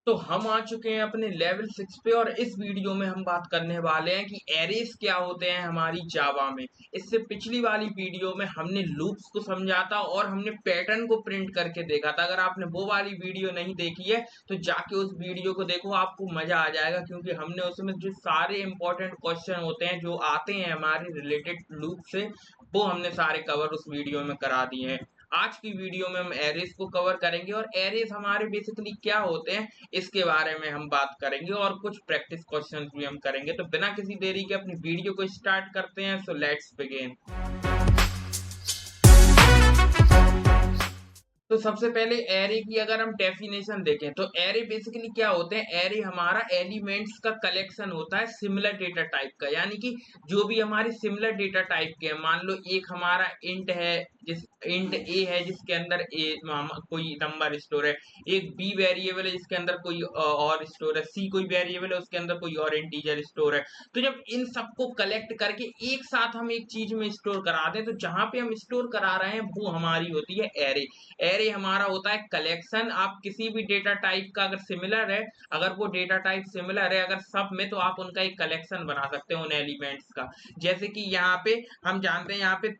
तो हम आ चुके हैं अपने लेवल 6 पे और इस वीडियो में हम बात करने वाले हैं कि एरेस क्या होते हैं हमारी जावा में। इससे पिछली वाली वीडियो में हमने लूप्स को समझा था और हमने पैटर्न को प्रिंट करके देखा था। अगर आपने वो वाली वीडियो नहीं देखी है तो जाके उस वीडियो को देखो, आपको मजा आ जाएगा, क्योंकि हमने उसमें जो सारे इंपॉर्टेंट क्वेश्चन होते हैं जो आते हैं हमारे रिलेटेड लूप से, वो हमने सारे कवर उस वीडियो में करा दिए हैं। आज की वीडियो में हम एरेस को कवर करेंगे और एरेस हमारे बेसिकली क्या होते हैं इसके बारे में हम बात करेंगे और कुछ प्रैक्टिस क्वेश्चंस भी हम करेंगे। तो बिना किसी देरी के अपनी वीडियो को स्टार्ट करते हैं। So let's begin. तो सबसे पहले एरे की अगर हम डेफिनेशन देखें तो एरे बेसिकली क्या होते हैं। एरे हमारा एलिमेंट्स का कलेक्शन होता है सिमिलर डेटा टाइप का, यानी कि जो भी हमारे सिमिलर डेटा टाइप के हैं। मान लो एक हमारा इंट है, जिस इंट ए है जिसके अंदर ए कोई नंबर स्टोर है, एक बी वेरिएबल है जिसके अंदर कोई और स्टोर है, सी कोई वेरिएबल है उसके अंदर कोई और इंटीजर स्टोर है। तो जब इन सबको कलेक्ट करके एक साथ हम एक चीज में स्टोर करा दें तो जहां पे हम स्टोर करा रहे हैं वो हमारी होती है एरे। एरे हमारा होता है कलेक्शन। आप किसी भी डेटा टाइप का अगर सिमिलर है, अगर वो डेटा टाइप सिमिलर है अगर सब में, तो आप उनका एक कलेक्शन बना सकते हो उन एलिमेंट्स का। जैसे कि यहाँ पे हम जानते हैं, यहाँ पे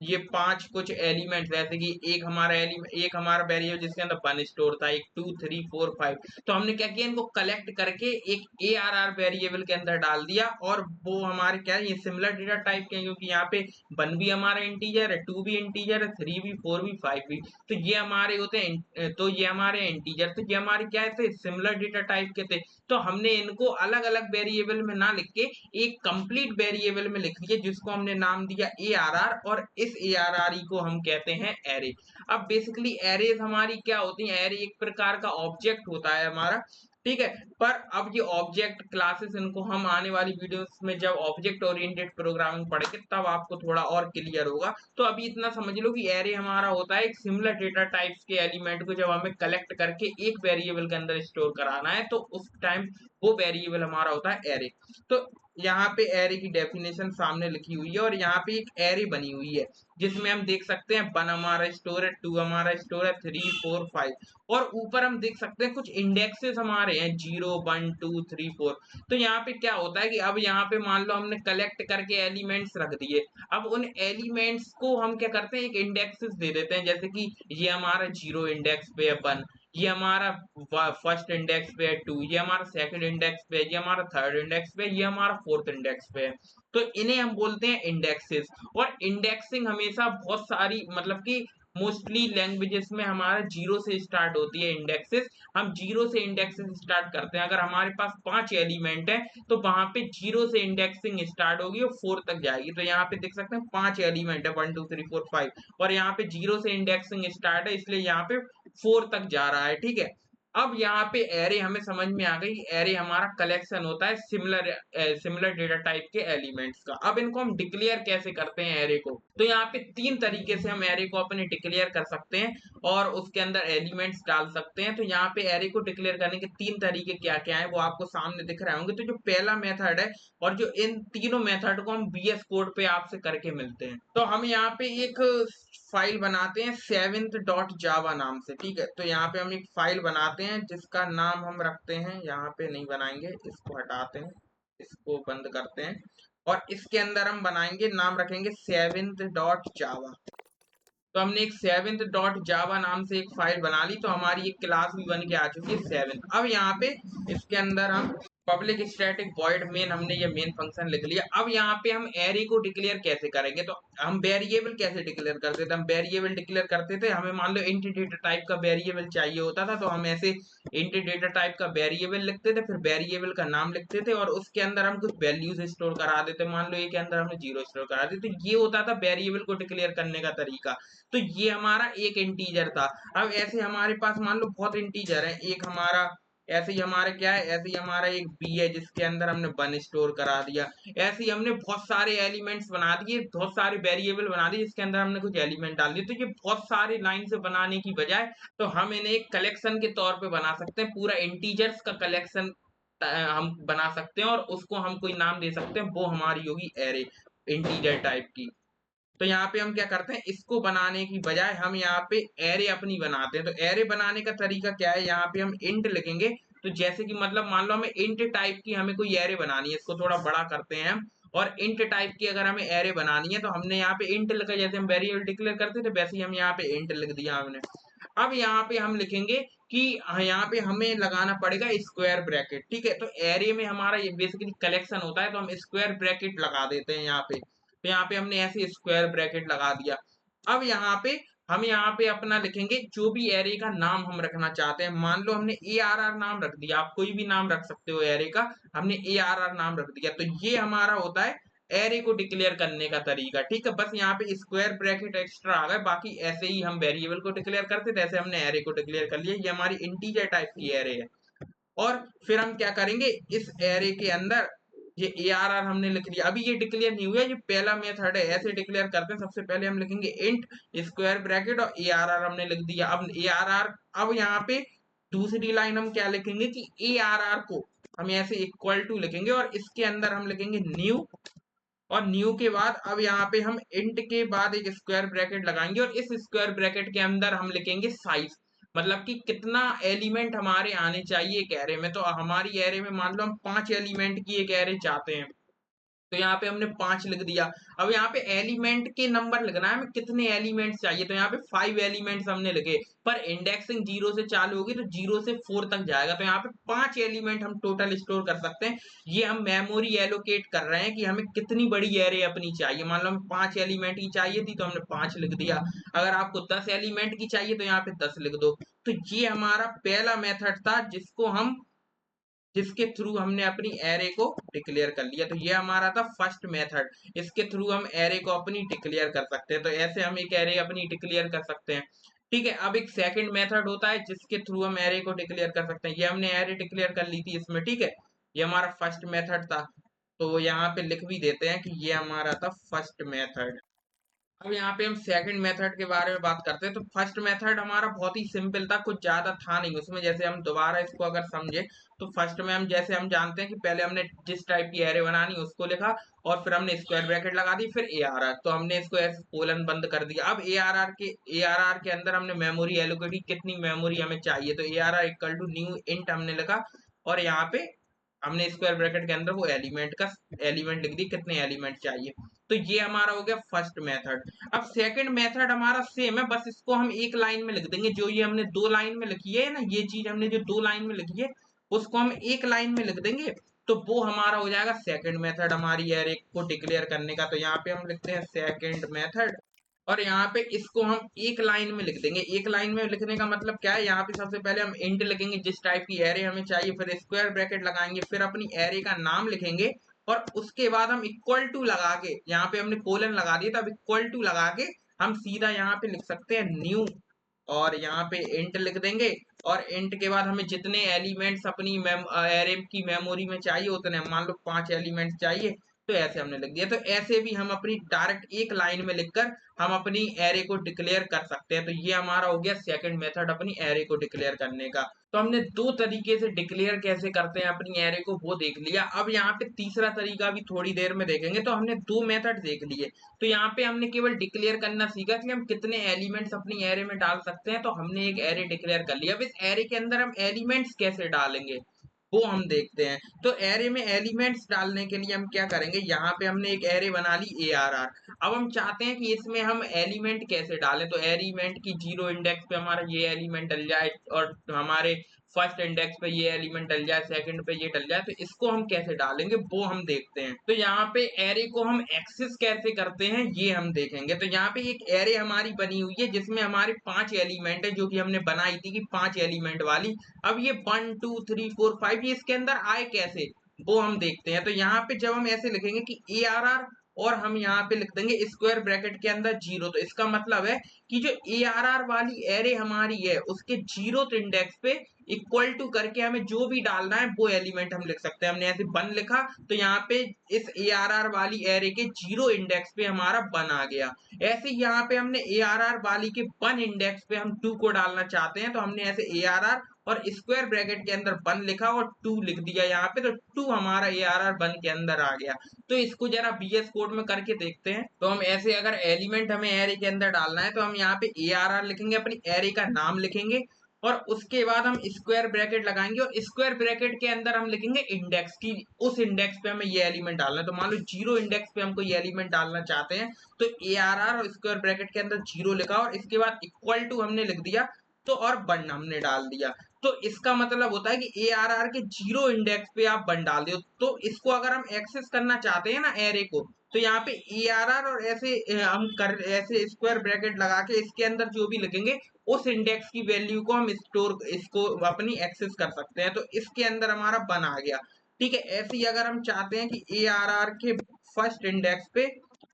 ये 5 कुछ एलिमेंट्स, जैसे कि एक हमारा वेरिएबल जिसके अंदर 1 स्टोर था, एक 2 3 4 5। तो हमने क्या किया, इनको कलेक्ट करके एक ARR वेरिएबल के अंदर डाल दिया और वो हमारे क्या है, ये सिमिलर डेटा टाइप के हैं, क्योंकि यहाँ पे 1 भी हमारा इंटीजर है, 2 भी इंटीजर है, 3 भी, 4 भी, 5 भी। तो ये हमारे होते हैं, तो ये हमारे इंटीजर, तो ये हमारे क्या थे, सिमिलर डेटा टाइप के थे। तो हमने इनको अलग अलग वेरिएबल में ना लिख के एक कंप्लीट वेरिएबल में लिख दिया जिसको हमने नाम दिया ARR, और इस ARR को हम कहते हैं एरे। अब बेसिकली एरेज हमारी क्या होती है, एरे एक प्रकार का ऑब्जेक्ट होता है हमारा, ठीक है। पर अब ये ऑब्जेक्ट क्लासेस, इनको हम आने वाली वीडियोस में जब ऑब्जेक्ट ओरिएंटेड प्रोग्रामिंग पढ़ेंगे तब आपको थोड़ा और क्लियर होगा। तो अभी इतना समझ लो कि एरे हमारा होता है एक सिमिलर डेटा टाइप्स के एलिमेंट को जब हमें कलेक्ट करके एक वेरिएबल के अंदर स्टोर कराना है तो उस टाइम वो वेरिएबल हमारा होता है एरे। तो यहाँ पे एरे की डेफिनेशन सामने लिखी हुई है और यहाँ पे एक एरे बनी हुई है जिसमें हम देख सकते हैं 1 हमारा स्टोर है, 2 हमारा स्टोर है, 3 4 5, और ऊपर हम देख सकते हैं कुछ इंडेक्सेस हमारे हैं 0 1 2 3 4। तो यहाँ पे क्या होता है कि अब यहाँ पे मान लो हमने कलेक्ट करके एलिमेंट्स रख दिए। अब उन एलिमेंट्स को हम क्या करते हैं, एक इंडेक्सेस दे देते हैं, जैसे कि ये हमारा 0 इंडेक्स पे है 1, ये हमारा फर्स्ट इंडेक्स पे है 2, ये हमारा सेकंड इंडेक्स पे है, ये हमारा थर्ड इंडेक्स पे है, ये हमारा फोर्थ इंडेक्स पे है। तो इन्हें हम बोलते हैं इंडेक्सेस। और इंडेक्सिंग हमेशा बहुत सारी, मतलब कि मोस्टली लैंग्वेजेस में हमारा 0 से स्टार्ट होती है इंडेक्सेस। हम 0 से इंडेक्सेस स्टार्ट करते हैं। अगर हमारे पास 5 एलिमेंट है तो वहां पे 0 से इंडेक्सिंग स्टार्ट होगी और 4 तक जाएगी। तो यहाँ पे देख सकते हैं 5 एलिमेंट है, 1 2 3 4 5, और यहाँ पे 0 से इंडेक्सिंग स्टार्ट है, इसलिए यहाँ पे 4 तक जा रहा है, ठीक है। अब यहाँ पे एरे हमें समझ में आ गई। एरे हमारा कलेक्शन होता है सिमिलर डेटा टाइप के एलिमेंट्स का। अब इनको हम डिक्लेयर कैसे करते हैं एरे को, तो यहाँ पे 3 तरीके से हम एरे को अपने डिक्लेयर कर सकते हैं और उसके अंदर एलिमेंट्स डाल सकते हैं। तो यहाँ पे एरे को डिक्लेयर करने के 3 तरीके क्या क्या है वो आपको सामने दिख रहे होंगे। तो जो पहला मेथड है, और जो इन तीनों मेथड को हम VS कोड पे आपसे करके मिलते हैं। तो हम यहाँ पे एक फाइल बनाते हैं 7th.java नाम से, ठीक है। तो यहाँ पे हम एक फाइल बनाते हैं जिसका नाम हम रखते हैं, यहाँ पे नहीं बनाएंगे, इसको हटाते हैं, इसको बंद करते हैं, और इसके अंदर हम बनाएंगे, नाम रखेंगे 7th.java। तो हमने एक 7th.java नाम से एक फाइल बना ली, तो हमारी एक क्लास भी बन के आ चुकी है 7। अब यहाँ पे इसके अंदर हम पब्लिक स्टैटिक वॉइड मेन, हमने ये मेन फंक्शन लिख लिया। अब यहाँ पे हम एरे को डिक्लेयर कैसे करेंगे, तो हम वेरिएबल कैसे डिक्लेयर करते थे, हम वेरिएबल डिक्लेयर करते थे। हमें मान लो इंट डेटा टाइप का वेरिएबल चाहिए होता था, तो हम ऐसे इंट डेटा टाइप का वेरिएबल लिखते थे, फिर वेरिएबल का नाम लिखते थे और उसके अंदर हम कुछ वैल्यूज स्टोर करा देते। मान लो ए के अंदर हमने 0 स्टोर करा दी, तो ये होता था वेरिएबल को डिक्लेयर करने का तरीका। तो ये हमारा एक इंटीजर था। अब ऐसे हमारे पास मान लो बहुत इंटीजर है, एक हमारा ऐसे ही हमारा क्या है, ऐसे ही हमारा एक बी है जिसके अंदर हमने 1 स्टोर करा दिया। ऐसे ही हमने बहुत सारे एलिमेंट्स बना दिए, बहुत सारे वेरिएबल बना दिए जिसके अंदर हमने कुछ एलिमेंट डाल दिए। तो ये बहुत सारी लाइन से बनाने की बजाय तो हम इन्हें एक कलेक्शन के तौर पे बना सकते हैं। पूरा इंटीजर्स का कलेक्शन हम बना सकते हैं और उसको हम कोई नाम दे सकते हैं, वो हमारी होगी एरे, इंटीजर टाइप की। तो यहाँ पे हम क्या करते हैं, इसको बनाने की बजाय हम यहाँ पे एरे अपनी बनाते हैं। तो एरे बनाने का तरीका क्या है, यहाँ पे हम इंट लिखेंगे। तो जैसे कि मतलब मान लो हमें इंट टाइप की हमें कोई एरे बनानी है, इसको थोड़ा बड़ा करते हैं हम, और इंट टाइप की अगर हमें एरे बनानी है तो हमने यहाँ पे इंट लिखा, जैसे हम वेरिएबल डिक्लेयर करते थे वैसे ही हम यहाँ पे इंट लिख दिया हमने। अब यहाँ पे हम लिखेंगे कि यहाँ पे हमें लगाना पड़ेगा स्क्वायर ब्रैकेट, ठीक है। तो एरे में हमारा ये बेसिकली कलेक्शन होता है, तो हम स्क्वायर ब्रैकेट लगा देते हैं यहाँ पे। तो यहाँ पे हमने ऐसे स्क्वायर ब्रैकेट लगा दिया। अब यहाँ पे हम यहाँ पे अपना लिखेंगे जो भी एरे का नाम हम रखना चाहते हैं। मान लो हमने ARR नाम रख दिया, आप कोई भी नाम रख सकते हो एरे का, हमने ARR नाम रख दिया। तो ये हमारा होता है एरे को डिक्लेयर करने का तरीका, ठीक है। बस यहाँ पे स्क्वायर ब्रैकेट एक्स्ट्रा आ गए, बाकी ऐसे ही हम वेरिएबल को डिक्लेयर करते थे, ऐसे हमने एरे को डिक्लेयर कर लिया। ये हमारी इंटीजर टाइप की एरे है। और फिर हम क्या करेंगे, इस एरे के अंदर ये ARR हमने लिख लिया। अभी ये डिक्लेयर नहीं हुआ, ये पहला मेथड है, ऐसे डिक्लेयर करते हैं। सबसे पहले हम लिखेंगे इंट स्क्वायर ब्रैकेट और ARR हमने लिख दिया। अब ARR, अब यहाँ पे दूसरी लाइन हम क्या लिखेंगे कि ARR को हम ऐसे इक्वल टू लिखेंगे और इसके अंदर हम लिखेंगे न्यू, और न्यू के बाद अब यहाँ पे हम इंट के बाद एक स्क्वायर ब्रैकेट लगाएंगे और इस स्क्वायर ब्रैकेट के अंदर हम लिखेंगे साइज, मतलब कि कितना एलिमेंट हमारे आने चाहिए एक एरे में। तो हमारी एरे में मान लो हम 5 एलिमेंट की एक एरे चाहते हैं, तो यहाँ पे हमने 5 लिख दिया। अब यहाँ पे एलिमेंट के नंबर लिखना है, हमें कितने एलिमेंट्स चाहिए। तो यहाँ पे 5 एलिमेंट्स हमने लिखे, पर इंडेक्सिंग 0 से चालू होगी तो 0 से 4 तक जाएगा। तो यहाँ पे 5 एलिमेंट हम टोटल स्टोर कर सकते हैं। ये हम मेमोरी एलोकेट कर रहे हैं कि हमें कितनी बड़ी एरे अपनी चाहिए। मान लो हमें 5 एलिमेंट की चाहिए थी तो हमने 5 लिख दिया। अगर आपको 10 एलिमेंट की चाहिए तो यहाँ पे 10 लिख दो। तो ये हमारा पहला मेथड था जिसके थ्रू हमने अपनी एरे को डिक्लेयर कर लिया। तो ये हमारा था फर्स्ट मेथड, इसके थ्रू हम एरे को अपनी डिक्लेयर कर सकते हैं। तो ऐसे हम एक एरे अपनी डिक्लेयर कर सकते हैं, ठीक है। अब एक सेकंड मेथड होता है जिसके थ्रू हम एरे को डिक्लेयर कर सकते हैं। ये हमने एरे डिक्लेयर कर ली थी इसमें, ठीक है। ये हमारा फर्स्ट मेथड था, तो यहाँ पे लिख भी देते हैं कि ये हमारा था फर्स्ट मेथड। अब यहाँ पे हम सेकंड मेथड के बारे में बात करते हैं। तो फर्स्ट मेथड हमारा बहुत ही सिंपल था, कुछ ज्यादा था नहीं उसमें। जैसे हम दोबारा इसको अगर समझे तो फर्स्ट में हम जैसे हम जानते हैं कि पहले हमने जिस टाइप की एरे बनानी उसको लिखा और फिर हमने स्क्वायर ब्रैकेट लगा दी, फिर ARR, तो हमने इसको ऐसे कोलन बंद कर दिया। अब ARR के अंदर हमने मेमोरी एलोकेट की, कितनी मेमोरी हमें चाहिए। तो ARR equal to new int हमने लिखा और यहाँ पे हमने स्क्वायर ब्रैकेट के अंदर वो एलिमेंट लिख दी, कितने एलिमेंट चाहिए। तो ये हमारा हो गया फर्स्ट मेथड। अब सेकंड मेथड हमारा सेम है, बस इसको हम एक लाइन में लिख देंगे। जो ये हमने 2 लाइन में लिखी है ना, ये चीज हमने जो 2 लाइन में लिखी है उसको हम एक लाइन में लिख देंगे। तो वो हमारा हो जाएगा सेकंड मेथड हमारी एरे को डिक्लेयर करने का। तो यहाँ पे हम लिखते हैं सेकंड मेथड और यहाँ पे इसको हम एक लाइन में लिख देंगे। एक लाइन में लिखने का मतलब क्या है, यहाँ पे सबसे पहले हम इंट लिखेंगे जिस टाइप की एरे हमें चाहिए, फिर स्क्वायर ब्रैकेट लगाएंगे, फिर अपनी एरे का नाम लिखेंगे और उसके बाद हम इक्वल टू लगा के, यहाँ पे हमने कोलन लगा दिया, तब इक्वल टू लगा के हम सीधा यहाँ पे लिख सकते हैं न्यू और यहाँ पे इंट लिख देंगे। और इंट के बाद हमें जितने एलिमेंट्स अपनी एरे की मेमोरी में चाहिए उतने, मान लो 5 एलिमेंट्स चाहिए, तो ऐसे हमने लिख दिया। तो ऐसे भी हम अपनी डायरेक्ट एक लाइन में लिखकर हम अपनी एरे को डिक्लेयर कर सकते हैं। तो ये हमारा हो गया सेकंड मेथड अपनी एरे को डिक्लेयर करने का। तो हमने 2 तरीके से डिक्लेयर कैसे करते हैं अपनी एरे को वो देख लिया। अब यहाँ पे तीसरा तरीका भी थोड़ी देर में देखेंगे। तो हमने 2 मेथड देख लिए, तो यहाँ पे हमने केवल डिक्लेयर करना सीखा कि हम कितने एलिमेंट्स अपनी एरे में डाल सकते हैं। तो हमने एक एरे डिक्लेयर कर लिया। अब इस एरे के अंदर हम एलिमेंट्स कैसे डालेंगे वो हम देखते हैं। तो एरे में एलिमेंट्स डालने के लिए हम क्या करेंगे, यहाँ पे हमने एक एरे बना ली ARR। अब हम चाहते हैं कि इसमें हम एलिमेंट कैसे डालें। तो एलिमेंट की 0 इंडेक्स पे हमारा ये एलिमेंट डल जाए और हमारे फर्स्ट इंडेक्स पे ये एलिमेंट डल जाए, सेकंड पे ये डल जाए। तो इसको हम कैसे डालेंगे वो हम देखते हैं। तो यहाँ पे एरे को हम एक्सेस कैसे करते हैं ये हम देखेंगे। तो यहाँ पे एक एरे हमारी बनी हुई है जिसमें हमारे 5 एलिमेंट है, जो कि हमने बनाई थी कि 5 एलिमेंट वाली। अब ये 1 2 3 4 5 ये इसके अंदर आए कैसे वो हम देखते हैं। तो यहाँ पे जब हम ऐसे लिखेंगे कि ARR और हम यहाँ पे लिख देंगे स्क्वायर ब्रैकेट के अंदर 0, तो इसका मतलब है कि जो ARR वाली एरे हमारी है उसके 0th इंडेक्स पे इक्वल टू करके हमें जो भी डालना है वो एलिमेंट हम लिख सकते हैं। हमने ऐसे 1 लिखा तो यहाँ पे इस ARR वाली एरे के 0 इंडेक्स पे हमारा 1 आ गया। ऐसे यहाँ पे हमने ARR वाली के 1 इंडेक्स पे हम 2 को डालना चाहते हैं, तो हमने ऐसे ARR और स्क्वायर ब्रैकेट के अंदर 1 लिखा और 2 लिख दिया यहाँ पे, तो 2 हमारा ARR 1 के अंदर आ गया। तो इसको जरा BS कोड में करके देखते हैं। तो हम ऐसे अगर एलिमेंट हमें एरे के अंदर डालना है तो हम यहाँ पे ARR लिखेंगे, अपनी एरे का नाम लिखेंगे और उसके बाद हम स्क्वायर ब्रैकेट लगाएंगे और स्क्वायर ब्रैकेट के अंदर हम लिखेंगे इंडेक्स की, उस इंडेक्स पे हमें ये एलिमेंट डालना है। तो मान लो 0 इंडेक्स पे हमको ये एलिमेंट डालना चाहते हैं, तो ARR और स्क्वायर ब्रैकेट के अंदर 0 लिखा और इसके बाद इक्वल टू हमने लिख दिया, तो और 1 हमने डाल दिया। तो इसका मतलब होता है कि ARR के 0 इंडेक्स पे आप 1 डाल दो। तो इसको अगर हम एक्सेस करना चाहते हैं ना एरे को, तो यहाँ पे ARR और ऐसे हम कर ऐसे स्क्वायर ब्रैकेट लगा के इसके अंदर जो भी लिखेंगे उस इंडेक्स की वैल्यू को हम स्टोर इसको अपनी एक्सेस कर सकते हैं। तो इसके अंदर हमारा 1 आ गया। ठीक है, ऐसे ही अगर हम चाहते हैं कि ARR के फर्स्ट इंडेक्स पे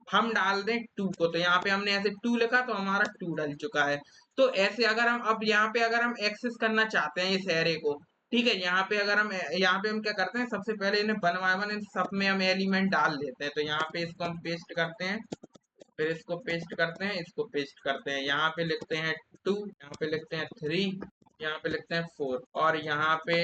हम डाल दें 2 को, तो यहाँ पे हमने ऐसे 2 लिखा तो हमारा 2 डल चुका है। तो ऐसे अगर हम अब यहाँ पे अगर हम एक्सेस करना चाहते हैं इस एरे को, ठीक है, यहाँ पे हम क्या करते हैं, सबसे पहले इन्हें 1 बाय 1 इन सब में हम एलिमेंट डाल देते हैं। तो यहाँ पे इसको हम पेस्ट करते हैं, फिर इसको पेस्ट करते हैं, इसको पेस्ट करते हैं, यहाँ पे लिखते हैं 2, यहाँ पे लिखते हैं 3, यहाँ पे लिखते हैं 4 और यहाँ पे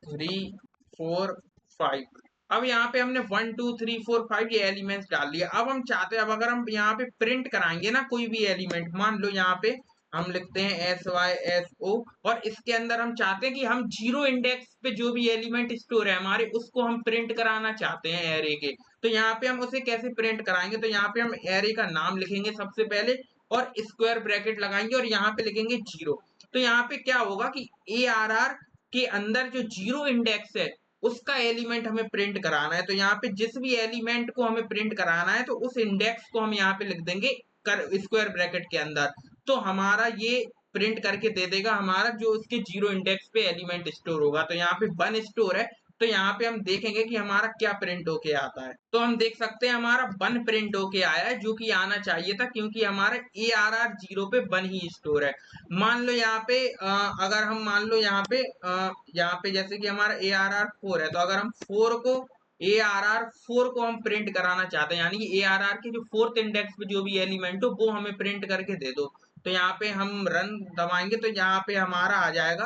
3 4 5। अब यहाँ पे हमने 1 2 3 4 5 ये एलिमेंट्स डाल दिया। अब हम चाहते हैं, अब अगर हम यहाँ पे प्रिंट कराएंगे ना कोई भी एलिमेंट, मान लो यहाँ पे हम लिखते हैं SYSO और इसके अंदर हम चाहते हैं कि हम 0 इंडेक्स पे जो भी एलिमेंट स्टोर है हमारे उसको हम प्रिंट कराना चाहते हैं एरे के। तो यहाँ पे हम उसे कैसे प्रिंट कराएंगे, तो यहाँ पे हम एरे का नाम लिखेंगे सबसे पहले और स्क्वायर ब्रैकेट लगाएंगे और यहाँ पे लिखेंगे 0। तो यहाँ पे क्या होगा कि ARR के अंदर जो 0 इंडेक्स है उसका एलिमेंट हमें प्रिंट कराना है। तो यहाँ पे जिस भी एलिमेंट को हमें प्रिंट कराना है तो उस इंडेक्स को हम यहाँ पे लिख देंगे स्क्वायर ब्रैकेट के अंदर, तो हमारा ये प्रिंट करके दे देगा हमारा जो उसके 0 इंडेक्स पे एलिमेंट स्टोर होगा। तो यहाँ पे 1 स्टोर है, तो यहाँ पे हम देखेंगे कि हमारा क्या प्रिंट होके आता है। तो हम देख सकते हैं हमारा 1 प्रिंट होके आया है, जो कि आना चाहिए था क्योंकि हमारा ARR 0 पे 1 ही स्टोर है। मान लो यहाँ पे अगर हम मान लो यहाँ पे जैसे कि हमारा ARR 4 है, तो अगर हम 4 को ARR 4 को हम प्रिंट कराना चाहते हैं, यानी कि ARR के जो 4th इंडेक्स पे जो भी एलिमेंट हो वो हमें प्रिंट करके दे दो। तो यहाँ पे हम रन दबाएंगे तो यहाँ पे हमारा आ जाएगा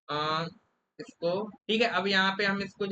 अ, इसको, ठीक है। अब यहाँ पे हम इसको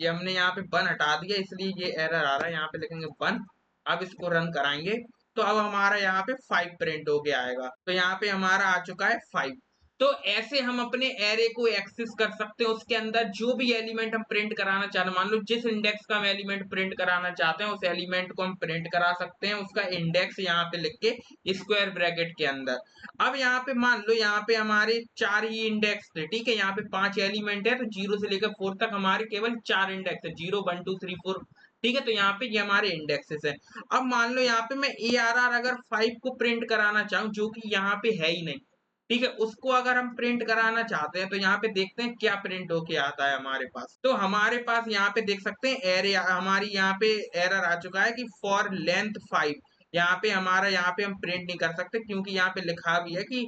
ये हमने यहाँ पे 1 हटा दिया इसलिए ये एरर आ रहा है, यहाँ पे लिखेंगे 1। अब इसको रन कराएंगे तो अब हमारा यहाँ पे 5 प्रिंट होके आएगा। तो यहाँ पे हमारा आ चुका है 5। तो ऐसे हम अपने एरे को एक्सेस कर सकते हैं, उसके अंदर जो भी एलिमेंट हम प्रिंट कराना चाहते हैं, मान लो जिस इंडेक्स का हम एलिमेंट प्रिंट कराना चाहते हैं उस एलिमेंट को हम प्रिंट करा सकते हैं, उसका इंडेक्स यहाँ पे लिख के स्क्वायर ब्रैकेट के अंदर। अब यहाँ पे मान लो यहाँ पे हमारे 4 ही इंडेक्स थे, ठीक है, यहाँ पे 5 एलिमेंट है तो 0 से लेकर 4 तक हमारे केवल 4 इंडेक्स है, 0 1 2 3 4, ठीक है। तो यहाँ पे ये हमारे इंडेक्सेस है। अब मान लो यहाँ पे मैं ARR अगर 5 को प्रिंट कराना चाहूँ जो कि यहाँ पे है ही नहीं, ठीक है, उसको अगर हम प्रिंट कराना चाहते हैं तो यहाँ पे देखते हैं क्या प्रिंट होके आता है हमारे पास। तो हमारे पास यहाँ पे देख सकते हैं एरे हमारी यहाँ पे एरर आ चुका है कि फॉर लेंथ 5। यहाँ पे हमारा यहाँ पे हम प्रिंट नहीं कर सकते क्योंकि यहाँ पे लिखा भी है कि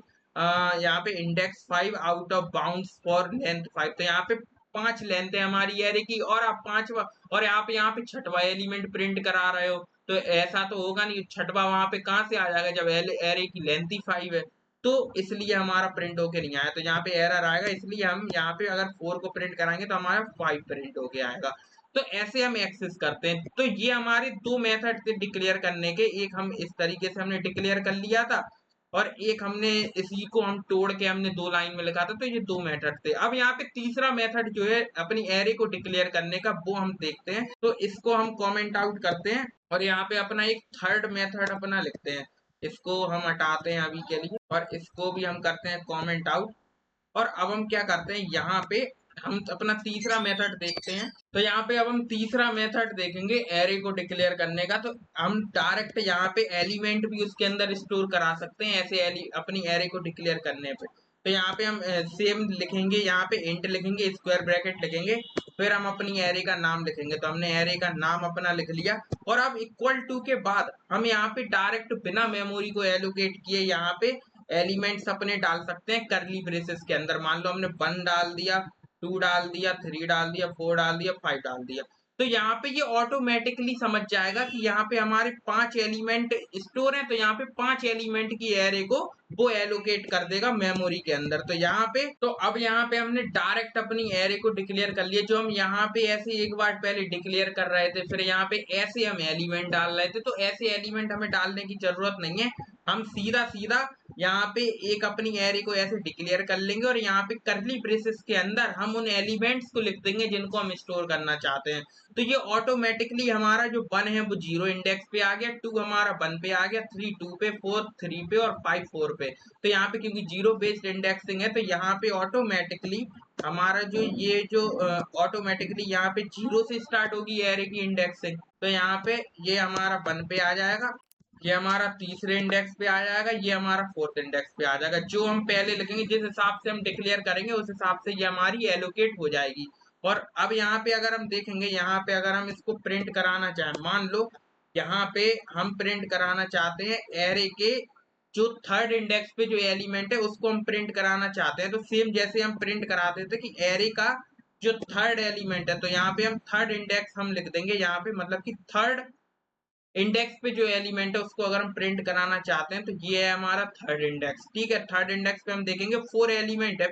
यहाँ पे index 5 out of bounds for length 5। तो यहाँ पे 5 लेंथ है हमारी एरे की और आप 5वां और आप यहाँ पे 6वां एलिमेंट प्रिंट करा रहे हो, तो ऐसा तो होगा नहीं, 6वां वहां पे कहाँ से आ जाएगा जब एरे की लेंथ ही 5 है। तो इसलिए हमारा प्रिंट होके नहीं आया, तो यहाँ पे एरर आएगा, इसलिए हम यहाँ पे अगर 4 को प्रिंट कराएंगे तो हमारा 5 प्रिंट होके आएगा। तो ऐसे हम एक्सेस करते हैं। तो ये हमारे 2 मेथड थे डिक्लेयर करने के, एक हम इस तरीके से हमने डिक्लेयर कर लिया था और एक हमने इसी को हम तोड़ के हमने 2 लाइन में लिखा था। तो ये 2 मेथड थे। अब यहाँ पे तीसरा मेथड जो है अपनी एरे को डिक्लेयर करने का वो हम देखते हैं। तो इसको हम कॉमेंट आउट करते हैं और यहाँ पे अपना एक थर्ड मेथड अपना लिखते हैं, इसको हम हटाते हैं अभी के लिए और इसको भी हम करते हैं कमेंट आउट। और अब हम क्या करते हैं, यहाँ पे हम अपना तीसरा मेथड देखते हैं। तो यहाँ पे अब हम तीसरा मेथड देखेंगे एरे को डिक्लेयर करने का। तो हम डायरेक्ट यहाँ पे एलिमेंट भी उसके अंदर स्टोर करा सकते हैं ऐसे अपनी एरे को डिक्लेयर करने पे। तो यहाँ पे हम सेम लिखेंगे, यहाँ पे इंट लिखेंगे, स्क्वायर ब्रैकेट लिखेंगे, फिर हम अपनी एरे का नाम लिखेंगे। तो हमने एरे का नाम अपना लिख लिया और अब इक्वल टू के बाद हम यहाँ पे डायरेक्ट बिना मेमोरी को एलोकेट किए यहाँ पे एलिमेंट्स अपने डाल सकते हैं करली ब्रेसेस के अंदर। मान लो हमने 1 डाल दिया, 2 डाल दिया, 3 डाल दिया, 4 डाल दिया, 5 डाल दिया। तो यहाँ पे ये ऑटोमेटिकली समझ जाएगा कि यहाँ पे हमारे 5 एलिमेंट स्टोर हैं, तो यहाँ पे 5 एलिमेंट की एरे को वो एलोकेट कर देगा मेमोरी के अंदर। तो यहाँ पे अब यहाँ पे हमने डायरेक्ट अपनी एरे को डिक्लेयर कर लिया, जो हम यहाँ पे ऐसे एक बार पहले डिक्लेयर कर रहे थे, फिर यहाँ पे ऐसे हम एलिमेंट डाल रहे थे, तो ऐसे एलिमेंट हमें डालने की जरूरत नहीं है। हम सीधा सीधा यहाँ पे एक अपनी एरे को ऐसे डिक्लेयर कर लेंगे और यहाँ पे करली ब्रेसेस के अंदर हम उन एलिमेंट्स को लिख देंगे जिनको हम स्टोर करना चाहते हैं। तो ये ऑटोमेटिकली हमारा जो 1 है वो 0 इंडेक्स पे आ गया, 2 हमारा 1 पे आ गया, 3 2 पे, 4 3 पे और 5 4 पे। तो यहाँ पे क्योंकि 0 बेस्ड इंडेक्सिंग है, तो यहाँ पे ऑटोमेटिकली हमारा जो ये जो ऑटोमेटिकली यहाँ पे 0 से स्टार्ट होगी एरे की इंडेक्सिंग। तो यहाँ पे ये हमारा 1 पे आ जाएगा, ये हमारा तीसरे इंडेक्स पे आ जाएगा, ये हमारा फोर्थ इंडेक्स पे आ जाएगा। जो हम पहले लिखेंगे, जिस हिसाब से हम डिक्लेयर करेंगे, उस हिसाब से ये हमारी एलोकेट हो जाएगी। और अब यहाँ पे अगर हम देखेंगे, यहाँ पे अगर हम इसको प्रिंट कराना चाहें, मान लो यहाँ पे हम प्रिंट कराना चाहते हैं एरे के जो थर्ड इंडेक्स पे जो एलिमेंट है उसको हम प्रिंट कराना चाहते हैं, तो सेम जैसे हम प्रिंट कराते थे कि एरे का जो थर्ड एलिमेंट है, तो यहाँ पे हम थर्ड इंडेक्स हम लिख देंगे यहाँ पे, मतलब कि थर्ड इंडेक्स पे जो एलिमेंट है उसको अगर हम प्रिंट कराना चाहते हैं, तो ये है हमारा थर्ड इंडेक्स। ठीक है, थर्ड इंडेक्स पे हम देखेंगे 4 एलिमेंट है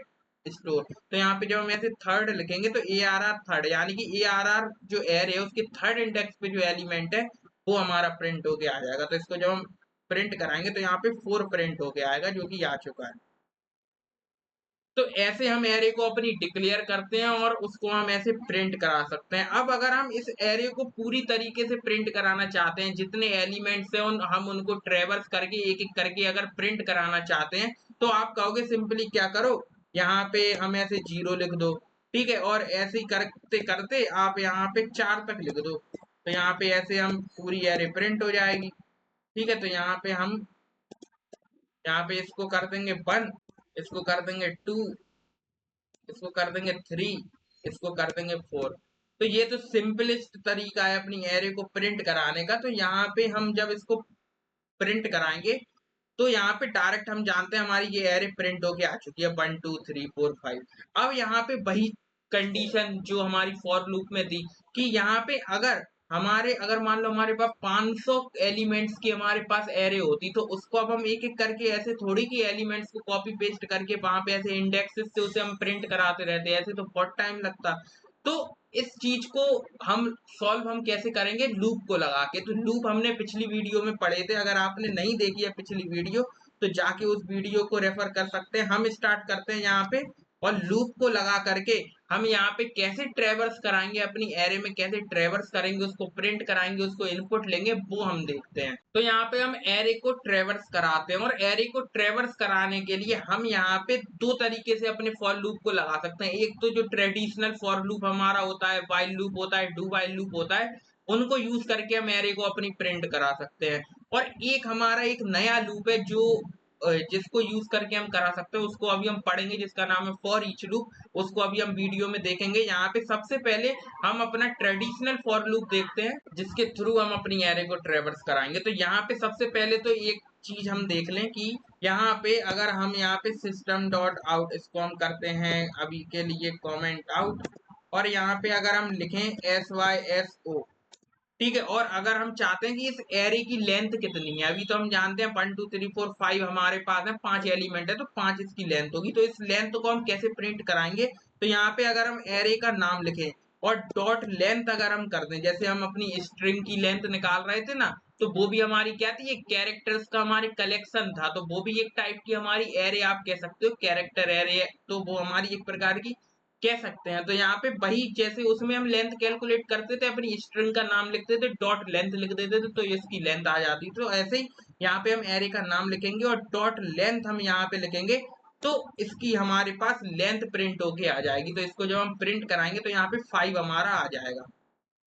स्टोर, तो यहाँ पे जब हम ऐसे थर्ड लिखेंगे तो ए आर आर थर्ड, यानी कि ए आर आर जो एर है उसके थर्ड इंडेक्स पे जो एलिमेंट है वो हमारा प्रिंट होके आ जाएगा। तो इसको जब हम प्रिंट कराएंगे तो यहाँ पे 4 प्रिंट होके आएगा, जो कि आ चुका है। तो ऐसे हम एरे को अपनी डिक्लेयर करते हैं और उसको हम ऐसे प्रिंट करा सकते हैं। अब अगर हम इस एरे को पूरी तरीके से प्रिंट कराना चाहते हैं, जितने एलिमेंट्स हैं हम उनको ट्रेवर्स करके एक एक करके अगर प्रिंट कराना चाहते हैं, तो आप कहोगे सिंपली क्या करो, यहाँ पे हम ऐसे 0 लिख दो, ठीक है, और ऐसे ही करते करते आप यहाँ पे 4 तक लिख दो, तो यहाँ पे ऐसे हम पूरी एरे प्रिंट हो जाएगी। ठीक है, तो यहाँ पे हम यहाँ पे इसको कर देंगे 1, इसको कर देंगे 2, इसको कर देंगे 3, इसको कर देंगे 4। तो ये तो सिंपलेस्ट तरीका है अपनी एरे को प्रिंट कराने का। तो यहाँ पे हम जब इसको प्रिंट कराएंगे, तो यहाँ पे डायरेक्ट हम जानते हैं हमारी ये एरे प्रिंट होके आ चुकी है 1 2 3 4 5। अब यहाँ पे वही कंडीशन जो हमारी फॉर लूप में थी कि यहाँ पे अगर मान लो हमारे पास 500 एलिमेंट्स की हमारे पास एरे होती, तो उसको अब हम एक एक करके ऐसे थोड़ी कि एलिमेंट्स को कॉपी पेस्ट करके वहां पे ऐसे इंडेक्सेस से उसे हम प्रिंट कराते रहते, ऐसे तो बहुत टाइम लगता। तो इस चीज को हम सॉल्व हम कैसे करेंगे, लूप को लगा के। तो लूप हमने पिछली वीडियो में पढ़े थे, अगर आपने नहीं देखी है पिछली वीडियो तो जाके उस वीडियो को रेफर कर सकते हैं। हम स्टार्ट करते हैं यहाँ पे, और लूप को लगा करके हम यहाँ पे कैसे ट्रेवर्स कराएंगे अपनी एरे में, कैसे ट्रेवर्स करेंगे, उसको प्रिंट कराएंगे, उसको इनपुट लेंगे, वो हम देखते हैं। तो यहाँ पे हम एरे को ट्रेवर्स कराते हैं, और एरे को ट्रेवर्स कराने के लिए हम यहाँ पे दो तरीके से अपने फॉर लूप को लगा सकते हैं। एक तो जो ट्रेडिशनल फॉर लूप हमारा होता है, व्हाइल लूप होता है, डू व्हाइल लूप होता है, उनको यूज करके हम एरे को अपनी प्रिंट करा सकते हैं। और एक हमारा एक नया लूप है जो जिसको यूज करके हम करा सकते हैं, उसको अभी हम पढ़ेंगे, जिसका नाम है फॉर ईच लूप। उसको अभी हम वीडियो में देखेंगे। यहाँ पे सबसे पहले हम अपना ट्रेडिशनल फॉर लूप देखते हैं, जिसके थ्रू हम अपनी एरे को ट्रेवर्स कराएंगे। तो यहाँ पे सबसे पहले तो एक चीज हम देख लें कि यहाँ पे अगर हम यहाँ पे सिस्टम डॉट आउट इसको हम करते हैं अभी के लिए कॉमेंट आउट, और यहाँ पे अगर हम लिखें SYSO, ठीक है, और अगर हम चाहते हैं कि इस एरे की लेंथ कितनी है, अभी तो हम जानते हैं 1 2 3 4 5 हमारे पास है, 5 एलिमेंट है, तो 5 इसकी लेंथ होगी। तो इस लेंथ को हम कैसे प्रिंट कराएंगे, तो यहाँ पे अगर हम एरे का नाम लिखें और डॉट लेंथ अगर हम कर दें, जैसे हम अपनी स्ट्रिंग की लेंथ निकाल रहे थे ना, तो वो भी हमारी क्या थी, ये कैरेक्टर्स का हमारे कलेक्शन था, तो वो भी एक टाइप की हमारी एरे आप कह सकते हो, कैरेक्टर एरे, तो वो हमारी एक प्रकार की कह सकते हैं। तो यहाँ पे वही जैसे उसमें हम लेंथ कैलकुलेट करते थे, अपनी स्ट्रिंग का नाम लिखते थे, डॉट लेंथ लिख देते थे, तो इसकी लेंथ आ जाती। तो ऐसे ही यहाँ पे हम एरे का नाम लिखेंगे और डॉट लेंथ हम यहाँ पे लिखेंगे, तो इसकी हमारे पास लेंथ प्रिंट होके आ जाएगी। तो इसको जब हम प्रिंट कराएंगे तो यहाँ पे 5 हमारा आ जाएगा।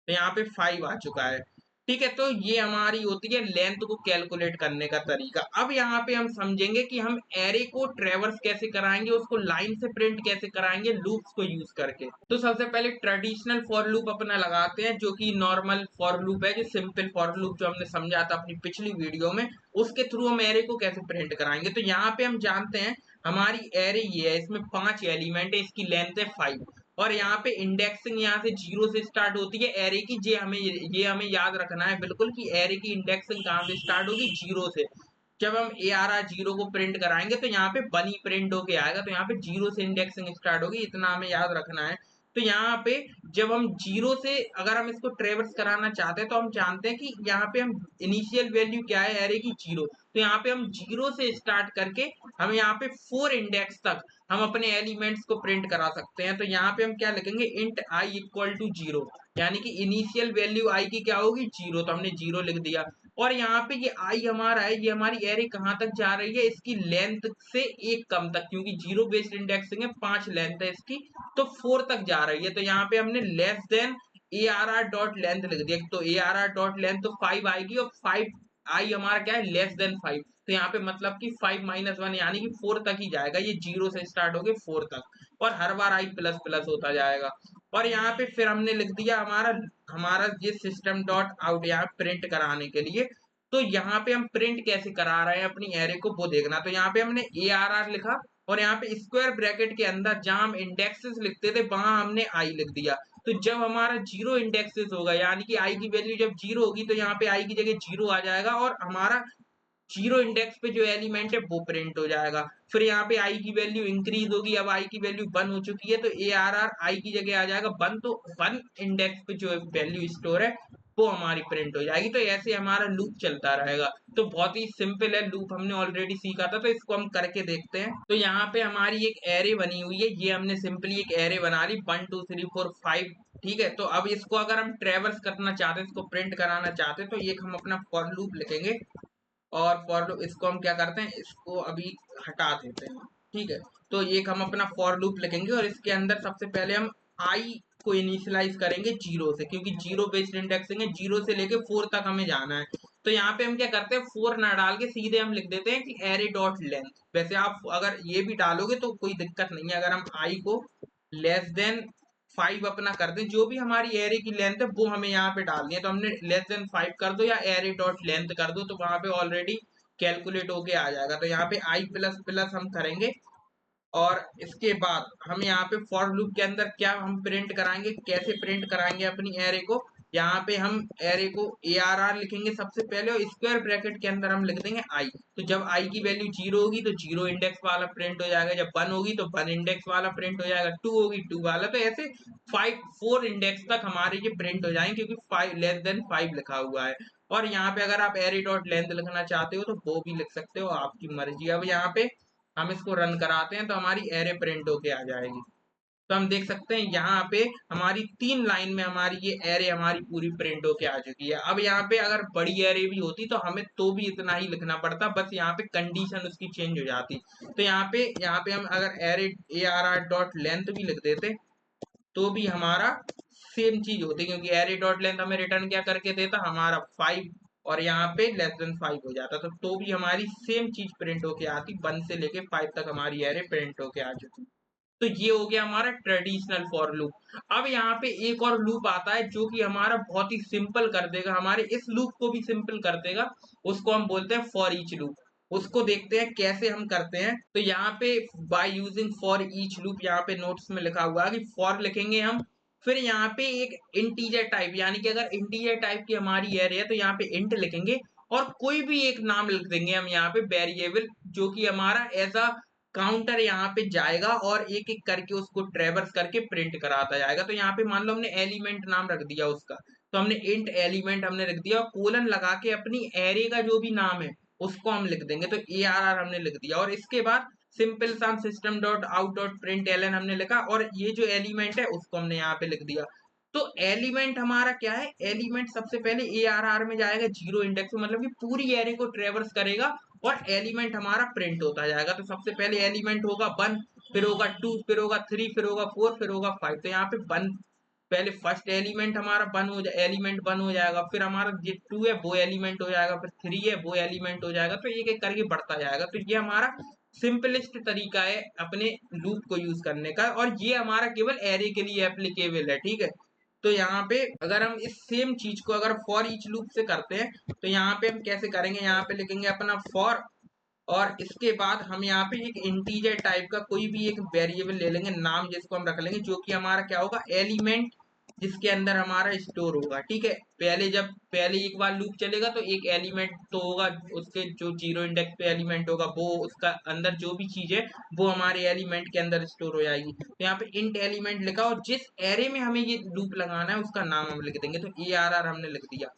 तो यहाँ पे 5 आ चुका है। ठीक है, तो ये हमारी होती है लेंथ को कैलकुलेट करने का तरीका। अब यहाँ पे हम समझेंगे कि हम एरे को ट्रेवर्स कैसे कराएंगे, उसको लाइन से प्रिंट कैसे कराएंगे लूप्स को यूज करके। तो सबसे पहले ट्रेडिशनल फॉर लूप अपना लगाते हैं, जो कि नॉर्मल फॉर लूप है, जो सिंपल फॉर लूप जो हमने समझा था अपनी पिछली वीडियो में, उसके थ्रू हम एरे को कैसे प्रिंट कराएंगे। तो यहाँ पे हम जानते हैं हमारी एरे ये है, इसमें 5 एलिमेंट है, इसकी लेंथ है 5। और यहाँ पे इंडेक्सिंग यहाँ से 0 से स्टार्ट होती है एरे की। ये हमें याद रखना है बिल्कुल कि एरे की इंडेक्सिंग कहाँ से स्टार्ट होगी, 0 से। जब हम ARR 0 को प्रिंट कराएंगे तो यहाँ पे 1 ही प्रिंट होके आएगा, तो यहाँ पे 0 से इंडेक्सिंग स्टार्ट होगी, इतना हमें याद रखना है। तो यहाँ पे जब हम 0 से अगर हम इसको ट्रेवर्स कराना चाहते हैं तो हम जानते हैं कि यहाँ पे हम इनिशियल वैल्यू क्या है एरे की, 0। तो यहाँ पे हम 0 से स्टार्ट करके हम यहाँ पे 4 इंडेक्स तक हम अपने एलिमेंट्स को प्रिंट करा सकते हैं। तो यहाँ पे हम क्या लिखेंगे, इंट i इक्वल टू 0, यानी कि इनिशियल वैल्यू i की क्या होगी, 0, तो हमने 0 लिख दिया। और यहाँ पे ये i हमारा है, ये हमारी एरे कहाँ तक जा रही है, इसकी लेंथ से एक कम तक, क्योंकि 0 बेस्ड इंडेक्सिंग है, 5 लेंथ है इसकी, तो 4 तक जा रही है। तो यहाँ पे हमने less than ARR dot length लिख दिया, तो ARR डॉट लेंथ तो 5 आएगी, और 5 i हमारा क्या है, लेस देन 5। तो यहाँ पे मतलब कि 5 माइनस 1 यानी कि 4 तक ही जाएगा, ये 0 से स्टार्ट होके 4 तक, और हर बार i प्लस प्लस होता जाएगा। और यहाँ पे फिर हमने लिख दिया हमारा हमारा ये सिस्टम डॉट आउट, यहाँ प्रिंट कराने के लिए। तो यहाँ पे हम प्रिंट कैसे करा रहे हैं अपनी एरे को, वो देखना। तो यहाँ पे हमने ARR लिखा, और यहाँ पे स्क्वायर ब्रैकेट के अंदर जहां हम इंडेक्सेस लिखते थे वहां हमने i लिख दिया। तो जब हमारा 0 इंडेक्सेस होगा, यानी कि i की वैल्यू जब 0 होगी, तो यहाँ पे i की जगह 0 आ जाएगा, और हमारा 0 इंडेक्स पे जो एलिमेंट है वो प्रिंट हो जाएगा। फिर यहाँ पे i की वैल्यू इंक्रीज होगी, अब i की वैल्यू 1 हो चुकी है, तो ARR i की जगह आ जाएगा 1, तो 1 इंडेक्स पे जो वैल्यू स्टोर है वो हमारी प्रिंट हो जाएगी। तो ऐसे हमारा लूप चलता रहेगा। तो बहुत ही सिंपल है लूप, हमने ऑलरेडी सीखा था, तो इसको हम करके देखते हैं। तो यहाँ पे हमारी एक एरे बनी हुई है, ये हमने सिंपली एक एरे बना ली 1 2 3 4 5, ठीक है। तो अब इसको अगर हम ट्रेवर्स करना चाहते हैं, इसको प्रिंट कराना चाहते हैं, तो एक हम अपना फॉर लूप लिखेंगे, और फॉर लूप इसको हम क्या करते हैं, इसको अभी हटा देते हैं, ठीक है। तो एक हम अपना फॉर लूप लिखेंगे, और इसके अंदर सबसे पहले हम आई को इनिशियलाइज करेंगे 0 से, क्योंकि 0 बेस्ड इंडेक्सिंग है, 0 से लेके 4 तक हमें जाना है। तो यहाँ पे हम क्या करते हैं, 4 ना डाल के सीधे हम लिख देते हैं कि एरे डॉट लेंथ। वैसे आप अगर ये भी डालोगे तो कोई दिक्कत नहीं है, अगर हम आई को लेस देन 5 अपना कर दें, जो भी हमारी एरे की लेंथ है वो हमें यहाँ पे डालनी है। तो हमने लेस देन 5 कर दो या एरे डॉट लेंथ कर दो, तो वहां पे ऑलरेडी कैलकुलेट होके आ जाएगा। तो यहाँ पे आई प्लस प्लस हम करेंगे, और इसके बाद हम यहाँ पे फॉर लूप के अंदर क्या हम प्रिंट कराएंगे, कैसे प्रिंट कराएंगे अपनी एरे को। यहाँ पे हम एरे को ARR लिखेंगे सबसे पहले, और स्क्वायर ब्रैकेट के अंदर हम लिख देंगे i। तो जब i की वैल्यू 0 होगी तो 0 इंडेक्स वाला प्रिंट हो जाएगा, जब 1 होगी तो 1 इंडेक्स वाला प्रिंट हो जाएगा, 2 होगी 2 वाला। तो ऐसे 4 इंडेक्स तक हमारे ये प्रिंट हो जाएंगे, क्योंकि 5 लेस देन 5 लिखा हुआ है। और यहाँ पे अगर आप एरे डॉट लेंथ लिखना चाहते हो तो वो भी लिख सकते हो, आपकी मर्जी। अब यहाँ पे हम इसको रन कराते हैं तो हमारी एरे प्रिंट होके आ जाएगी। तो हम देख सकते हैं यहाँ पे हमारी 3 लाइन में हमारी ये एरे हमारी पूरी प्रिंट होके आ चुकी है। अब यहाँ पे अगर बड़ी एरे भी होती तो हमें तो भी इतना ही लिखना पड़ता, बस यहाँ पे कंडीशन उसकी चेंज हो जाती। तो यहाँ पे हम अगर एरे ARR डॉट लेंथ भी लिख देते तो भी हमारा सेम चीज होती, क्योंकि एरे डॉट लेंथ हमें रिटर्न क्या करके देता, हमारा 5, और यहाँ पे लेस देन 5 हो जाता। तो भी हमारी सेम चीज प्रिंट होके आती, 1 से लेके 5 तक हमारी एरे प्रिंट होके आ चुकी। तो ये हो गया हमारा ट्रेडिशनल फॉर लूप। अब यहाँ पे एक और लूप आता है जो कि हमारा बहुत ही सिंपल कर देगा, हमारे इस लूप को भी सिंपल कर देगा। उसको हम बोलते हैं फॉर ईच लूप। उसको देखते हैं कैसे हम करते हैं। तो यहाँ पे by using for each loop, यहाँ पे नोट्स में लिखा हुआ है कि फॉर लिखेंगे हम, फिर यहाँ पे एक इंटीजर टाइप, यानी कि अगर इंटीजर टाइप की हमारी एरे है तो यहाँ पे इंट लिखेंगे, और कोई भी एक नाम लिख देंगे हम यहाँ पे वेरिएबल, जो कि हमारा एज अ काउंटर यहाँ पे जाएगा, और एक एक करके उसको ट्रेवर्स करके प्रिंट कराता जाएगा। तो यहाँ पे मान लो हमने एलिमेंट नाम रख दिया उसका, तो हमने इंट एलिमेंट हमने रख दिया, और कोलन लगा के अपनी एरे का जो भी नाम है उसको हम लिख देंगे। तो ARR हमने लिख दिया, और इसके बाद सिंपल सा system dot out dot print ln हमने लिखा, और ये जो एलिमेंट है उसको हमने यहाँ पे लिख दिया। तो एलिमेंट हमारा क्या है, एलिमेंट सबसे पहले ARR में जाएगा 0 इंडेक्स में, मतलब कि पूरी एरे को ट्रेवर्स करेगा, और एलिमेंट हमारा प्रिंट होता जाएगा। तो सबसे पहले एलिमेंट होगा 1, फिर होगा 2, फिर होगा 3, फिर होगा 4, फिर होगा 5। तो यहाँ पे 1, पहले फर्स्ट एलिमेंट हमारा एलिमेंट 1 हो जाएगा, फिर हमारा ये 2 है वो एलिमेंट हो जाएगा, फिर 3 है वो एलिमेंट हो जाएगा। तो एक एक करके बढ़ता जाएगा। तो ये हमारा सिंपलेस्ट तरीका है अपने लूप को यूज करने का, और ये हमारा केवल एरे के लिए एप्लीकेबल है, ठीक है। तो यहाँ पे अगर हम इस सेम चीज को अगर फॉर ईच लूप से करते हैं, तो यहाँ पे हम कैसे करेंगे, यहाँ पे लिखेंगे अपना फॉर और इसके बाद हम यहाँ पे एक इंटीजर टाइप का कोई भी एक वेरिएबल ले लेंगे, नाम जिसको हम रख लेंगे, जो कि हमारा क्या होगा, एलिमेंट जिसके अंदर हमारा स्टोर होगा। ठीक है, पहले एक बार लूप चलेगा तो एक एलिमेंट तो होगा, उसके जो जीरो इंडेक्स पे एलिमेंट होगा वो उसका अंदर जो भी चीज है वो हमारे एलिमेंट के अंदर स्टोर हो जाएगी। तो यहाँ पे इंट एलिमेंट लिखा और जिस एरे में हमें ये लूप लगाना है उसका नाम हम लिख देंगे, तो ARR हमने लिख दिया।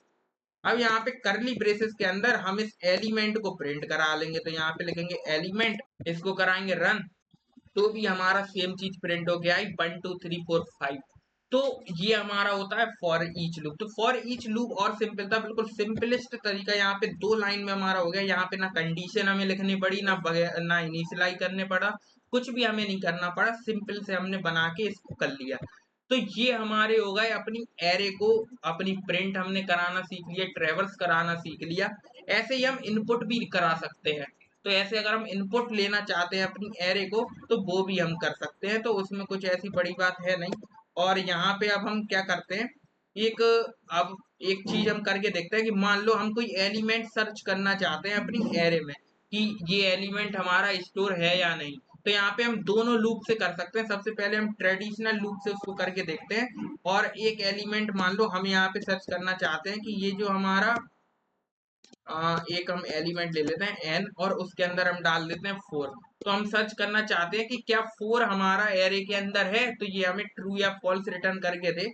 अब यहाँ पे करली ब्रेसेस के अंदर हम इस एलिमेंट को प्रिंट करा लेंगे, तो यहाँ पे लिखेंगे एलिमेंट, इसको कराएंगे रन, तो भी हमारा सेम चीज प्रिंट हो गया है 1 2 3 4 5। तो ये हमारा होता है फॉर ईच लूप। तो फॉर ईच लूप और सिंपल था, बिल्कुल सिंपलेस्ट तरीका। यहाँ पे 2 लाइन में हमारा हो गया, यहाँ पे ना कंडीशन हमें लिखनी पड़ी, ना इनिशियलाइज करने पड़ा, कुछ भी हमें नहीं करना पड़ा, सिंपल से हमने बना के इसको कर लिया। तो ये हमारे हो गए अपनी एरे को, अपनी प्रिंट हमने कराना सीख लिया, ट्रेवर्स कराना सीख लिया। ऐसे ही हम इनपुट भी करा सकते हैं। तो ऐसे अगर हम इनपुट लेना चाहते हैं अपनी एरे को तो वो भी हम कर सकते हैं, तो उसमें कुछ ऐसी बड़ी बात है नहीं। और यहाँ पे अब हम क्या करते हैं, एक अब एक चीज हम करके देखते हैं कि मान लो हम कोई एलिमेंट सर्च करना चाहते हैं अपनी एरे में कि ये एलिमेंट हमारा स्टोर है या नहीं। तो यहाँ पे हम दोनों लूप से कर सकते हैं। सबसे पहले हम ट्रेडिशनल लूप से उसको करके देखते हैं, और एक एलिमेंट मान लो हम यहाँ पे सर्च करना चाहते हैं कि ये जो हमारा एक हम एलिमेंट ले लेते हैं n, और उसके अंदर हम डाल देते हैं 4। तो हम सर्च करना चाहते हैं कि क्या 4 हमारा एरे के अंदर है, तो ये हमें ट्रू या फॉल्स रिटर्न करके दे।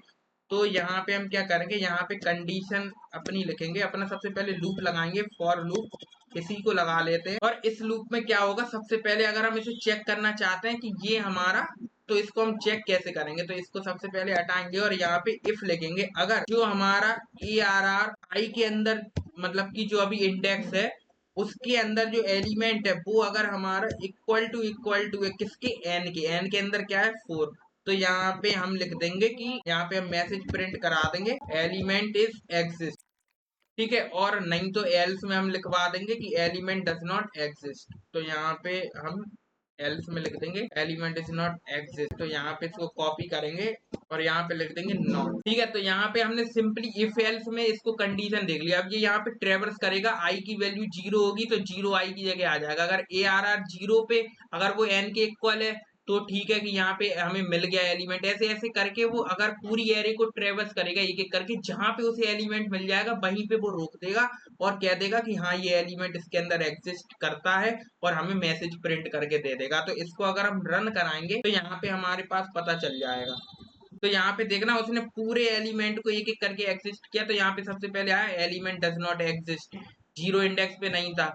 तो यहाँ पे हम क्या करेंगे, यहाँ पे कंडीशन अपनी लिखेंगे, अपना सबसे पहले लूप लगाएंगे, फॉर लूप इसी को लगा लेते हैं। और इस लूप में क्या होगा, सबसे पहले अगर हम इसे चेक करना चाहते हैं कि ये हमारा, तो इसको हम चेक कैसे करेंगे, तो इसको सबसे पहले हटाएंगे और यहाँ पे इफ लिखेंगे, अगर जो हमारा ARR आई के अंदर, मतलब कि जो अभी इंडेक्स है उसके अंदर जो एलिमेंट है वो अगर हमारा इक्वल टू है किसके, एन के अंदर क्या है 4। तो यहाँ पे हम लिख देंगे कि यहाँ पे हम मैसेज प्रिंट करा देंगे एलिमेंट इज एग्जिस्ट। ठीक है, और नहीं तो एल्स में हम लिखवा देंगे कि एलिमेंट डज नॉट एग्जिस्ट। तो यहाँ पे हम एल्स में लिख देंगे एलिमेंट इज नॉट एग्जिस्ट। तो यहाँ पे इसको कॉपी करेंगे और यहाँ पे लिख देंगे नॉट। ठीक है, तो यहाँ पे हमने सिंपली इफ एल्स में इसको कंडीशन देख लिया। अब ये यहाँ पे ट्रेवर्स करेगा, आई की वैल्यू 0 होगी तो 0 आई की जगह आ जाएगा। अगर ARR 0 पे अगर वो n के इक्वल है तो ठीक है कि यहाँ पे हमें मिल गया एलिमेंट। ऐसे ऐसे करके वो अगर पूरी एरे को ट्रेवर्स करेगा एक एक करके, जहां पे उसे एलिमेंट मिल जाएगा वहीं पे वो रोक देगा और कह देगा कि हाँ ये एलिमेंट इसके अंदर एग्जिस्ट करता है, और हमें मैसेज प्रिंट करके दे देगा। तो इसको अगर हम रन कराएंगे तो यहाँ पे हमारे पास पता चल जाएगा। तो यहाँ पे देखना उसने पूरे एलिमेंट को एक एक करके एग्जिस्ट किया। तो यहाँ पे सबसे पहले आया element does not exist, zero index पे नहीं था,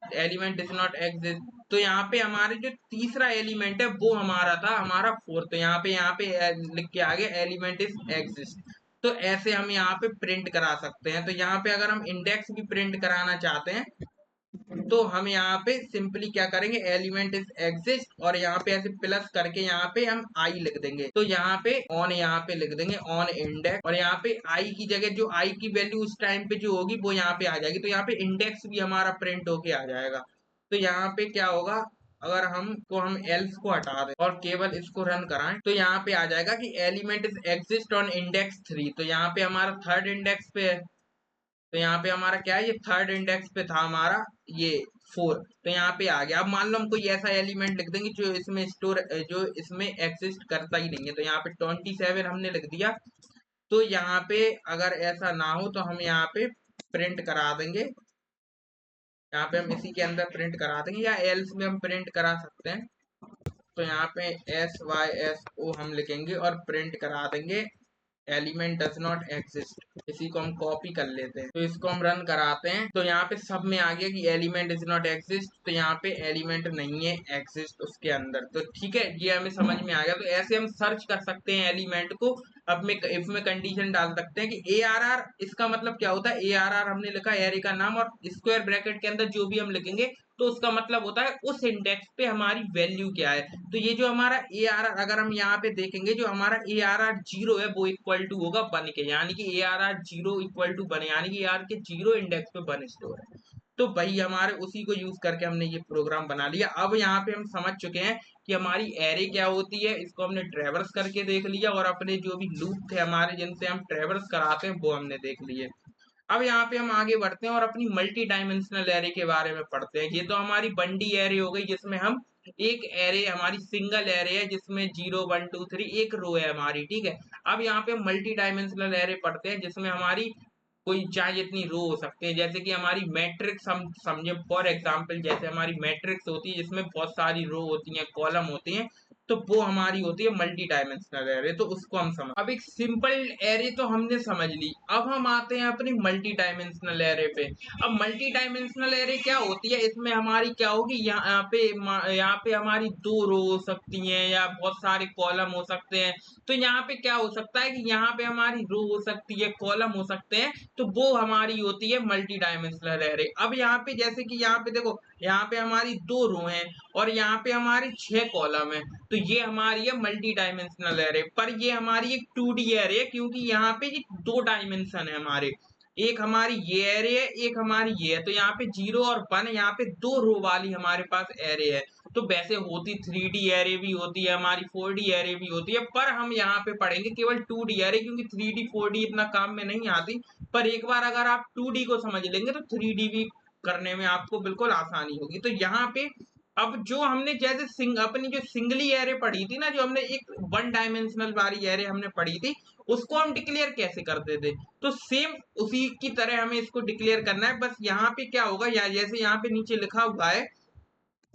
एलिमेंट इज नॉट एग्जिस्ट। तो यहाँ पे हमारे जो तीसरा एलिमेंट है वो हमारा था, हमारा 4। तो यहाँ पे लिख के आगे एलिमेंट इज एग्जिस्ट। तो ऐसे हम यहाँ पे प्रिंट करा सकते हैं। तो यहाँ पे अगर हम इंडेक्स भी प्रिंट कराना चाहते हैं तो हम यहाँ पे सिंपली क्या करेंगे, एलिमेंट इज एग्जिस्ट, और यहाँ पे ऐसे प्लस करके यहाँ पे हम आई लिख देंगे। तो यहाँ पे ऑन, यहाँ पे लिख देंगे ऑन इंडेक्स, और यहाँ पे आई की जगह जो आई की वैल्यू उस टाइम पे जो होगी वो यहाँ पे आ जाएगी। तो यहाँ पे इंडेक्स भी हमारा प्रिंट होके आ जाएगा। तो यहाँ पे क्या होगा, अगर हम एल्स को हटा दें और केवल इसको रन कराएं तो यहाँ पे आ जाएगा कि element is exist on index 3। तो यहाँ पे हमारा थर्ड इंडेक्स पे है, तो यहाँ पे हमारा क्या है, ये थर्ड इंडेक्स पे था हमारा ये 4। तो यहाँ पे आ गया। अब मान लो हम कोई ऐसा एलिमेंट लिख देंगे जो इसमें एग्जिस्ट करता ही नहीं है, तो यहाँ पे 27 हमने लिख दिया। तो यहाँ पे अगर ऐसा ना हो तो हम यहाँ पे प्रिंट करा देंगे, यहाँ पे हम इसी के अंदर प्रिंट करा देंगे, या एल्स में हम प्रिंट करा सकते हैं। तो यहाँ पे SYSO हम लिखेंगे और प्रिंट करा देंगे एलिमेंट डज नॉट एग्जिस्ट। इसी को हम कॉपी कर लेते हैं, तो इसको हम रन कराते हैं। तो यहाँ पे सब में आ गया कि एलिमेंट इज नॉट एग्जिस्ट, तो यहाँ पे एलिमेंट नहीं है एग्जिस्ट उसके अंदर। तो ठीक है, ये हमें समझ में आ गया। तो ऐसे हम सर्च कर सकते हैं एलिमेंट को। अब में इफ में कंडीशन डाल सकते हैं कि ARR, इसका मतलब क्या होता है, ARR हमने लिखा एरे का नाम, और स्क्वायर ब्रैकेट के अंदर जो भी हम लिखेंगे तो उसका मतलब होता है उस इंडेक्स पे हमारी वैल्यू क्या है। तो ये जो हमारा ARR, अगर हम यहाँ पे देखेंगे जो हमारा ARR 0 है वो इक्वल टू होगा 1 के, यानी कि ARR 0 इक्वल टू 1, यानी कि AR के 0 इंडेक्स पे 1 स्टोर है। तो भाई हमारे उसी को यूज करके हमने ये प्रोग्राम बना लिया। अब यहाँ पे हम समझ चुके हैं कि हमारी एरे क्या होती है, इसको हमने ट्रेवर्स करके देख लिया, और अपने जो भी लूप थे हमारे जिनसे हम ट्रेवर्स कराते हैं वो हमने देख लिए। अब यहाँ पे हम आगे बढ़ते हैं और अपनी मल्टी डायमेंशनल एरे के बारे में पढ़ते हैं। ये तो हमारी बंडी एरे हो गई जिसमें हम एक एरे हमारी सिंगल एरे है जिसमें 0 1 2 3 एक रो है हमारी, ठीक है। अब यहाँ पे हम मल्टी डायमेंशनल एरे पढ़ते हैं जिसमें हमारी कोई चाहे जितनी रो हो सकती है, जैसे कि हमारी मैट्रिक्स हम समझे फॉर एग्जांपल, जैसे हमारी मैट्रिक्स होती है जिसमें बहुत सारी रो होती हैं, कॉलम होती हैं, तो वो हमारी होती है मल्टी डायमेंशनल एरे। तो उसको हम समझ, अब एक सिंपल एरे तो हमने समझ ली, अब हम आते हैं अपनी मल्टी डायमेंशनल एरे पे। अब मल्टी डायमेंशनल एरे क्या होती है, इसमें हमारी क्या होगी, यहाँ पे हमारी दो रो हो सकती हैं या बहुत सारे कॉलम हो सकते हैं। तो यहाँ पे क्या हो सकता है कि यहाँ पे हमारी रो हो सकती है, कॉलम हो सकते हैं, तो वो हमारी होती है मल्टी डायमेंशनल एरे। अब यहाँ पे जैसे कि यहाँ पे देखो, यहाँ पे हमारी दो रो हैं और यहाँ पे हमारी 6 कॉलम है, तो ये हमारी है मल्टी डायमेंशनल एरे। पर ये हमारी एक 2D एरे है क्योंकि यहाँ पे ये दो डायमेंशन है हमारे, एक हमारी ये एरे है, एक हमारी ये है। तो यहाँ पे 0 और 1, यहाँ पे दो रो वाली हमारे पास एरे है। तो वैसे होती 3D एरे भी होती है हमारी, 4D एरे भी होती है, पर हम यहाँ पे पढ़ेंगे केवल 2D एरे क्योंकि 3D 4D इतना काम में नहीं आती। पर एक बार अगर आप 2D को समझ लेंगे तो 3D भी करने में आपको बिल्कुल आसानी होगी। तो यहाँ पे अब जो हमने जैसे अपनी जो सिंगली एरे पढ़ी थी ना, जो हमने एक 1 डायमेंशनल वाली एरे हमने पढ़ी थी, उसको हम डिक्लेयर कैसे करते थे, तो सेम उसी की तरह हमें इसको डिक्लेयर करना है। बस यहाँ पे क्या होगा, या जैसे यहाँ पे नीचे लिखा हुआ है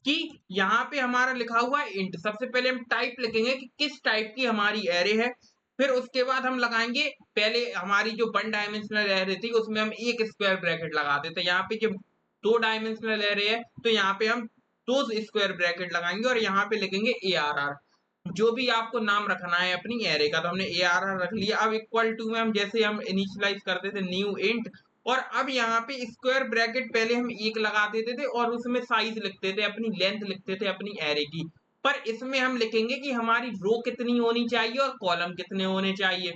कि यहाँ पे हमारा लिखा हुआ है इंट, सबसे पहले हम टाइप लिखेंगे कि किस टाइप की हमारी एरे है, फिर उसके बाद हम लगाएंगे, पहले हमारी जो 1 डायमेंशनल एरे थी उसमें हम एक स्क्वायर ब्रैकेट लगाते थे, यहाँ पे जब 2 डायमेंशनल एरे है तो यहाँ पे हम दो स्क्वायर ब्रैकेट लगाएंगे और यहाँ पे लिखेंगे ARR, जो भी आपको नाम रखना है अपनी एरे का। तो हमने ARR रख लिया। अब इक्वल टू में हम जैसे हम इनिशियलाइज करते थे न्यू इंट, और अब यहाँ पे स्क्वायर ब्रैकेट पहले हम एक लगा देते थे और उसमें साइज लिखते थे, अपनी लेंथ लिखते थे अपनी एरे की। पर इसमें हम लिखेंगे कि हमारी रो कितनी होनी चाहिए और कॉलम कितने होने चाहिए।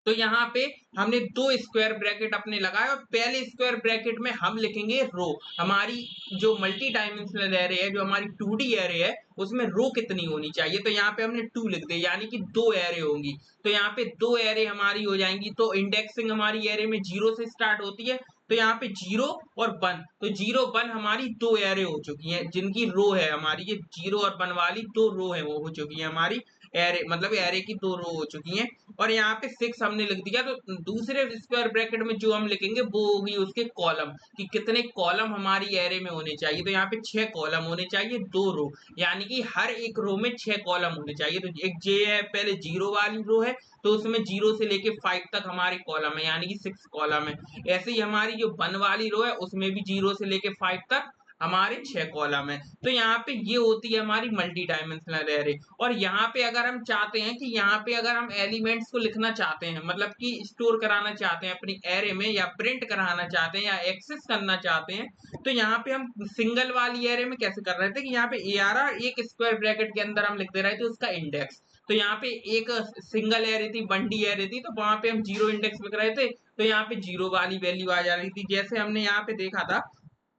तो यहाँ पे हमने दो स्क्वायर ब्रैकेट अपने लगाए और पहले स्क्वायर ब्रैकेट में हम लिखेंगे रो, हमारी जो मल्टी डायमेंशनल एरे है, जो हमारी 2D एरे है, उसमें रो कितनी होनी चाहिए। तो यहाँ पे हमने 2 लिख दिया, यानी कि दो एरे होंगी। तो यहाँ पे दो एरे हमारी हो जाएंगी। तो इंडेक्सिंग हमारी एरे में 0 से स्टार्ट होती है, तो यहाँ पे 0 और 1, तो 0 1 हमारी दो एरे हो चुकी हैं जिनकी रो है हमारी, ये 0 और 1 वाली दो रो है वो हो चुकी है हमारी एरे, मतलब एरे की दो रो हो चुकी हैं। और यहाँ पे 6 हमने लिख दिया, तो दूसरे स्क्वायर ब्रैकेट में जो हम लिखेंगे वो होगी उसके कॉलम, कि कितने कॉलम हमारी एरे में होने चाहिए। तो यहाँ पे 6 कॉलम होने चाहिए, दो रो, यानी कि हर एक रो में 6 कॉलम होने चाहिए। तो एक जे है पहले 0 वाली रो है, तो उसमें 0 से लेके 5 तक हमारे कॉलम है, यानी कि 6 कॉलम है। ऐसे ही हमारी जो 1 वाली रो है उसमें भी 0 से लेके 5 तक हमारे 6 कॉलम है। तो यहाँ पे ये होती है हमारी मल्टी डायमेंशनल एरे। और यहाँ पे अगर हम चाहते हैं कि यहाँ पे अगर हम एलिमेंट्स को लिखना चाहते हैं, मतलब कि स्टोर कराना चाहते हैं अपनी एरे में, या प्रिंट कराना चाहते हैं या एक्सेस करना चाहते हैं, तो यहाँ पे हम सिंगल वाली एरे में कैसे कर रहे थे कि यहाँ पे ARR एक स्क्वायर ब्रैकेट के अंदर हम लिख दे रहे थे उसका इंडेक्स। तो यहाँ पे एक सिंगल एरे थी, 1D एरे थी, तो वहां पे हम 0 इंडेक्स लिख रहे थे, तो यहाँ पे 0 वाली वैल्यू आ जा रही थी। जैसे हमने यहाँ पे देखा था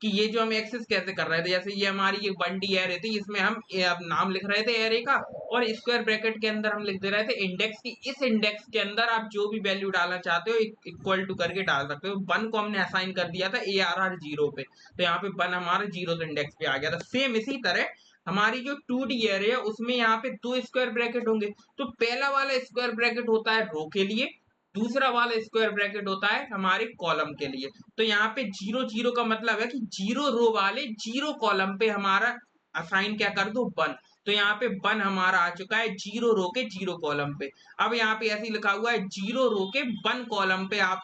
कि ये जो हम एक्सेस कैसे कर रहे थे, जैसे ये हमारी ये 1D एरे थी, इसमें हम अब नाम लिख रहे थे एरे का, और स्क्वायर ब्रैकेट के अंदर हम लिख दे रहे थे इंडेक्स की। इस इंडेक्स के अंदर आप जो भी वैल्यू डालना चाहते हो इक्वल टू करके डाल सकते हो। 1 को हमने असाइन कर दिया था ARR 0 पे, तो यहाँ पे 1 हमारा 0 इंडेक्स पे आ गया था। सेम इसी तरह हमारी जो 2D एरे है उसमें यहाँ पे दो स्क्वायर ब्रैकेट होंगे। तो पहला वाला स्क्वायर ब्रैकेट होता है रो के लिए, दूसरा वाला स्क्वायर ब्रैकेट होता है हमारे कॉलम के लिए। तो यहाँ पे 0 0 का मतलब है कि 0 रो वाले 0 कॉलम पे हमारा असाइन क्या कर दो, 1। तो यहाँ पे 1 हमारा आ चुका है 0 रो के 0 कॉलम पे। अब यहाँ पे ऐसे ही लिखा हुआ है 0 रो के 1 कॉलम पे आप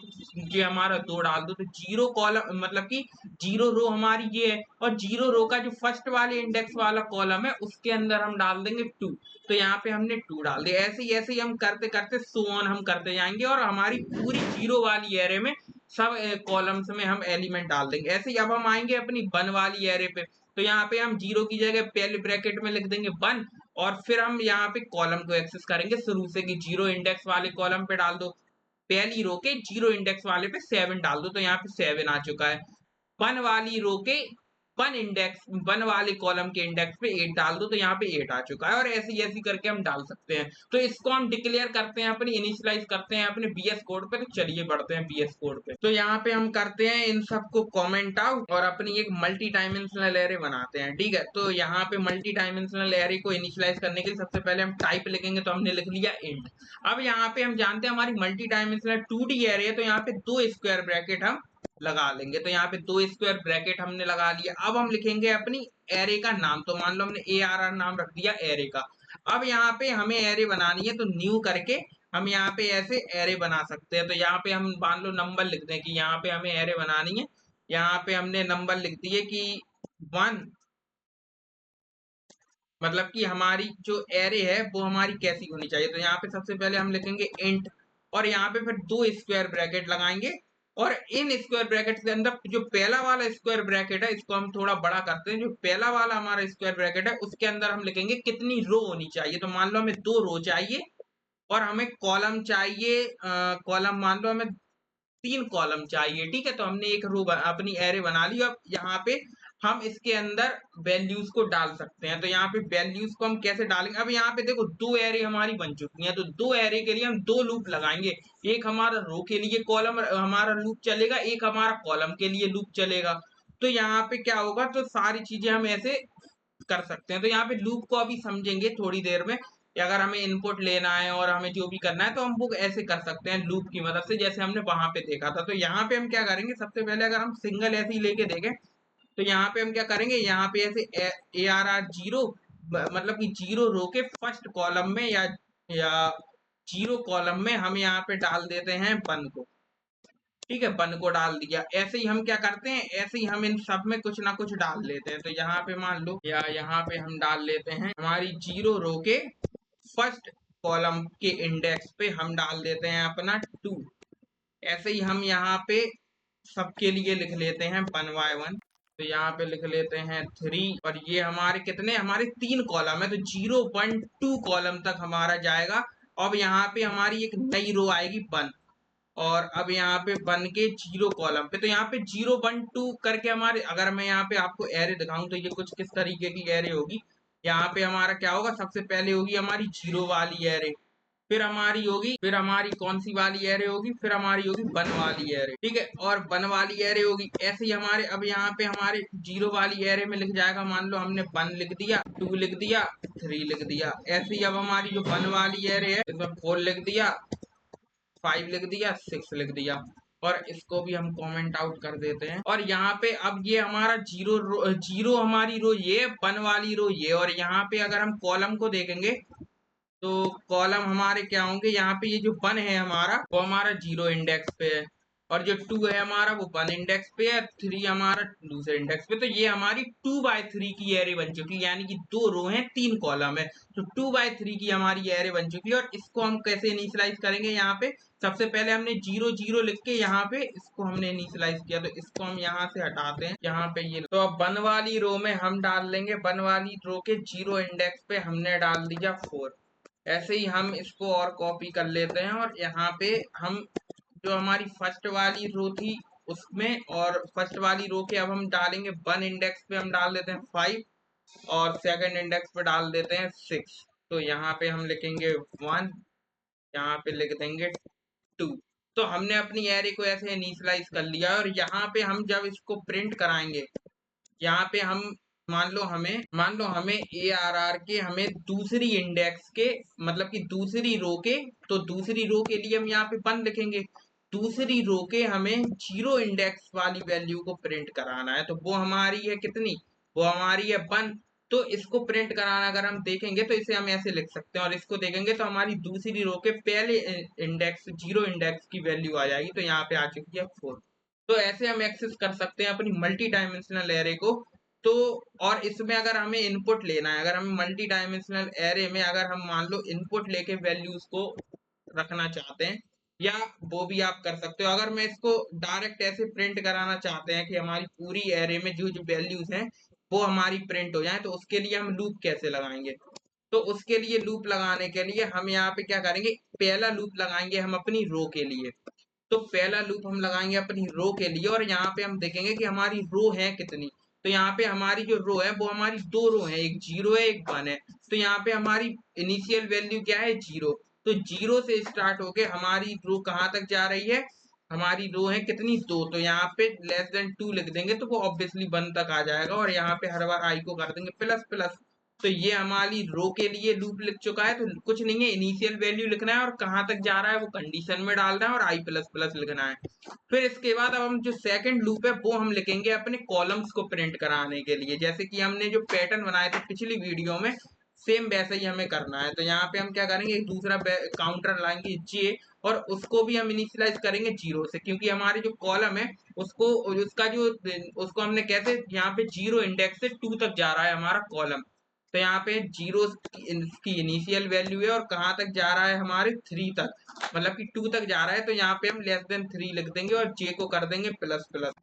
ये हमारा 2 डाल दो, तो 0 कॉलम मतलब कि 0 रो हमारी ये है, और 0 रो का जो फर्स्ट वाले इंडेक्स वाला कॉलम है उसके अंदर हम डाल देंगे 2। तो यहाँ पे हमने 2 डाल दिया। ऐसे ही हम करते करते सो ऑन हम करते जाएंगे और हमारी पूरी 0 वाली एरे में सब कॉलम्स में हम एलिमेंट डाल देंगे। ऐसे ही अब हम आएंगे अपनी 1 वाली एरे पे, तो यहाँ पे हम 0 की जगह पहले ब्रैकेट में लिख देंगे 1, और फिर हम यहाँ पे कॉलम को एक्सेस करेंगे शुरू से कि 0 इंडेक्स वाले कॉलम पे डाल दो, पहली रो के 0 इंडेक्स वाले पे 7 डाल दो, तो यहाँ पे 7 आ चुका है। 1 वाली रो के वन इंडेक्स, वन वाले कॉलम के इंडेक्स पे 8 डाल दो तो यहाँ पे 8 आ चुका है, और ऐसी ऐसी करके हम डाल सकते हैं। तो इसको हम डिक्लेयर करते हैं, अपनी इनिशियलाइज करते हैं अपने बीएस कोड पे। तो चलिए बढ़ते हैं बीएस कोड पे। तो यहाँ पे हम करते हैं इन सबको कमेंट आउट और अपनी एक मल्टी डायमेंशनल एरे बनाते हैं। ठीक है, तो यहाँ पे मल्टी डायमेंशनल एरे को इनिशियलाइज करने के लिए सबसे पहले हम टाइप लिखेंगे, तो हमने लिख लिया इंट। अब यहाँ पे हम जानते हैं हमारी मल्टी डायमेंशनल 2D एरे है, तो यहाँ पे 2 स्क्वायर ब्रैकेट हम लगा लेंगे। तो यहाँ पे 2 स्क्वायर ब्रैकेट हमने लगा लिया। अब हम लिखेंगे अपनी एरे का नाम, तो मान लो हमने ARR नाम रख दिया एरे का। अब यहाँ पे हमें एरे बनानी है, तो न्यू करके हम यहाँ पे ऐसे एरे बना सकते हैं। तो यहाँ पे हम मान लो नंबर लिख दें कि यहाँ पे हमें एरे बनानी है। यहाँ पे हमने नंबर लिख दिए कि 1, मतलब कि हमारी जो एरे है वो हमारी कैसी होनी चाहिए। तो यहाँ पे सबसे पहले हम लिखेंगे इंट, और यहाँ पे फिर 2 स्क्वायर ब्रैकेट लगाएंगे, और इन स्क्वायर ब्रैकेट के अंदर जो पहला वाला स्क्वायर ब्रैकेट है इसको हम थोड़ा बड़ा करते हैं। जो पहला वाला हमारा स्क्वायर ब्रैकेट है उसके अंदर हम लिखेंगे कितनी रो होनी चाहिए। तो मान लो हमें 2 रो चाहिए, और हमें कॉलम चाहिए, कॉलम मान लो हमें 3 कॉलम चाहिए। ठीक है, तो हमने एक रो अपनी एरे बना ली। अब यहाँ पे हम इसके अंदर वैल्यूज को डाल सकते हैं। तो यहाँ पे वैल्यूज को हम कैसे डालेंगे, अब यहाँ पे देखो 2 एरे हमारी बन चुकी हैं, तो 2 एरे के लिए हम 2 लूप लगाएंगे। एक हमारा रो के लिए कॉलम हमारा लूप चलेगा, एक हमारा कॉलम के लिए लूप चलेगा। तो यहाँ पे क्या होगा, तो सारी चीजें हम ऐसे कर सकते हैं। तो यहाँ पे लूप को अभी समझेंगे थोड़ी देर में, कि अगर हमें इनपुट लेना है और हमें जो भी करना है तो हम वो ऐसे कर सकते हैं लूप की मदद से, जैसे हमने वहां पे देखा था। तो यहाँ पे हम क्या करेंगे, सबसे पहले अगर हम सिंगल ऐसे ही लेके देखें, तो यहाँ पे हम क्या करेंगे, यहाँ पे ऐसे ARR 0, मतलब कि 0 रो के फर्स्ट कॉलम में या 0 कॉलम में हम यहाँ पे डाल देते हैं 1 को। ठीक है, 1 को डाल दिया। ऐसे ही हम क्या करते हैं, ऐसे ही हम इन सब में कुछ ना कुछ डाल लेते हैं। तो यहाँ पे मान लो, या यहाँ पे हम डाल लेते हैं हमारी 0 रो के फर्स्ट कॉलम के इंडेक्स पे हम डाल देते हैं अपना 2। ऐसे ही हम यहाँ पे सबके लिए लिख लेते हैं 1 by 1। तो यहाँ पे लिख लेते हैं 3, और ये हमारे कितने, हमारे 3 कॉलम है, तो 0 1 2 कॉलम तक हमारा जाएगा। अब यहाँ पे हमारी एक नई रो आएगी 1, और अब यहाँ पे 1 के 0 कॉलम पे, तो यहाँ पे 0 1 2 करके हमारे, अगर मैं यहाँ पे आपको एरे दिखाऊं तो ये कुछ किस तरीके की एरे होगी। यहाँ पे हमारा क्या होगा, सबसे पहले होगी हमारी 0 वाली एरे, फिर हमारी कौन सी वाली एरे होगी, फिर हमारी होगी 1 वाली एरे। ठीक है, और 1 वाली एरे होगी। ऐसे ही हमारे अब यहाँ पे हमारे 0 वाली एरे में लिख जाएगा, मान लो हमने 1 लिख दिया, 2 लिख दिया, 3 लिख दिया। ऐसे ही अब हमारी जो 1 वाली एरे है इसमें 4 लिख दिया, 5 लिख दिया, 6 लिख दिया, और इसको भी हम कमेंट आउट कर देते हैं। और यहाँ पे अब ये हमारा 0 हमारी रो ये, 1 वाली रो ये, और यहाँ पे अगर हम कॉलम को देखेंगे तो कॉलम हमारे क्या होंगे, यहाँ पे ये जो 1 है हमारा वो हमारा 0 इंडेक्स पे है, और जो 2 है हमारा वो 1 इंडेक्स पे है, 3 हमारा दूसरे इंडेक्स पे। तो ये हमारी 2 by 3 की एरे बन चुकी है, यानी कि 2 रो है 3 कॉलम है, तो 2 by 3 की हमारी एरे बन चुकी है। और इसको हम कैसे इनिशियलाइज करेंगे, यहाँ पे सबसे पहले हमने 0 0 लिख के यहाँ पे इसको हमने इनिशियलाइज किया, तो इसको हम यहाँ से हटाते हैं। यहाँ पे ये, तो अब 1 वाली रो में हम डाल लेंगे, 1 वाली रो के 0 इंडेक्स पे हमने डाल दिया 4। ऐसे ही हम इसको और कॉपी कर लेते हैं, और यहाँ पे हम जो हमारी फर्स्ट वाली रो थी उसमें, और फर्स्ट वाली रो के अब हम डालेंगे 1 इंडेक्स पे हम डाल देते हैं 5, और सेकंड इंडेक्स पे डाल देते हैं 6। तो यहाँ पे हम लिखेंगे 1, यहाँ पे लिख देंगे 2। तो हमने अपनी एरे को ऐसे इनिशियलाइज कर लिया, और यहाँ पे हम जब इसको प्रिंट कराएंगे, यहाँ पे हम मान लो हमें ARR के हमें दूसरी इंडेक्स के, मतलब कि दूसरी रो के, तो दूसरी रो के लिए हम यहाँ पे 1 लिखेंगे, दूसरी रो के हमें 0 इंडेक्स वाली वैल्यू को प्रिंट कराना है, तो वो हमारी है कितनी, वो हमारी है 1। तो इसको प्रिंट कराना अगर हम देखेंगे तो इसे हम ऐसे लिख सकते हैं, और इसको देखेंगे तो हमारी दूसरी रो के पहले इंडेक्स 0 इंडेक्स की वैल्यू आ जाएगी, तो यहाँ पे आ चुकी है 4। तो ऐसे हम एक्सेस कर सकते हैं अपनी मल्टी डायमेंशनल एरे को। तो और इसमें अगर हमें इनपुट लेना है, अगर हम मल्टी डायमेंशनल एरे में अगर हम मान लो इनपुट लेके वैल्यूज को रखना चाहते हैं, या वो भी आप कर सकते हो। अगर मैं इसको डायरेक्ट ऐसे प्रिंट कराना चाहते हैं कि हमारी पूरी एरे में जो जो वैल्यूज हैं वो हमारी प्रिंट हो जाए, तो उसके लिए हम लूप कैसे लगाएंगे। तो उसके लिए लूप लगाने के लिए हम यहाँ पे क्या करेंगे, पहला लूप लगाएंगे हम अपनी रो के लिए। तो पहला लूप हम लगाएंगे अपनी रो के लिए, और यहाँ पे हम देखेंगे कि हमारी रो है कितनी। तो यहाँ पे हमारी जो रो है वो हमारी दो रो है, एक 0 है एक 1 है। तो यहाँ पे हमारी इनिशियल वैल्यू क्या है 0। तो 0 से स्टार्ट होके हमारी रो कहाँ तक जा रही है, हमारी रो है कितनी 2। तो यहाँ पे लेस देन 2 लिख देंगे तो वो ऑब्वियसली 1 तक आ जाएगा, और यहाँ पे हर बार आई को कर देंगे प्लस प्लस। तो ये हमारी रो के लिए लूप लिख चुका है। तो कुछ नहीं है, इनिशियल वैल्यू लिखना है और कहाँ तक जा रहा है वो कंडीशन में डालना है और आई प्लस प्लस लिखना है। फिर इसके बाद अब हम जो सेकंड लूप है वो हम लिखेंगे अपने कॉलम्स को प्रिंट कराने के लिए, जैसे कि हमने जो पैटर्न बनाए थे पिछली वीडियो में सेम वैसे ही हमें करना है। तो यहाँ पे हम क्या करेंगे, एक दूसरा काउंटर लाएंगे जे, और उसको भी हम इनिशियलाइज करेंगे 0 से, क्योंकि हमारे जो कॉलम है उसको उसका जो उसको हमने कैसे यहाँ पे 0 इंडेक्स से 2 तक जा रहा है हमारा कॉलम। तो यहाँ पे 0 की इनिशियल वैल्यू है और कहाँ तक जा रहा है हमारे 3 तक, मतलब कि 2 तक जा रहा है। तो यहाँ पे हम लेस देन 3 लिख देंगे और जे को कर देंगे प्लस प्लस।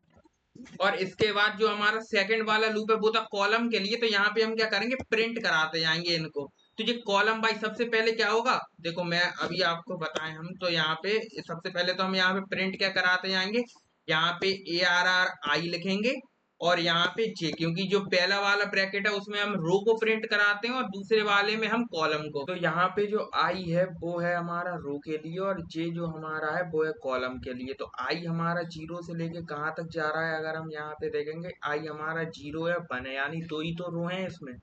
और इसके बाद जो हमारा सेकंड वाला लूप है वो था कॉलम के लिए। तो यहाँ पे हम क्या करेंगे, प्रिंट कराते जाएंगे इनको। तो ये कॉलम बाई सबसे पहले क्या होगा, देखो मैं अभी आपको बताएं हम, तो यहाँ पे सबसे पहले तो हम यहाँ पे प्रिंट क्या कराते जाएंगे, यहाँ पे ARR I लिखेंगे और यहाँ पे जे, क्योंकि जो पहला वाला ब्रैकेट है उसमें हम रो को प्रिंट कराते हैं और दूसरे वाले में हम कॉलम को। तो यहाँ पे जो आई है वो है हमारा रो के लिए और जे जो हमारा है वो है कॉलम के लिए। तो आई हमारा 0 से लेके कहाँ तक जा रहा है, अगर हम यहाँ पे देखेंगे आई हमारा 0 है 1 है, यानी दो ही तो रो है इसमें।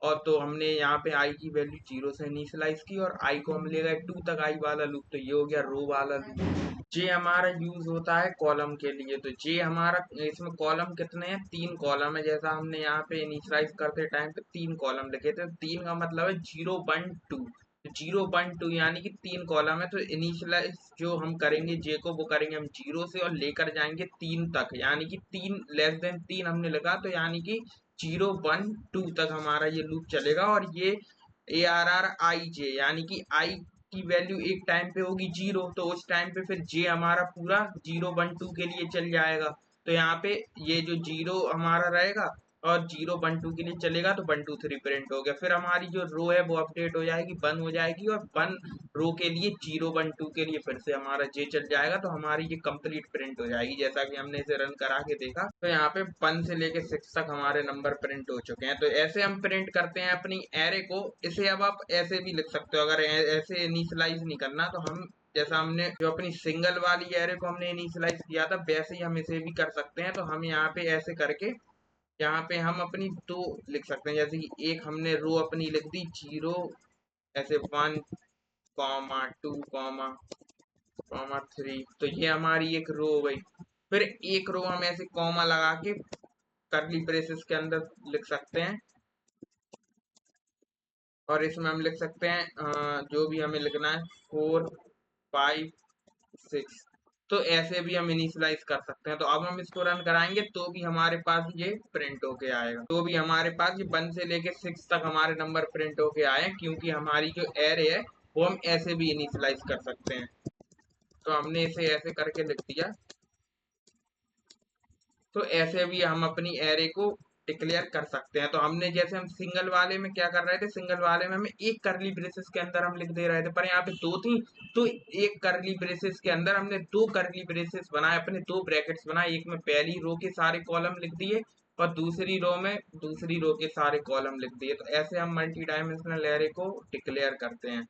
और तो हमने यहाँ पे आई की वैल्यू 0 से इनिशियलाइज की और आई को हम ले गए 2 तक, आई वाला लूप। तो ये हो गया रो वाला लूप। जे हमारा यूज होता है कॉलम के लिए। तो जे हमारा, इसमें कॉलम कितने हैं, 3 कॉलम है, जैसा हमने यहाँ पे इनिशियलाइज करते टाइम पे 3 कॉलम लिखे थे। 3 का मतलब है 0 1 2। 0 1 2 यानी कि 3 कॉलम है। तो इनिशियलाइज जो हम करेंगे जे को वो करेंगे हम 0 से और लेकर जाएंगे 3 तक, यानी कि 3 लेस देन 3 हमने लगा, तो यानी कि 0 1 2 तक हमारा ये लूप चलेगा। और ये ARR I J यानी कि आई की वैल्यू एक टाइम पे होगी 0, तो उस टाइम पे फिर जे हमारा पूरा 0 1 2 के लिए चल जाएगा। तो यहाँ पे ये जो 0 हमारा रहेगा और 0 1 2 के लिए चलेगा, तो 1 2 3 प्रिंट हो गया। फिर हमारी जो रो है वो अपडेट हो जाएगी 1 हो जाएगी, और 1 रो के लिए 0 1 2 के लिए फिर से हमारा जे चल जाएगा। तो हमारी ये कंप्लीट प्रिंट हो जाएगी, जैसा कि हमने इसे रन करा के देखा। तो यहाँ पे 1 से लेके 6 तक हमारे नंबर प्रिंट हो चुके हैं। तो ऐसे हम प्रिंट करते हैं अपनी एरे को। इसे अब आप ऐसे भी लिख सकते हो, अगर ऐसे इनिशियलाइज नहीं करना तो हम, जैसा हमने जो अपनी सिंगल वाली एरे को हमने इनिशियलाइज किया था वैसे ही हम इसे भी कर सकते हैं। तो हम यहाँ पे ऐसे करके यहाँ पे हम अपनी दो लिख सकते हैं, जैसे कि एक हमने रो अपनी लिख दी 0, ऐसे 1 कॉमा 2 कॉमा कॉमा 3। तो ये हमारी एक रो हो गई। फिर एक रो हम ऐसे कॉमा लगा के करली ब्रेसेस के अंदर लिख सकते हैं, और इसमें हम लिख सकते हैं जो भी हमें लिखना है 4 5 6। तो ऐसे भी हम इनिशियलाइज कर सकते हैं। तो अब हम इसको रन कराएंगे तो भी हमारे पास ये प्रिंट होके आएगा। तो भी हमारे पास ये 1 से लेके 6 तक हमारे नंबर प्रिंट होके आए, क्योंकि हमारी जो एरे है वो हम ऐसे भी इनिशियलाइज कर सकते हैं। तो हमने इसे ऐसे करके लिख दिया। तो ऐसे भी हम अपनी एरे को डिक्लेयर कर सकते हैं। तो हमने, जैसे हम सिंगल वाले में क्या कर रहे थे, सिंगल वाले में हमें एक करली ब्रेसेस के अंदर हम लिख दे रहे थे, पर यहाँ पे दो थी। तो एक करली ब्रेसेस के अंदर हमने दो करली ब्रेसेस बनाए, अपने दो ब्रैकेट्स बनाए। एक में पहली रो के सारे कॉलम लिख दिए और दूसरी रो में दूसरी रो के सारे कॉलम लिख दिए। तो ऐसे हम मल्टी डायमेंशनल एरे को डिक्लेयर करते हैं।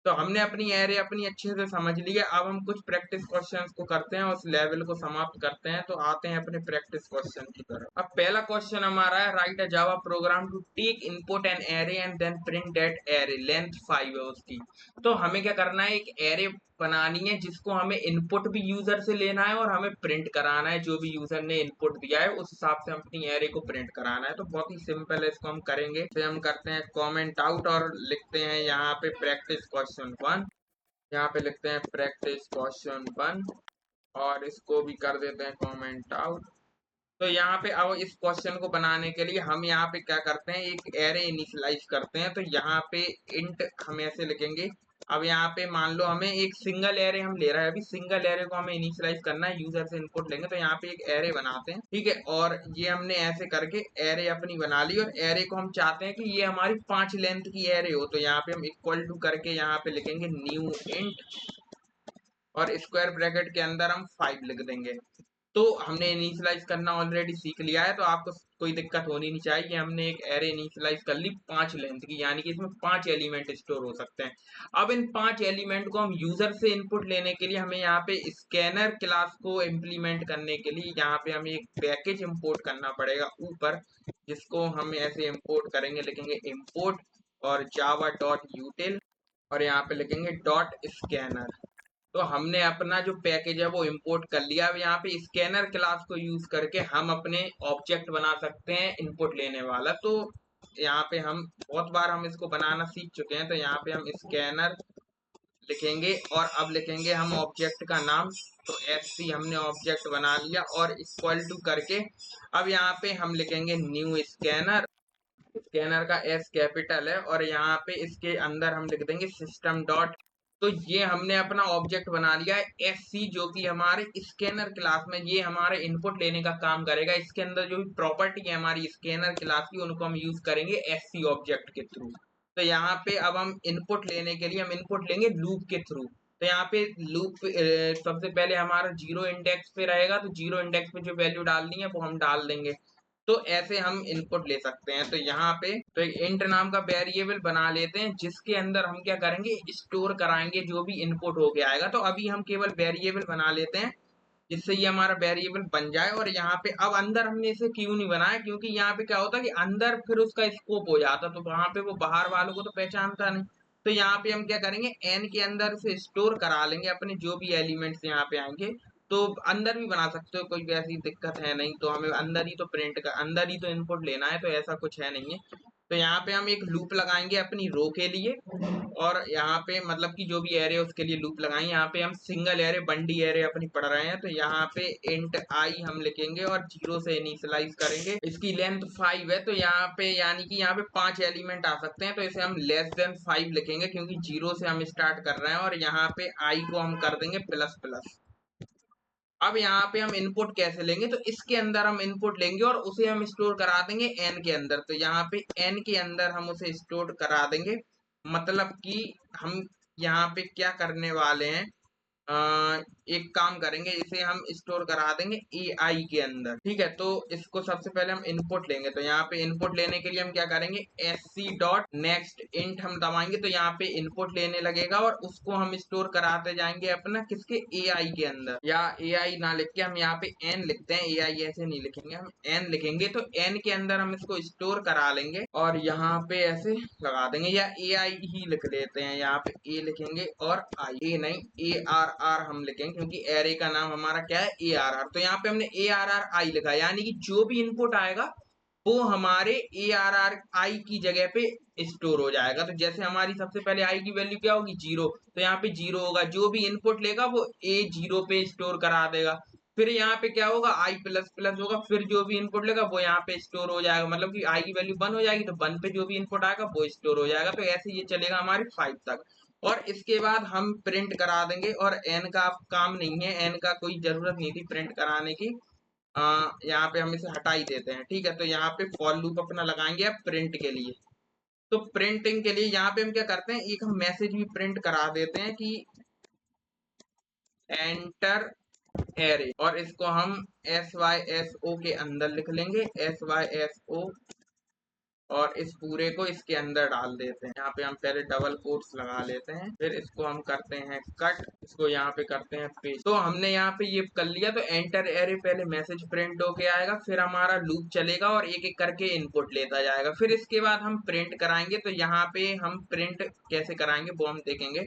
तो हमने अपनी एरे अपनी अच्छे से समझ ली है। अब हम कुछ प्रैक्टिस क्वेश्चंस को करते हैं, उस लेवल को समाप्त करते हैं। तो आते हैं अपने प्रैक्टिस क्वेश्चन की तरफ। अब पहला क्वेश्चन हमारा है, write a Java program to take input an array and then print that array, length 5 है उसकी। तो हमें क्या करना है, एक एरे बनानी है जिसको हमें इनपुट भी यूजर से लेना है और हमें प्रिंट कराना है। जो भी यूजर ने इनपुट दिया है उस हिसाब से हम अपनी एरे को प्रिंट कराना है। तो बहुत ही सिंपल है, इसको हम करेंगे। तो हम करते हैं कमेंट आउट और लिखते हैं यहाँ पे प्रैक्टिस क्वेश्चन 1। यहाँ पे लिखते हैं प्रैक्टिस क्वेश्चन 1 और इसको भी कर देते हैं कमेंट आउट। तो यहाँ पे अब इस क्वेश्चन को बनाने के लिए हम यहाँ पे क्या करते हैं, एक एरे इनिशियलाइज करते हैं। तो यहाँ पे इंट हम ऐसे लिखेंगे। अब यहाँ पे मान लो हमें एक सिंगल एरे हम ले रहे हैं, अभी सिंगल एरे को हमें इनिशियलाइज करना है, यूजर से इनपुट लेंगे। तो यहाँ पे एक एरे बनाते हैं, ठीक है। और ये हमने ऐसे करके एरे अपनी बना ली, और एरे को हम चाहते हैं कि ये हमारी 5 लेंथ की एरे हो। तो यहाँ पे हम इक्वल टू करके यहाँ पे लिखेंगे न्यू इंट और स्क्वायर ब्रैकेट के अंदर हम 5 लिख देंगे। तो हमने इनिशियलाइज करना ऑलरेडी सीख लिया है, तो आपको कोई दिक्कत होनी नहीं चाहिए। हमने एक एरे इनिशियलाइज कर ली 5 लेंथ की, यानी कि इसमें 5 एलिमेंट स्टोर हो सकते हैं। अब इन 5 एलिमेंट को हम यूजर से इनपुट लेने के लिए हमें यहाँ पे स्कैनर क्लास को इम्प्लीमेंट करने के लिए यहाँ पे हमें एक पैकेज इंपोर्ट करना पड़ेगा ऊपर, जिसको हम ऐसे इंपोर्ट करेंगे, लिखेंगे इंपोर्ट और जावा डॉट यूटिल और यहाँ पे लिखेंगे डॉट स्कैनर। तो हमने अपना जो पैकेज है वो इंपोर्ट कर लिया। अब यहाँ पे स्कैनर क्लास को यूज करके हम अपने ऑब्जेक्ट बना सकते हैं इनपुट लेने वाला। तो यहाँ पे हम बहुत बार हम इसको बनाना सीख चुके हैं, तो यहाँ पे हम स्कैनर लिखेंगे और अब लिखेंगे हम ऑब्जेक्ट का नाम। तो एससी हमने ऑब्जेक्ट बना लिया और इक्वल टू करके अब यहाँ पे हम लिखेंगे न्यू स्कैनर। स्कैनर का एस कैपिटल है और यहाँ पे इसके अंदर हम लिख देंगे सिस्टम डॉट। तो ये हमने अपना ऑब्जेक्ट बना लिया है एस सी, जो कि हमारे स्कैनर क्लास में ये हमारे इनपुट लेने का काम करेगा। इसके अंदर जो भी प्रॉपर्टी है हमारी स्कैनर क्लास की, उनको हम यूज करेंगे एस सी ऑब्जेक्ट के थ्रू। तो यहाँ पे अब हम इनपुट लेने के लिए हम इनपुट लेंगे लूप के थ्रू। तो यहाँ पे लूप सबसे पहले हमारा 0 इंडेक्स पे रहेगा, तो 0 इंडेक्स पे जो वैल्यू डालनी है वो हम डाल देंगे। तो ऐसे हम इनपुट ले सकते हैं। तो यहाँ पे तो एक इंट नाम का वेरिएबल बना लेते हैं, जिसके अंदर हम क्या करेंगे, स्टोर कराएंगे जो भी इनपुट हो के आएगा। तो अभी हम केवल वेरिएबल बना लेते हैं, जिससे ये हमारा वेरिएबल बन जाए। और यहाँ पे अब अंदर हमने इसे क्यों नहीं बनाया, क्योंकि यहाँ पे क्या होता है कि अंदर फिर उसका स्कोप हो जाता, तो वहां पे वो बाहर वालों को तो पहचानता नहीं। तो यहाँ पे हम क्या करेंगे, एन के अंदर से स्टोर करा लेंगे अपने जो भी एलिमेंट्स यहाँ पे आएंगे। तो अंदर भी बना सकते हो, कोई ऐसी दिक्कत है नहीं। तो हमें अंदर ही तो प्रिंट का अंदर ही तो इनपुट लेना है, तो ऐसा कुछ है नहीं है। तो यहाँ पे हम एक लूप लगाएंगे अपनी रो के लिए, और यहाँ पे मतलब कि जो भी एरे उसके लिए लूप लगाएंगे। यहाँ पे हम सिंगल एरे बंडी एरे अपनी पढ़ रहे हैं, तो यहाँ पे इंट आई हम लिखेंगे और 0 से इनिशियलाइज करेंगे। इसकी लेंथ 5 है, तो यहाँ पे यानी कि यहाँ पे 5 एलिमेंट आ सकते हैं। तो इसे हम लेस देन 5 लिखेंगे, क्योंकि 0 से हम स्टार्ट कर रहे हैं। और यहाँ पे आई को हम कर देंगे प्लस प्लस। अब यहाँ पे हम इनपुट कैसे लेंगे, तो इसके अंदर हम इनपुट लेंगे और उसे हम स्टोर करा देंगे एन के अंदर। तो यहाँ पे एन के अंदर हम उसे स्टोर करा देंगे, मतलब कि हम यहाँ पे क्या करने वाले हैं, एक काम करेंगे, इसे हम स्टोर करा देंगे ए आई के अंदर। ठीक है, तो इसको सबसे पहले हम इनपुट लेंगे। तो यहाँ पे इनपुट लेने के लिए हम क्या करेंगे, S C dot next int हम दबाएंगे, तो यहाँ पे इनपुट लेने लगेगा और उसको हम स्टोर कराते जाएंगे अपना किसके, ए आई के अंदर। या ए आई ना लिख के हम यहाँ पे एन लिखते हैं, ए आई ऐसे नहीं लिखेंगे, हम एन लिखेंगे। तो एन के अंदर हम इसको स्टोर करा लेंगे और यहाँ पे ऐसे लगा देंगे, या ए आई ही लिख लेते हैं। यहाँ पे ए लिखेंगे और आई, ए नहीं ए आर आर हम लिखेंगे, क्योंकि एरे का नाम हमारा क्या है, ए आर आर। तो यहाँ पे हमने ए आर आर आई लिखा, यानी कि जो भी इनपुट आएगा वो हमारे ए आर आर आई की जगह पे स्टोर हो जाएगा। तो जैसे हमारी सबसे पहले आई की वैल्यू क्या होगी, 0, तो यहाँ पे 0 होगा। जो भी इनपुट लेगा वो ए 0 पे स्टोर करा देगा। फिर यहाँ पे क्या होगा, आई प्लस प्लस होगा। फिर जो भी इनपुट लेगा वो यहाँ पे स्टोर हो जाएगा, मतलब कि आई की वैल्यू 1 हो जाएगी, तो 1 पे जो भी इनपुट आएगा वो स्टोर हो जाएगा। तो ऐसे ये चलेगा हमारे 5 तक। और इसके बाद हम प्रिंट करा देंगे, और एन का काम नहीं है, एन का कोई जरूरत नहीं थी प्रिंट कराने की। यहाँ पे हम इसे हटा ही देते हैं। ठीक है, तो यहाँ पे फॉर लूप अपना लगाएंगे अब प्रिंट के लिए। तो प्रिंटिंग के लिए यहाँ पे हम क्या करते हैं, एक हम मैसेज भी प्रिंट करा देते हैं कि एंटर एरे, और इसको हम एस वाई एस ओ के अंदर लिख लेंगे, एस वाई एस ओ, और इस पूरे को इसके अंदर डाल देते हैं। यहाँ पे हम पहले डबल कोट्स लगा लेते हैं, फिर इसको हम करते हैं कट, इसको यहाँ पे करते हैं पेस्ट। तो हमने यहाँ पे ये कर लिया। तो एंटर एरे पहले मैसेज प्रिंट होके आएगा, फिर हमारा लूप चलेगा और एक एक करके इनपुट लेता जाएगा। फिर इसके बाद हम प्रिंट कराएंगे। तो यहाँ पे हम प्रिंट कैसे कराएंगे वो हम देखेंगे।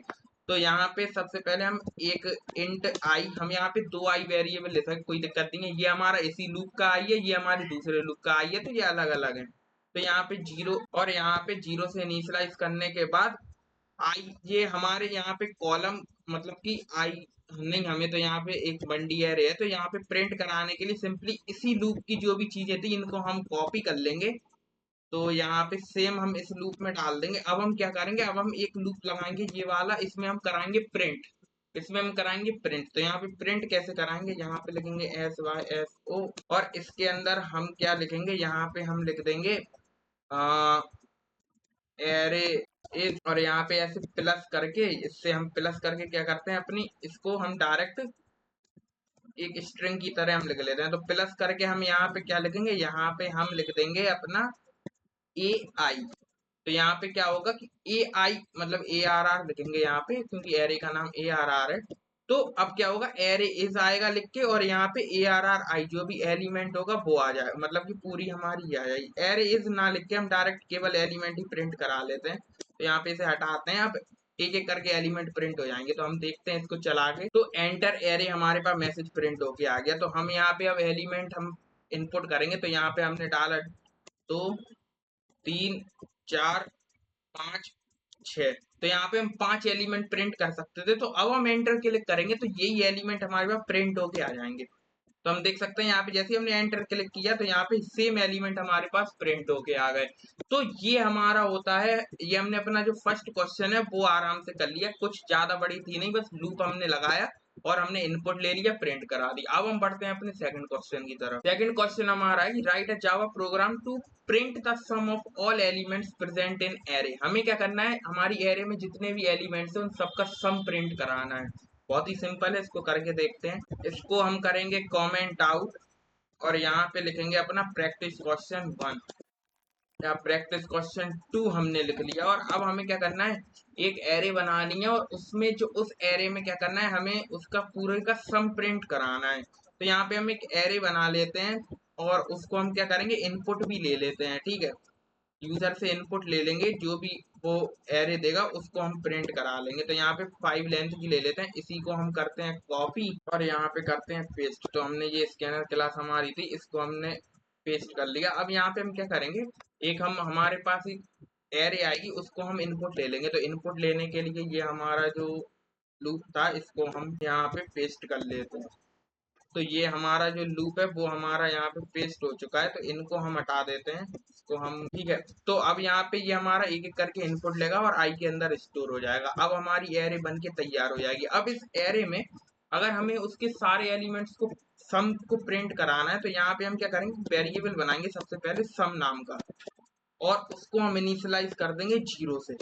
तो यहाँ पे सबसे पहले हम एक इंट आई, हम यहाँ पे 2 आई वेरिएबल ले सकते, कोई दिक्कत नहीं है। ये हमारा इसी लूप का आई है, ये हमारे दूसरे लूप का आई है, तो ये अलग अलग है। तो यहाँ पे 0 और यहाँ पे 0 से इनिशियलाइज करने के बाद आई, ये हमारे यहाँ पे कॉलम, मतलब कि आई नहीं, हमें तो यहाँ पे एक बंडी एरे है। तो यहाँ पे प्रिंट कराने के लिए सिंपली इसी लूप की जो भी चीजें थी इनको हम कॉपी कर लेंगे। तो यहाँ पे सेम हम इस लूप में डाल देंगे। अब हम क्या करेंगे, अब हम एक लूप लगाएंगे ये वाला, इसमें हम कराएंगे प्रिंट, इसमें हम कराएंगे प्रिंट। तो यहाँ पे प्रिंट कैसे कराएंगे, यहाँ पे लिखेंगे एस वाई एस ओ, और इसके अंदर हम क्या लिखेंगे, यहाँ पे हम लिख देंगे एरे इज, और यहाँ पे ऐसे प्लस करके, इससे हम प्लस करके क्या करते हैं, अपनी इसको हम डायरेक्ट एक स्ट्रिंग की तरह हम लिख लेते हैं। तो प्लस करके हम यहाँ पे क्या लिखेंगे, यहाँ पे हम लिख देंगे अपना ए आई। तो यहाँ पे क्या होगा कि ए आई मतलब ए आर आर लिखेंगे यहाँ पे, क्योंकि एरे का नाम ए आर आर है। तो अब क्या होगा, एरे इज आएगा लिख के, और यहाँ पे ए आर आर आई जो भी एलिमेंट होगा वो आ जाएगा, मतलब कि पूरी हमारी आ जाएगी। एरे इज ना लिख के हम डायरेक्ट केवल एलिमेंट ही प्रिंट करा लेते हैं। तो यहाँ पे इसे हटाते हैं, अब एक एक करके एलिमेंट प्रिंट हो जाएंगे। तो हम देखते हैं इसको चला के, तो एंटर एरे हमारे पास मैसेज प्रिंट होके आ गया। तो हम यहाँ पे अब एलिमेंट हम इनपुट करेंगे। तो यहाँ पे हमने डाला 2 3 4 5 6। तो यहाँ पे हम 5 एलिमेंट प्रिंट कर सकते थे। तो अब हम एंटर क्लिक करेंगे तो यही एलिमेंट हमारे पास प्रिंट होके आ जाएंगे। तो हम देख सकते हैं यहाँ पे जैसे ही हमने एंटर क्लिक किया तो यहाँ पे सेम एलिमेंट हमारे पास प्रिंट होके आ गए। तो ये हमारा होता है, ये हमने अपना जो फर्स्ट क्वेश्चन है वो आराम से कर लिया, कुछ ज्यादा बड़ी थी नहीं, बस लूप हमने लगाया और हमने इनपुट ले लिया, प्रिंट करा दी। अब हम बढ़ते हैं अपने सेकंड क्वेश्चन की तरफ। सेकंड क्वेश्चन हमारा है कि write a Java program to print the sum of all elements present in array. हमें क्या करना है, हमारी एरे में जितने भी एलिमेंट्स हैं उन सबका सम प्रिंट कराना है। बहुत ही सिंपल है, इसको करके देखते हैं। इसको हम करेंगे कमेंट आउट और यहाँ पे लिखेंगे अपना प्रैक्टिस क्वेश्चन 1 या प्रैक्टिस क्वेश्चन 2 हमने लिख लिया। और अब हमें क्या करना है, एक एरे बनानी है और उसमें जो उस एरे में क्या करना है, हमें उसका पूरे का सम प्रिंट कराना है। तो यहाँ पे हम एक एरे बना लेते हैं और उसको हम क्या करेंगे, इनपुट भी ले लेते हैं। ठीक है, यूजर से इनपुट ले लेंगे, जो भी वो एरे देगा उसको हम प्रिंट करा लेंगे। तो यहाँ पे 5 लेंथ की ले लेते हैं, इसी को हम करते हैं कॉपी और यहाँ पे करते हैं पेस्ट। तो हमने ये स्कैनर क्लास हमारी थी, इसको हमने पेस्ट कर लिया। अब यहाँ पे हम क्या करेंगे, एक हम हमारे पास एक एरे आएगी उसको हम इनपुट ले लेंगे। तो इनपुट लेने के लिए ये हमारा जो लूप था इसको हम यहाँ पे पेस्ट कर लेते हैं। तो ये हमारा जो लूप है वो हमारा यहाँ पे पेस्ट हो चुका है। तो इनको हम हटा देते हैं, इसको हम, ठीक है। तो अब यहाँ पे ये हमारा एक एक करके इनपुट लेगा और आई के अंदर स्टोर हो जाएगा। अब हमारी एरे बन के तैयार हो जाएगी। अब इस एरे में अगर हमें उसके सारे एलिमेंट्स को सम को प्रिंट कराना है तो यहाँ पे हम क्या करेंगे, वेरिएबल बनाएंगे सबसे पहले सम नाम का, और उसको हम इनिशियलाइज कर देंगे 0 से।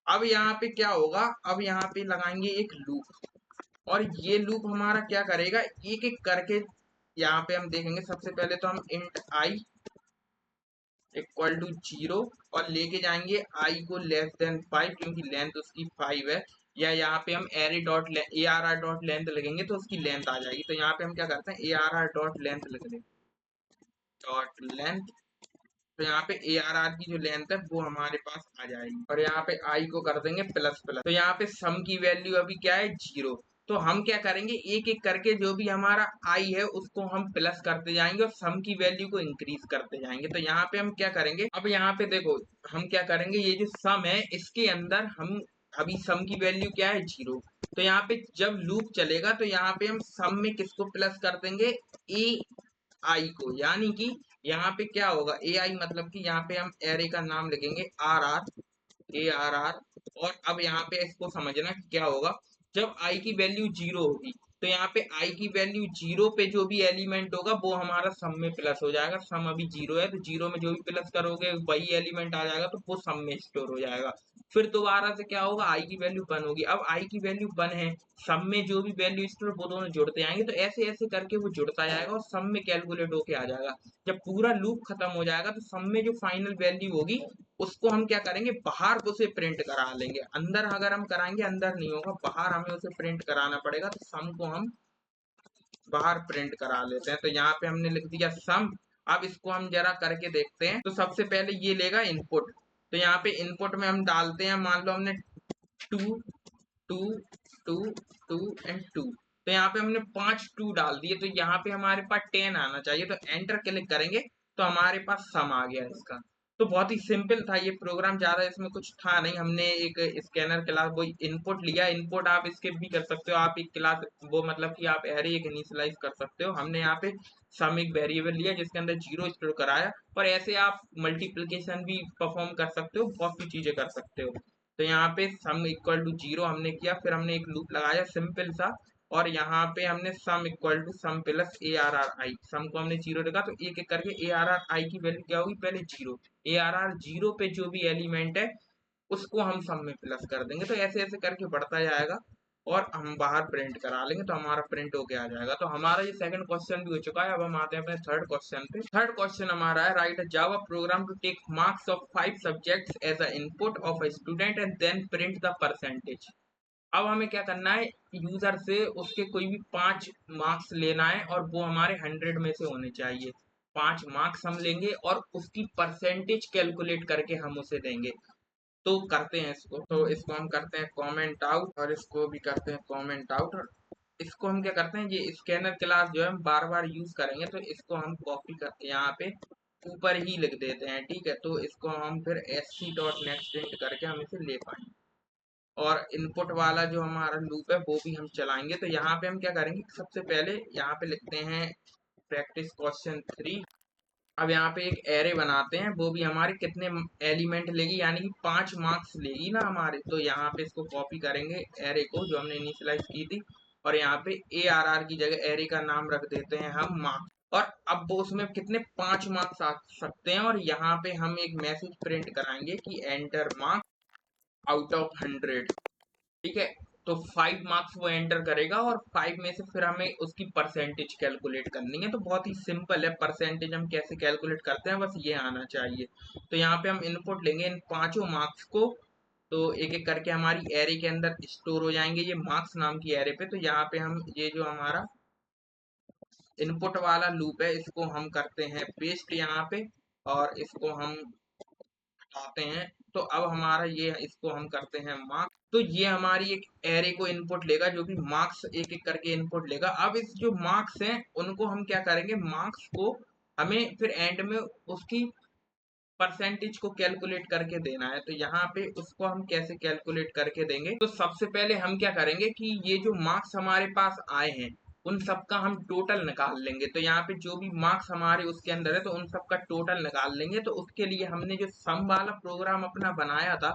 अब यहाँ पे क्या होगा, अब यहाँ पे लगाएंगे एक लूप, और ये लूप हमारा क्या करेगा, एक एक करके यहाँ पे हम देखेंगे। सबसे पहले तो हम इंट आई इक्वल टू 0 और लेके जाएंगे आई को लेस देन 5, क्योंकि लेंथ उसकी 5 है। या यहाँ पे हम array dot A R R dot length लिखेंगे तो उसकी लेंथ आ जाएगी। तो यहाँ पे हम क्या करते हैं, ए आर आर डॉट लेंथ लिख दें, डॉट लेंथ। तो यहाँ पे ए आर आर की जो लेंथ है वो हमारे पास आ जाएगी, और यहाँ पे आई को कर देंगे प्लस प्लस। तो यहाँ पे सम की वैल्यू अभी क्या है, 0। तो हम क्या करेंगे, एक एक करके जो भी हमारा आई है उसको हम प्लस करते जाएंगे और सम की वैल्यू को इंक्रीज करते जाएंगे। तो यहाँ पे हम क्या करेंगे, अब यहाँ पे देखो हम क्या करेंगे, ये जो सम है इसके अंदर हम अभी सम की वैल्यू क्या है, 0। तो यहाँ पे जब लूप चलेगा तो यहाँ पे हम सम में किसको प्लस कर देंगे, ए आई को। यानी कि यहाँ पे क्या होगा, ए आई मतलब कि यहाँ पे हम एरे का नाम लिखेंगे R R, A R R. और अब यहाँ पे इसको समझना कि क्या होगा, जब आई की वैल्यू 0 होगी तो यहाँ पे आई की वैल्यू 0 पे जो भी एलिमेंट होगा वो हमारा सम में प्लस हो जाएगा। सम अभी 0 है तो 0 में जो भी प्लस करोगे वही एलिमेंट आ जाएगा, तो वो सम में स्टोर हो जाएगा। फिर दोबारा से क्या होगा, आई की वैल्यू 1 होगी। अब आई की वैल्यू 1 है, सम में जो भी वैल्यू स्टोर वो दोनों जुड़ते आएंगे। तो ऐसे ऐसे करके वो जुड़ता जाएगा और सम में कैलकुलेट होके आ जाएगा। जब पूरा लूप खत्म हो जाएगा तो सम में जो फाइनल वैल्यू होगी उसको हम क्या करेंगे, बाहर उसे प्रिंट करा लेंगे। अंदर अगर हम कराएंगे अंदर नहीं होगा, बाहर हमें उसे प्रिंट कराना पड़ेगा। तो सम को हम बाहर प्रिंट करा लेते हैं। तो यहाँ पे हमने लिख दिया सम। अब इसको हम जरा करके देखते हैं। तो सबसे पहले ये लेगा इनपुट। तो यहाँ पे इनपुट में हम डालते हैं, मान लो हमने 2 2 2 2 एंड 2। तो यहाँ पे हमने 5 2 डाल दिए, तो यहाँ पे हमारे पास 10 आना चाहिए। तो एंटर क्लिक करेंगे तो हमारे पास सम आ गया इसका। तो बहुत ही सिंपल था ये प्रोग्राम, ज्यादा इसमें कुछ था नहीं। हमने एक स्कैनर क्लास वो इनपुट लिया, इनपुट आप स्किप भी कर सकते हो, आप एक क्लास वो मतलब कि आप एरे एक इनिशियलाइज कर सकते हो। हमने यहाँ पे सम एक वेरिएबल लिया जिसके अंदर 0 स्टोर कराया, और ऐसे आप मल्टीप्लिकेशन भी परफॉर्म कर सकते हो, बहुत सी चीजें कर सकते हो। तो यहाँ पे सम इक्वल टू 0 हमने किया, फिर हमने एक लूप लगाया सिंपल सा, और यहाँ पे हमने sum equal to sum plus A R R I. Sum को हमने 0 रखा तो एक एक करके ए आर आर आई की वैल्यू क्या होगी, पहले 0, ए आर आर 0 पे जो भी एलिमेंट है उसको हम सम में प्लस कर देंगे। तो ऐसे ऐसे करके बढ़ता जाएगा और हम बाहर प्रिंट करा लेंगे तो हमारा प्रिंट होके आ जाएगा। तो हमारा ये सेकंड क्वेश्चन भी हो चुका है। अब हम आते हैं अपने थर्ड क्वेश्चन पे। थर्ड क्वेश्चन हमारा है, write a Java program to take marks of 5 subjects as a input of a student and then print the percentage. अब हमें क्या करना है, यूजर से उसके कोई भी 5 मार्क्स लेना है और वो हमारे 100 में से होने चाहिए। 5 मार्क्स हम लेंगे और उसकी परसेंटेज कैलकुलेट करके हम उसे देंगे। तो करते हैं इसको, तो इसको हम करते हैं कमेंट आउट और इसको भी करते हैं कमेंट आउट। और इसको हम क्या करते हैं, ये स्कैनर क्लास जो है हम बार बार यूज करेंगे तो इसको हम कॉपी करके यहाँ पे ऊपर ही लिख देते हैं। ठीक है, तो इसको हम फिर sc डॉट नेक्स्ट प्रिंट करके हम इसे ले पाएंगे। और इनपुट वाला जो हमारा लूप है वो भी हम चलाएंगे। तो यहाँ पे हम क्या करेंगे, सबसे पहले यहाँ पे लिखते हैं प्रैक्टिस क्वेश्चन 3। अब यहाँ पे एक एरे बनाते हैं, वो भी हमारे कितने एलिमेंट लेगी, यानी कि 5 मार्क्स लेगी ना हमारे। तो यहाँ पे इसको कॉपी करेंगे एरे को जो हमने इनिशियलाइज की थी, और यहाँ पे ARR की जगह एरे का नाम रख देते हैं हम मार्क्स। और अब वो उसमें कितने 5 मार्क्स आ सकते हैं, और यहाँ पे हम एक मैसेज प्रिंट कराएंगे कि एंटर मार्क्स आउट ऑफ 100। ठीक है, तो 5 मार्क्स वो एंटर करेगा और 5 में से फिर हमें उसकी परसेंटेज कैलकुलेट करनी है। तो बहुत ही सिंपल है, परसेंटेज हम कैसे कैलकुलेट करते हैं बस ये आना चाहिए। तो यहाँ पे हम इनपुट लेंगे इन पांचों मार्क्स को, तो एक एक करके हमारी एरे के अंदर स्टोर हो जाएंगे ये मार्क्स नाम की एरे पे। तो यहाँ पे हम ये जो हमारा इनपुट वाला लूप है इसको हम करते हैं पेस्ट यहाँ पे, और इसको हम आते हैं। तो अब हमारा ये, इसको हम करते हैं मार्क्स। तो ये हमारी एक एरे को इनपुट लेगा जो कि मार्क्स एक एक करके इनपुट लेगा। अब इस जो मार्क्स हैं उनको हम क्या करेंगे, मार्क्स को हमें फिर एंड में उसकी परसेंटेज को कैलकुलेट करके देना है। तो यहाँ पे उसको हम कैसे कैलकुलेट करके देंगे, तो सबसे पहले हम क्या करेंगे कि ये जो मार्क्स हमारे पास आए हैं उन सबका हम टोटल निकाल लेंगे। तो यहाँ पे जो भी मार्क्स हमारे उसके अंदर है तो उन सबका टोटल निकाल लेंगे। तो उसके लिए हमने जो सम वाला प्रोग्राम अपना बनाया था,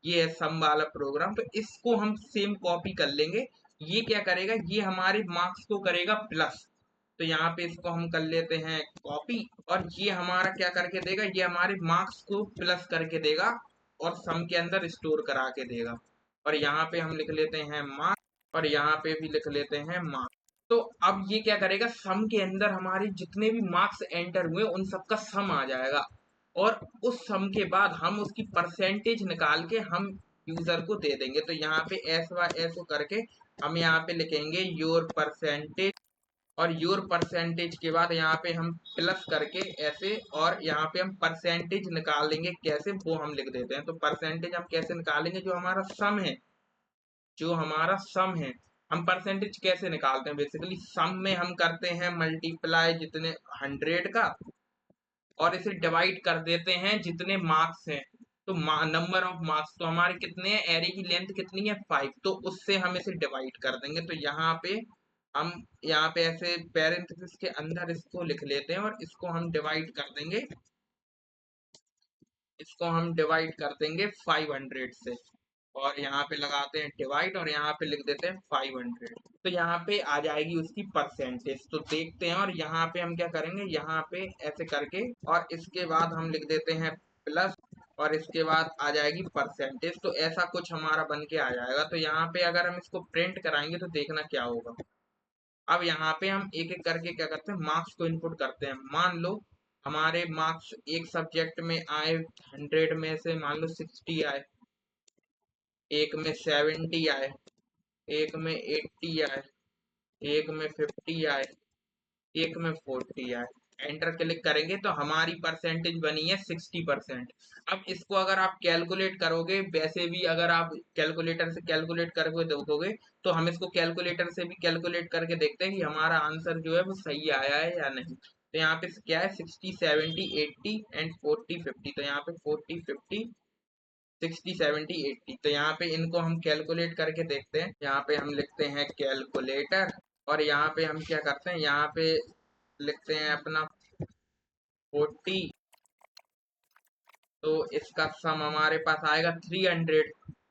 ये है सम वाला प्रोग्राम, तो इसको हम सेम कॉपी कर लेंगे। ये क्या करेगा, ये हमारे मार्क्स को करेगा प्लस। तो यहाँ पे इसको हम कर लेते हैं कॉपी, और ये हमारा क्या करके देगा, ये हमारे मार्क्स को प्लस करके देगा और सम के अंदर स्टोर करा के देगा। और यहाँ पे हम लिख लेते हैं मार्क्स, और यहाँ पे भी लिख लेते हैं मार्क्स। तो अब ये क्या करेगा, सम के अंदर हमारे जितने भी मार्क्स एंटर हुए उन सबका सम आ जाएगा, और उस सम के बाद हम उसकी परसेंटेज निकाल के हम यूजर को दे देंगे। तो यहाँ पे SYSO करके हम यहाँ पे लिखेंगे योर परसेंटेज, और योर परसेंटेज के बाद यहाँ पे हम प्लस करके ऐसे, और यहाँ पे हम परसेंटेज निकाल लेंगे कैसे वो हम लिख देते हैं। तो परसेंटेज हम कैसे निकालेंगे, जो हमारा सम है, जो हमारा सम है हम परसेंटेज कैसे निकालते हैं, बेसिकली सम में हम करते हैं मल्टीप्लाई जितने 100 का, और इसे डिवाइड कर देते हैं जितने मार्क्स हैं। तो नंबर ऑफ मार्क्स तो हमारे कितने हैं, एरे की लेंथ कितनी है 5, तो उससे हम इसे डिवाइड कर देंगे। तो यहाँ पे हम यहाँ पे ऐसे पैरेंथेसिस के अंदर इसको लिख लेते हैं और इसको हम डिवाइड कर देंगे, इसको हम डिवाइड कर देंगे 500 से, और यहाँ पे लगाते हैं डिवाइड और यहाँ पे लिख देते हैं 500। तो यहाँ पे आ जाएगी उसकी परसेंटेज। तो देखते हैं, और यहाँ पे हम क्या करेंगे, यहाँ पे ऐसे करके और इसके बाद हम लिख देते हैं प्लस, और इसके बाद आ जाएगी परसेंटेज। तो ऐसा कुछ हमारा बन के आ जाएगा। तो यहाँ पे अगर हम इसको प्रिंट कराएंगे तो देखना क्या होगा। अब यहाँ पे हम एक एक करके क्या करते हैं, मार्क्स को इनपुट करते हैं। मान लो हमारे मार्क्स एक सब्जेक्ट में आए 100 में से, मान लो 60 आए, एक में 70 आए, एक में 80 आए, एक में 50 आए, एक में 40 आए। एंटर क्लिक करेंगे तो हमारी परसेंटेज बनी है 60%। अब इसको अगर आप कैलकुलेट करोगे, वैसे भी अगर आप कैलकुलेटर से कैलकुलेट करके देखोगे, तो हम इसको कैलकुलेटर से भी कैलकुलेट करके देखते हैं कि हमारा आंसर जो है वो सही आया है या नहीं। तो यहाँ पे क्या है, 60 70 80 एंड 40 50। तो यहाँ पे 40 50 60 70 80। तो यहाँ पे इनको हम कैलकुलेट करके देखते हैं। यहाँ पे हम लिखते हैं कैलकुलेटर, और यहाँ पे हम क्या करते हैं, यहाँ पे लिखते हैं अपना 40। तो इसका सम हमारे पास आएगा 300।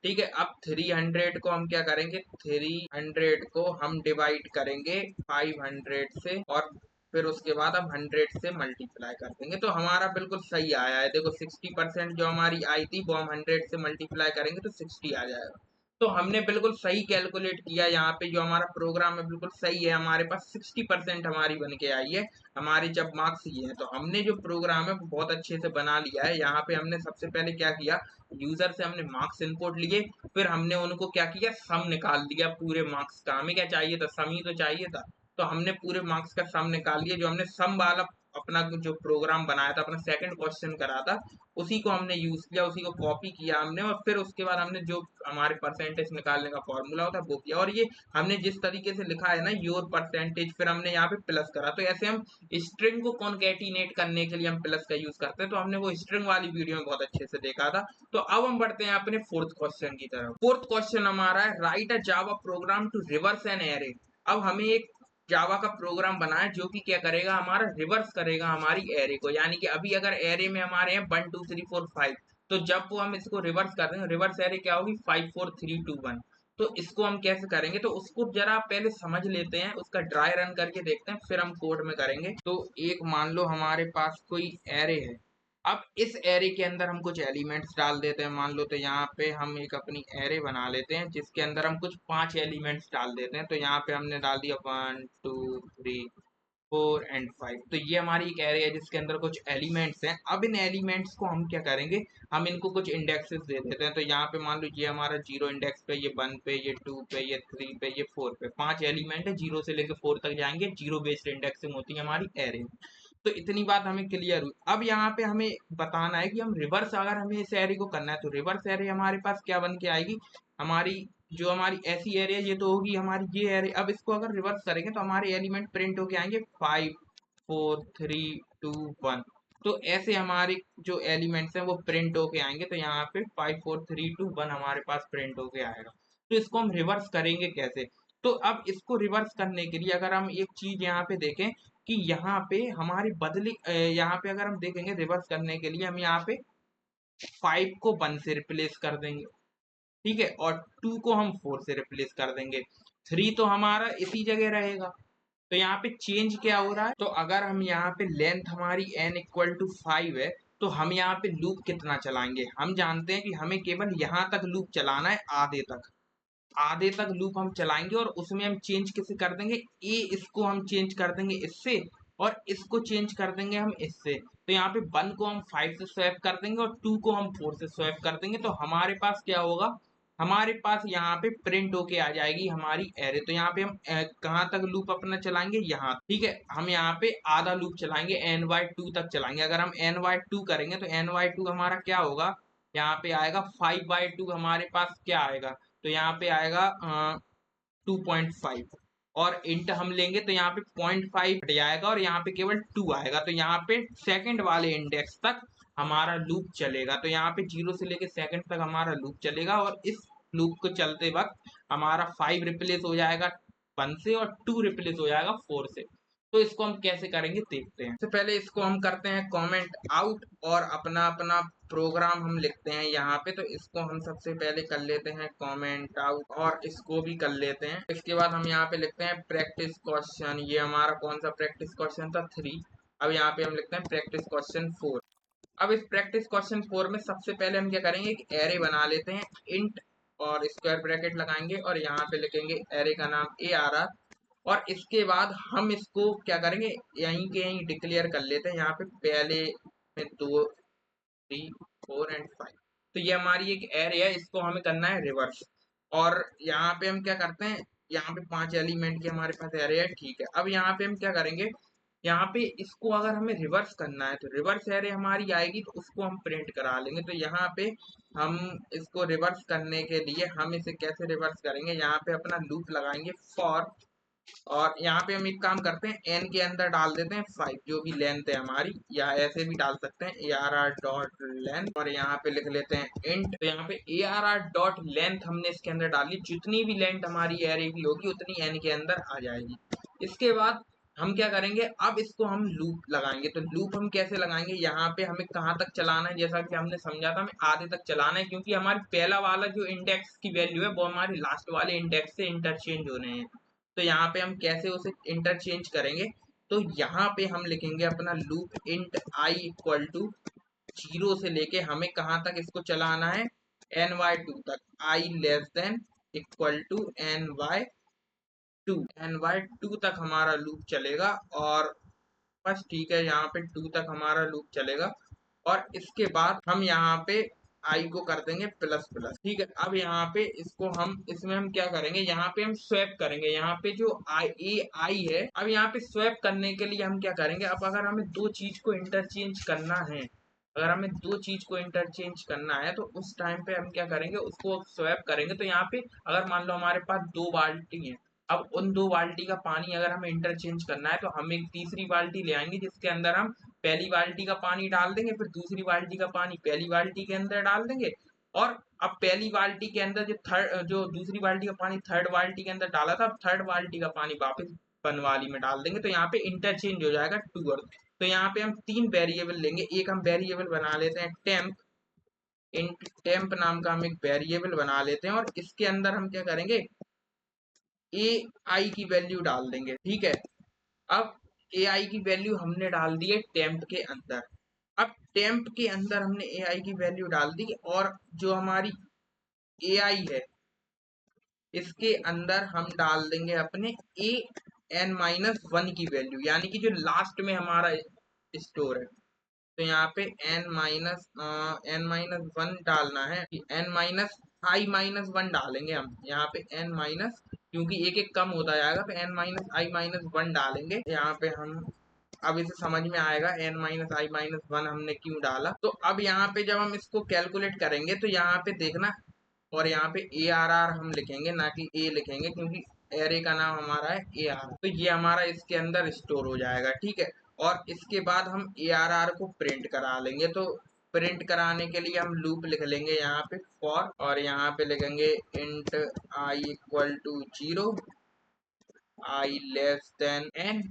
ठीक है, अब 300 को हम क्या करेंगे, 300 को हम डिवाइड करेंगे 500 से, और फिर उसके बाद अब 100 से मल्टीप्लाई कर देंगे। तो हमारा बिल्कुल सही आया है। देखो 60% जो हमारी आई थी वो हम 100 से मल्टीप्लाई करेंगे तो 60 आ जाएगा। तो हमने बिल्कुल सही कैलकुलेट किया, यहाँ पे जो हमारा प्रोग्राम है बिल्कुल सही है, हमारे पास 60% हमारी बन के आई है, हमारे जब मार्क्स ये हैं। तो हमने जो प्रोग्राम है वो बहुत अच्छे से बना लिया है। यहाँ पे हमने सबसे पहले क्या किया, यूजर से हमने मार्क्स इनपुट लिए, फिर हमने उनको क्या किया, सम निकाल दिया पूरे मार्क्स का। हमें क्या चाहिए था, सम ही तो चाहिए था। तो हमने पूरे मार्क्स का सम निकाल लिया। जो हमने सम वाला अपना जो प्रोग्राम बनाया था, अपना सेकंड क्वेश्चन करा था, उसी को हमने यूज किया, उसी को कॉपी किया हमने, और फिर उसके बाद हमने जो हमारे परसेंटेज निकालने का फॉर्मूला होता है वो किया। और ये हमने जिस तरीके से लिखा है ना, योर परसेंटेज, फिर हमने यहाँ पे प्लस करा। तो ऐसे हम स्ट्रिंग को कॉन्केटिनेट करने के लिए हम प्लस का यूज करते हैं। तो हमने वो स्ट्रिंग वाली वीडियो में बहुत अच्छे से देखा था। तो अब हम बढ़ते हैं अपने फोर्थ क्वेश्चन की तरफ। फोर्थ क्वेश्चन हमारा है, write a Java program to reverse an array. अब हमें एक जावा का प्रोग्राम बना है जो कि क्या करेगा, हमारा रिवर्स करेगा हमारी एरे को। यानी कि अभी अगर एरे में हमारे हैं 1 2 3 4 5, तो जब वो हम इसको रिवर्स कर देंगे, रिवर्स एरे क्या होगी, 5 4 3 2 1। तो इसको हम कैसे करेंगे, तो उसको जरा पहले समझ लेते हैं, उसका ड्राई रन करके देखते हैं, फिर हम कोड में करेंगे। तो एक मान लो हमारे पास कोई एरे है। अब इस एरे के अंदर हम कुछ एलिमेंट्स डाल देते हैं, मान लो। तो यहाँ पे हम एक अपनी एरे बना लेते हैं जिसके अंदर हम कुछ 5 एलिमेंट्स डाल देते हैं। तो यहाँ पे हमने डाल दिया 1 2 3 4 एंड 5। तो ये हमारी एक एरे है जिसके अंदर कुछ एलिमेंट्स हैं। अब इन एलिमेंट्स को हम क्या करेंगे, हम इनको कुछ इंडेक्सेस दे देते हैं। तो यहाँ पे मान लो ये हमारा 0 इंडेक्स पे, ये 1 पे, ये 2 पे, ये 3 पे, ये 4 पे, 5 एलिमेंट है, 0 से लेकर 4 तक जाएंगे। 0 बेस्ड इंडेक्सिंग होती है हमारी एरे। तो इतनी बात हमें क्लियर हुई। अब यहाँ पे हमें बताना है कि हम रिवर्स, अगर हमें इस एरे को करना है तो रिवर्स एरे हमारे पास क्या बन के आएगी, हमारी जो हमारी ऐसी एरे है ये तो होगी हमारी ये एरे। अब इसको अगर रिवर्स करेंगे तो हमारे एलिमेंट प्रिंट होके आएंगे 5 4 3 2 1। तो ऐसे हमारे जो एलिमेंट्स हैं वो प्रिंट होके आएंगे। तो यहाँ पे 5 4 3 2 1 हमारे पास प्रिंट होके आएगा। तो इसको हम रिवर्स करेंगे कैसे, तो अब इसको रिवर्स करने के लिए अगर हम एक चीज यहाँ पे देखें कि यहाँ पे हमारी बदली, यहाँ पे अगर हम देखेंगे रिवर्स करने के लिए, हम यहाँ पे 5 को 1 से रिप्लेस कर देंगे, ठीक है, और 2 को हम 4 से रिप्लेस कर देंगे। 3 तो हमारा इसी जगह रहेगा। तो यहाँ पे चेंज क्या हो रहा है, तो अगर हम यहाँ पे लेंथ हमारी n इक्वल टू 5 है, तो हम यहाँ पे लूप कितना चलाएंगे, हम जानते हैं कि हमें केवल यहाँ तक लूप चलाना है, आधे तक। आधे तक लूप हम चलाएंगे और उसमें हम चेंज किसे कर देंगे, ए इसको हम चेंज कर देंगे इससे, और इसको चेंज कर देंगे हम इससे। तो यहाँ पे 1 को हम 5 से स्वैप कर देंगे और 2 को हम 4 से स्वैप कर देंगे। तो हमारे पास क्या होगा, हमारे पास यहाँ पे प्रिंट होके आ जाएगी हमारी एरे। तो यहाँ पे हम कहाँ तक लूप अपना चलाएंगे, यहाँ, ठीक है। हम यहाँ पे आधा लूप चलाएंगे, n/2 तक चलाएंगे। अगर हम n/2 करेंगे तो n/2 हमारा क्या होगा, यहाँ पे आएगा 5/2, हमारे पास क्या आएगा, तो यहाँ पे आएगा 2.5, और इंट हम लेंगे तो यहाँ पे 0.5 हट जाएगा और यहाँ पे केवल 2 आएगा। तो यहाँ पे सेकंड वाले इंडेक्स तक हमारा लूप चलेगा। तो यहाँ पे 0 से लेके सेकंड तक हमारा लूप चलेगा, और इस लूप को चलते वक्त हमारा 5 रिप्लेस हो जाएगा 1 से और 2 रिप्लेस हो जाएगा 4 से। तो इसको हम कैसे करेंगे देखते हैं। सबसे पहले इसको हम करते हैं कमेंट आउट, और अपना अपना प्रोग्राम हम लिखते हैं यहाँ पे। तो इसको हम सबसे पहले कर लेते हैं कमेंट आउट, और इसको भी कर लेते हैं। इसके बाद हम यहाँ पे लिखते हैं प्रैक्टिस क्वेश्चन। ये हमारा कौन सा प्रैक्टिस क्वेश्चन था, 3। अब यहाँ पे हम लिखते हैं प्रैक्टिस क्वेश्चन 4। अब इस प्रैक्टिस क्वेश्चन 4 में सबसे पहले हम क्या करेंगे, एक एरे बना लेते हैं, इंट, और स्क्वायर ब्रैकेट लगाएंगे, और यहाँ पे लिखेंगे एरे का नाम ARR। और इसके बाद हम इसको क्या करेंगे, यहीं के यहीं डिक्लेयर कर लेते हैं, यहाँ पे पहले में 2 3 4 एंड 5। तो ये हमारी एक एरे है, इसको हमें करना है रिवर्स। और यहाँ पे हम क्या करते हैं, यहाँ पे 5 एलिमेंट की हमारे पास एरे है, ठीक है। अब यहाँ पे हम क्या करेंगे, यहाँ पे इसको अगर हमें रिवर्स करना है तो रिवर्स एरे हमारी आएगी, तो उसको हम प्रिंट करा लेंगे। तो यहाँ पे हम इसको रिवर्स करने के लिए हम इसे कैसे रिवर्स करेंगे, यहाँ पे अपना लूप लगाएंगे फॉर, और यहाँ पे हम एक काम करते हैं, n के अंदर डाल देते हैं 5, जो भी लेंथ है हमारी, या ऐसे भी डाल सकते हैं ARR डॉट लेंथ, और यहाँ पे लिख लेते हैं इंट। तो यहाँ पे ARR डॉट लेंथ हमने इसके अंदर डाली, जितनी भी लेंथ हमारी एरे की होगी उतनी n के अंदर आ जाएगी। इसके बाद हम क्या करेंगे, अब इसको हम लूप लगाएंगे। तो लूप हम कैसे लगाएंगे, यहाँ पे हमें कहाँ तक चलाना है, जैसा कि हमने समझा था, हमें आधे तक चलाना है, क्योंकि हमारी पहला वाला जो इंडेक्स की वैल्यू है वो हमारी लास्ट वाले इंडेक्स से इंटरचेंज होने हैं। तो यहाँ पे हम कैसे उसे इंटरचेंज करेंगे, तो यहाँ पे हम लिखेंगे अपना loop int I equal to 0 से लेके हमें कहाँ तक इसको चलाना है, ny2 तक, i less than equal to ny2 तक हमारा लूप चलेगा। और बस ठीक है, यहाँ पे 2 तक हमारा लूप चलेगा। और इसके बाद हम यहाँ पे आई को कर देंगे प्लस प्लस। ठीक है, अब यहाँ पे इसको हम इसमें हम क्या करेंगे, यहाँ पे हम स्वैप करेंगे। यहाँ पे जो आई है, अब यहाँ पे स्वैप करने के लिए हम क्या करेंगे, अब अगर हमें दो चीज को इंटरचेंज करना है, अगर हमें दो चीज को इंटरचेंज करना है तो उस टाइम पे हम क्या करेंगे, उसको स्वैप करेंगे। तो यहाँ पे अगर मान लो हमारे पास दो बाल्टी है, अब उन दो बाल्टी का पानी अगर हमें इंटरचेंज करना है तो हम एक तीसरी बाल्टी ले आएंगे, जिसके अंदर हम पहली बाल्टी का पानी डाल देंगे, फिर दूसरी बाल्टी का पानी पहली बाल्टी के अंदर डाल देंगे। और अब पहली बाल्टी के अंदर जो दूसरी बाल्टी का पानी थर्ड बाल्टी के अंदर डाला था, अब थर्ड बाल्टी का पानी वापस वन वाली में डाल देंगे। तो यहाँ पे इंटरचेंज हो जाएगा टू और। तो यहाँ पे हम तीन वेरिएबल लेंगे। एक हम वेरिएबल बना लेते हैं टेम्प, टेम्प नाम का हम एक वेरिएबल बना लेते हैं, और इसके अंदर हम क्या करेंगे, ए आई की वैल्यू डाल देंगे। ठीक है, अब ए आई की वैल्यू हमने डाल दी है टेम्प के अंदर। अब टेम्प के अंदर हमने ए आई की वैल्यू डाल दी, और जो हमारी ए आई है इसके अंदर हम डाल देंगे अपने ए एन माइनस वन की वैल्यू, यानी कि जो लास्ट में हमारा स्टोर है। तो यहाँ पे एन माइनस वन डालना है, N minus I minus one डालेंगे हम यहाँ पे, एन माइनस, क्योंकि एक एक कम होता जाएगा, तो N minus I minus one डालेंगे यहाँ पे हम। अब इसे समझ में आएगा N minus I minus one हमने क्यों डाला। तो अब यहाँ पे जब हम इसको कैलकुलेट करेंगे तो यहाँ पे देखना, और यहाँ पे ए आर आर हम लिखेंगे, ना कि ए लिखेंगे, क्योंकि एरे का नाम हमारा है ए आर। तो ये हमारा इसके अंदर स्टोर हो जाएगा। ठीक है, और इसके बाद हम ए आर आर को प्रिंट करा लेंगे। तो प्रिंट कराने के लिए हम लूप लिख लेंगे यहाँ पे फॉर, और यहाँ पे लिखेंगे int I equal to 0, I less than N,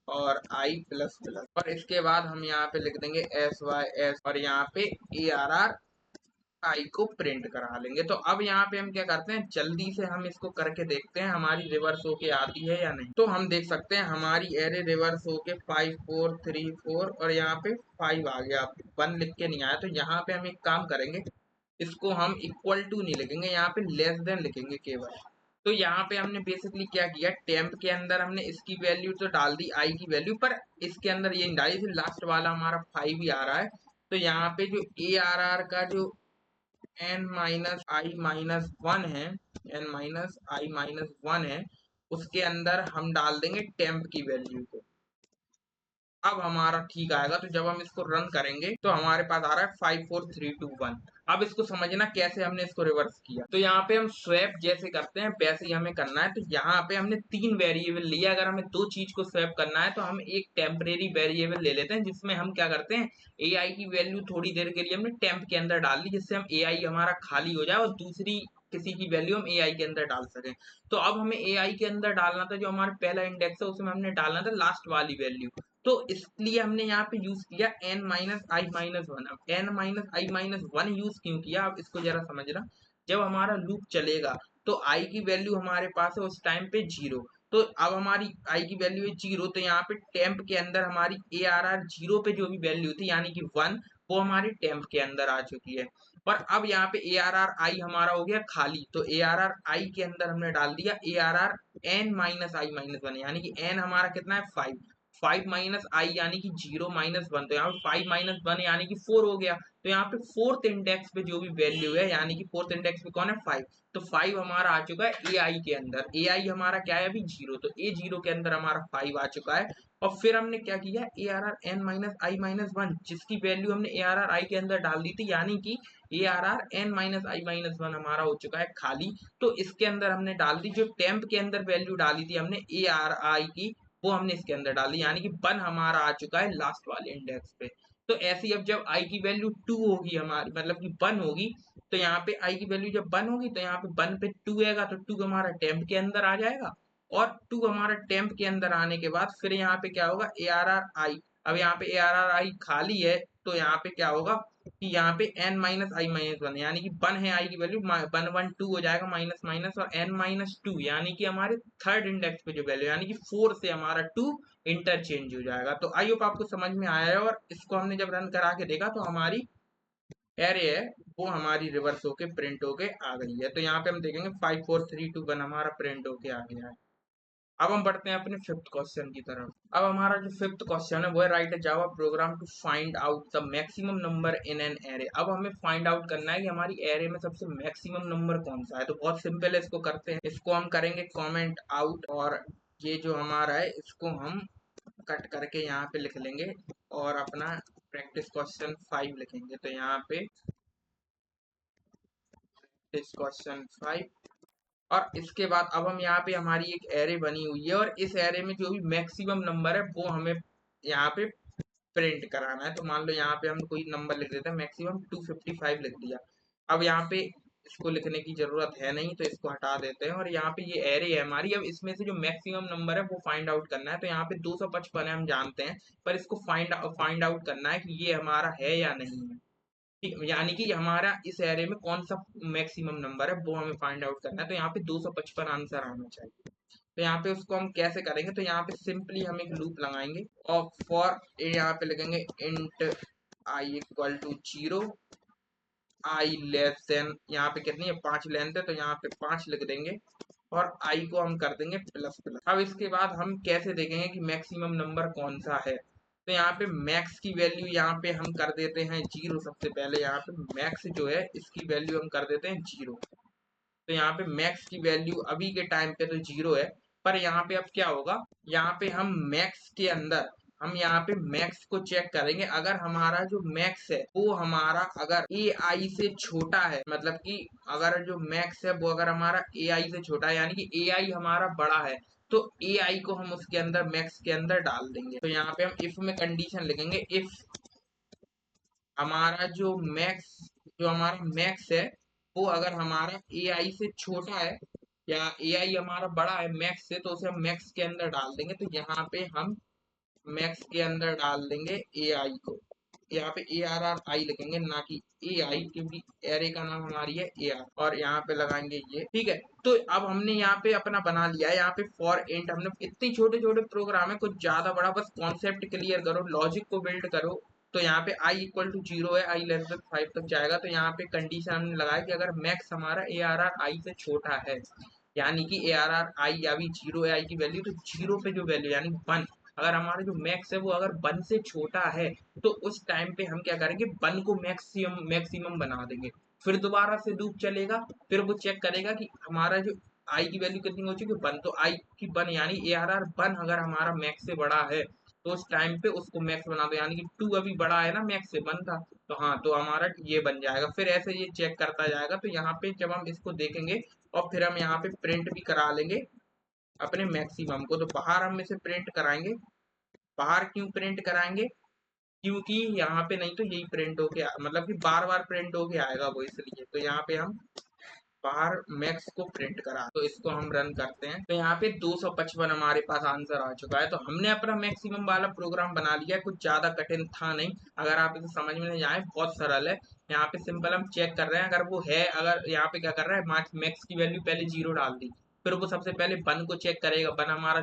और आई प्लस प्लस। और इसके बाद हम यहाँ पे लिख देंगे एस वाई एस, और यहाँ पे ए आर आर आई को प्रिंट करा लेंगे। तो अब यहाँ पे हम क्या करते हैं, जल्दी से हम इसको करके देखते हैं हमारी रिवर्स होके आती है या नहीं। तो हम देख सकते हैं हमारी एरे रिवर्स होके 5 4 3 4, और यहाँ पे 5 आ गया, 1 लिख के नहीं आया। तो यहाँ पे हम एक काम करेंगे, इसको हम इक्वल टू नहीं लिखेंगे, यहाँ पे लेस देन लिखेंगे केवल। तो यहाँ पे हमने बेसिकली क्या किया, टेम्प के अंदर हमने इसकी वैल्यू तो डाल दी आई की वैल्यू, पर इसके अंदर ये नहीं डाली, सिर्फ लास्ट वाला हमारा 5 ही आ रहा है। तो यहाँ पे जो ए आर आर का जो N minus I minus one है, N minus I minus one है, उसके अंदर हम डाल देंगे टेम्प की वैल्यू को। अब हमारा ठीक आएगा। तो जब हम इसको रन करेंगे तो हमारे पास आ रहा है 5 4 3 2 1। अब इसको समझना कैसे हमने इसको रिवर्स किया। तो यहाँ पे हम स्वैप जैसे करते हैं वैसे ही हमें करना है। तो यहाँ पे हमने तीन वेरिएबल लिया, अगर हमें दो चीज को स्वैप करना है तो हम एक टेम्परेरी वेरिएबल ले लेते हैं, जिसमें हम क्या करते हैं, ए आई की वैल्यू थोड़ी देर के लिए हमने टेम्प के अंदर डाल दी, जिससे हम ए आई हमारा खाली हो जाए और दूसरी किसी की वैल्यू हम ए आई के अंदर डाल सकें। तो अब हमें ए आई के अंदर डालना था, जो हमारा पहला इंडेक्स है उसमें हमने डालना था लास्ट वाली वैल्यू। तो इसलिए हमने यहाँ पे यूज किया N minus I minus one. अब N minus I minus one use क्यों किया, अब इसको जरा समझना। जब हमारा लूप चलेगा तो आई की वैल्यू हमारे पास है उस टाइम पे 0। तो अब हमारी आई की वैल्यू है 0, तो यहाँ पे टेम्प के अंदर हमारी ए आर आर 0 पे जो भी वैल्यू थी यानी कि 1, वो हमारी टेम्प के अंदर आ चुकी है। और अब यहाँ पे ए आर आर आई हमारा हो गया खाली, तो ए आर आर आई के अंदर हमने डाल दिया A R R N minus I minus one, यानी कि एन हमारा कितना है 5, 5 माइनस आई यानी कि 0 माइनस वन, तो यहाँ पे 5 माइनस वन यानी कि 4 हो गया। तो यहाँ पे फोर्थ इंडेक्स पे जो भी वैल्यू है, यानी कि फोर्थ इंडेक्स पे कौन है 5, तो 5 हमारा आ चुका है ए आई के अंदर। ए आई हमारा क्या है अभी 0, तो ए 0 के अंदर हमारा 5 आ चुका है। और फिर हमने क्या किया, A R R N minus I minus one, जिसकी वैल्यू हमने ए आर आर आई के अंदर डाल दी थी, यानी कि A R R N minus I minus one हमारा हो चुका है खाली। तो इसके अंदर हमने डाल दी जो टेम्प के अंदर वैल्यू डाली थी हमने ए आर आई की, वो हमने इसके अंदर डाल दी, यानी कि 1 हमारा आ चुका है लास्ट वाले इंडेक्स पे। तो ऐसे ही अब जब आई की वैल्यू 2 होगी हमारी, मतलब कि 1 होगी, तो यहाँ पे आई की वैल्यू जब 1 होगी तो यहाँ पे 1 पे 2 आएगा, तो 2 हमारा टेम्प के अंदर आ जाएगा। और 2 हमारा टेम्प के अंदर आने के बाद फिर यहाँ पे क्या होगा, ए आर आर आई। अब यहाँ पे ए आर आर आई खाली है, तो यहाँ पे क्या होगा कि यहाँ पे N minus I minus one, यानी कि 1 है आई की वैल्यू, 1 1 2 हो जाएगा माइनस माइनस, और एन माइनस टू यानी कि हमारे थर्ड इंडेक्स पे जो वैल्यू, यानी कि 4 से हमारा 2 इंटरचेंज हो जाएगा। तो आई होप आपको समझ में आया है, और इसको हमने जब रन करा के देखा तो हमारी एरे है वो हमारी रिवर्स होके प्रिंट होके आ गई है। तो यहाँ पे हम देखेंगे 5 4 3 2 1 हमारा प्रिंट होके आ गया है। अब हम बढ़ते हैं अपने फिफ्थ क्वेश्चन की तरफ। अब हमारा जो फिफ्थ क्वेश्चन है वो है write a Java program to find out the maximum number in an array. अब हमें फाइंड आउट करना है कि हमारी एरे में सबसे मैक्सिमम नंबर कौन सा है। तो बहुत सिंपल है, इसको करते हैं। इसको हम करेंगे कमेंट आउट और ये जो हमारा है इसको हम कट करके यहाँ पे लिख लेंगे और अपना प्रैक्टिस क्वेश्चन 5 लिखेंगे। तो यहाँ पे प्रैक्टिस क्वेश्चन 5 और इसके बाद अब हम यहाँ पे हमारी एक एरे बनी हुई है और इस एरे में जो भी मैक्सिमम नंबर है वो हमें यहाँ पे प्रिंट कराना है। तो मान लो यहाँ पे हम कोई नंबर लिख देते हैं, मैक्सिमम 255 लिख दिया। अब यहाँ पे इसको लिखने की जरूरत है नहीं तो इसको हटा देते हैं और यहाँ पे ये एरे है हमारी। अब इसमें से जो मैक्सिमम नंबर है वो फाइंड आउट करना है। तो यहाँ पे 255 है हम जानते हैं, पर इसको फाइंड आउट करना है कि ये हमारा है या नहीं है। ठीक, यानी कि हमारा इस एरे में कौन सा मैक्सिमम नंबर है वो हमें फाइंड आउट करना है। तो यहाँ पे 255 आंसर आना चाहिए। तो यहाँ पे उसको हम कैसे करेंगे, तो यहाँ पे सिंपली हम एक लूप लगाएंगे और फॉर यहाँ पे लिखेंगे int I equal to 0, I less than यहाँ पे कितनी है 5 लेंथ है तो यहाँ पे 5 लिख देंगे और आई को हम कर देंगे प्लस प्लस। अब इसके बाद हम कैसे देखेंगे कि मैक्सिमम नंबर कौन सा है। तो यहाँ पे मैक्स की वैल्यू यहाँ पे हम कर देते हैं 0। सबसे पहले यहाँ पे मैक्स जो है इसकी वैल्यू हम कर देते हैं 0। तो यहाँ पे मैक्स की वैल्यू अभी के टाइम पे तो 0 है, पर यहाँ पे अब क्या होगा, यहाँ पे हम यहाँ पे मैक्स को चेक करेंगे। अगर हमारा जो मैक्स है वो हमारा अगर ए आई से छोटा है, मतलब कि अगर जो मैक्स है वो अगर हमारा ए आई से छोटा है यानी कि ए आई हमारा बड़ा है, तो ए आई को हम उसके अंदर मैक्स के अंदर डाल देंगे। तो यहाँ पे हम इफ में कंडीशन लिखेंगे, इफ हमारा जो हमारा मैक्स है वो अगर हमारा ए आई से छोटा है या ए आई हमारा बड़ा है मैक्स से, तो उसे हम मैक्स के अंदर डाल देंगे। तो यहाँ पे हम मैक्स के अंदर डाल देंगे ए आई को। यहाँ पे ए आर आर आई लिखेंगे ना कि ए आई, क्योंकि एरे का नाम हमारी है ए आर। और यहाँ पे लगाएंगे ये, ठीक है। तो अब हमने यहाँ पे अपना बना लिया है। यहाँ पे फॉर इंट हमने इतने छोटे छोटे प्रोग्राम है, कुछ ज्यादा बड़ा, बस कॉन्सेप्ट क्लियर करो, लॉजिक को बिल्ड करो। तो यहाँ पे आई इक्वल टू 0 है, आई लेस देन 5 तक जाएगा। तो यहाँ पे कंडीशन हमने लगाया कि अगर मैक्स हमारा ए आर आर आई से छोटा है, यानी कि ए आर आर आई अभी 0 है आई की वैल्यू, तो 0 पे जो वैल्यू यानी 1, अगर हमारा जो मैक्स है वो अगर 1 से छोटा है, तो उस टाइम पे हम क्या करेंगे, 1 को मैक्सिमम बना देंगे। फिर दोबारा से लूप चलेगा, फिर वो चेक करेगा कि हमारा जो आई की वैल्यू कितनी हो चुकी है 1, तो आई की 1 यानी ए आर आर 1 अगर हमारा मैक्स से बड़ा है तो उस टाइम पे उसको मैक्स बना दो, यानी कि 2 अभी बड़ा है ना मैक्स से 1 था, तो हाँ तो हमारा ये बन जाएगा। फिर ऐसे ये चेक करता जाएगा। तो यहाँ पे जब हम इसको देखेंगे और फिर हम यहाँ पे प्रिंट भी करा लेंगे अपने मैक्सिमम को। तो बाहर हम इसे प्रिंट कराएंगे। बाहर क्यों प्रिंट कराएंगे, क्योंकि यहाँ पे नहीं तो यही प्रिंट होके मतलब कि बार बार प्रिंट होके आएगा वो, इसलिए। तो यहाँ पे हम बाहर मैक्स को प्रिंट करा, तो इसको हम रन करते हैं। तो यहाँ पे 255 हमारे पास आंसर आ चुका है। तो हमने अपना मैक्सिमम वाला प्रोग्राम बना लिया है, कुछ ज्यादा कठिन था नहीं। अगर आप इसे समझ में नहीं आए, बहुत सरल है। यहाँ पे सिंपल हम चेक कर रहे हैं अगर वो है, अगर यहाँ पे क्या कर रहा है, मैक्स की वैल्यू पहले 0 डाल दी, फिर वो सबसे पहले 1 को चेक करेगा, 1 हमारा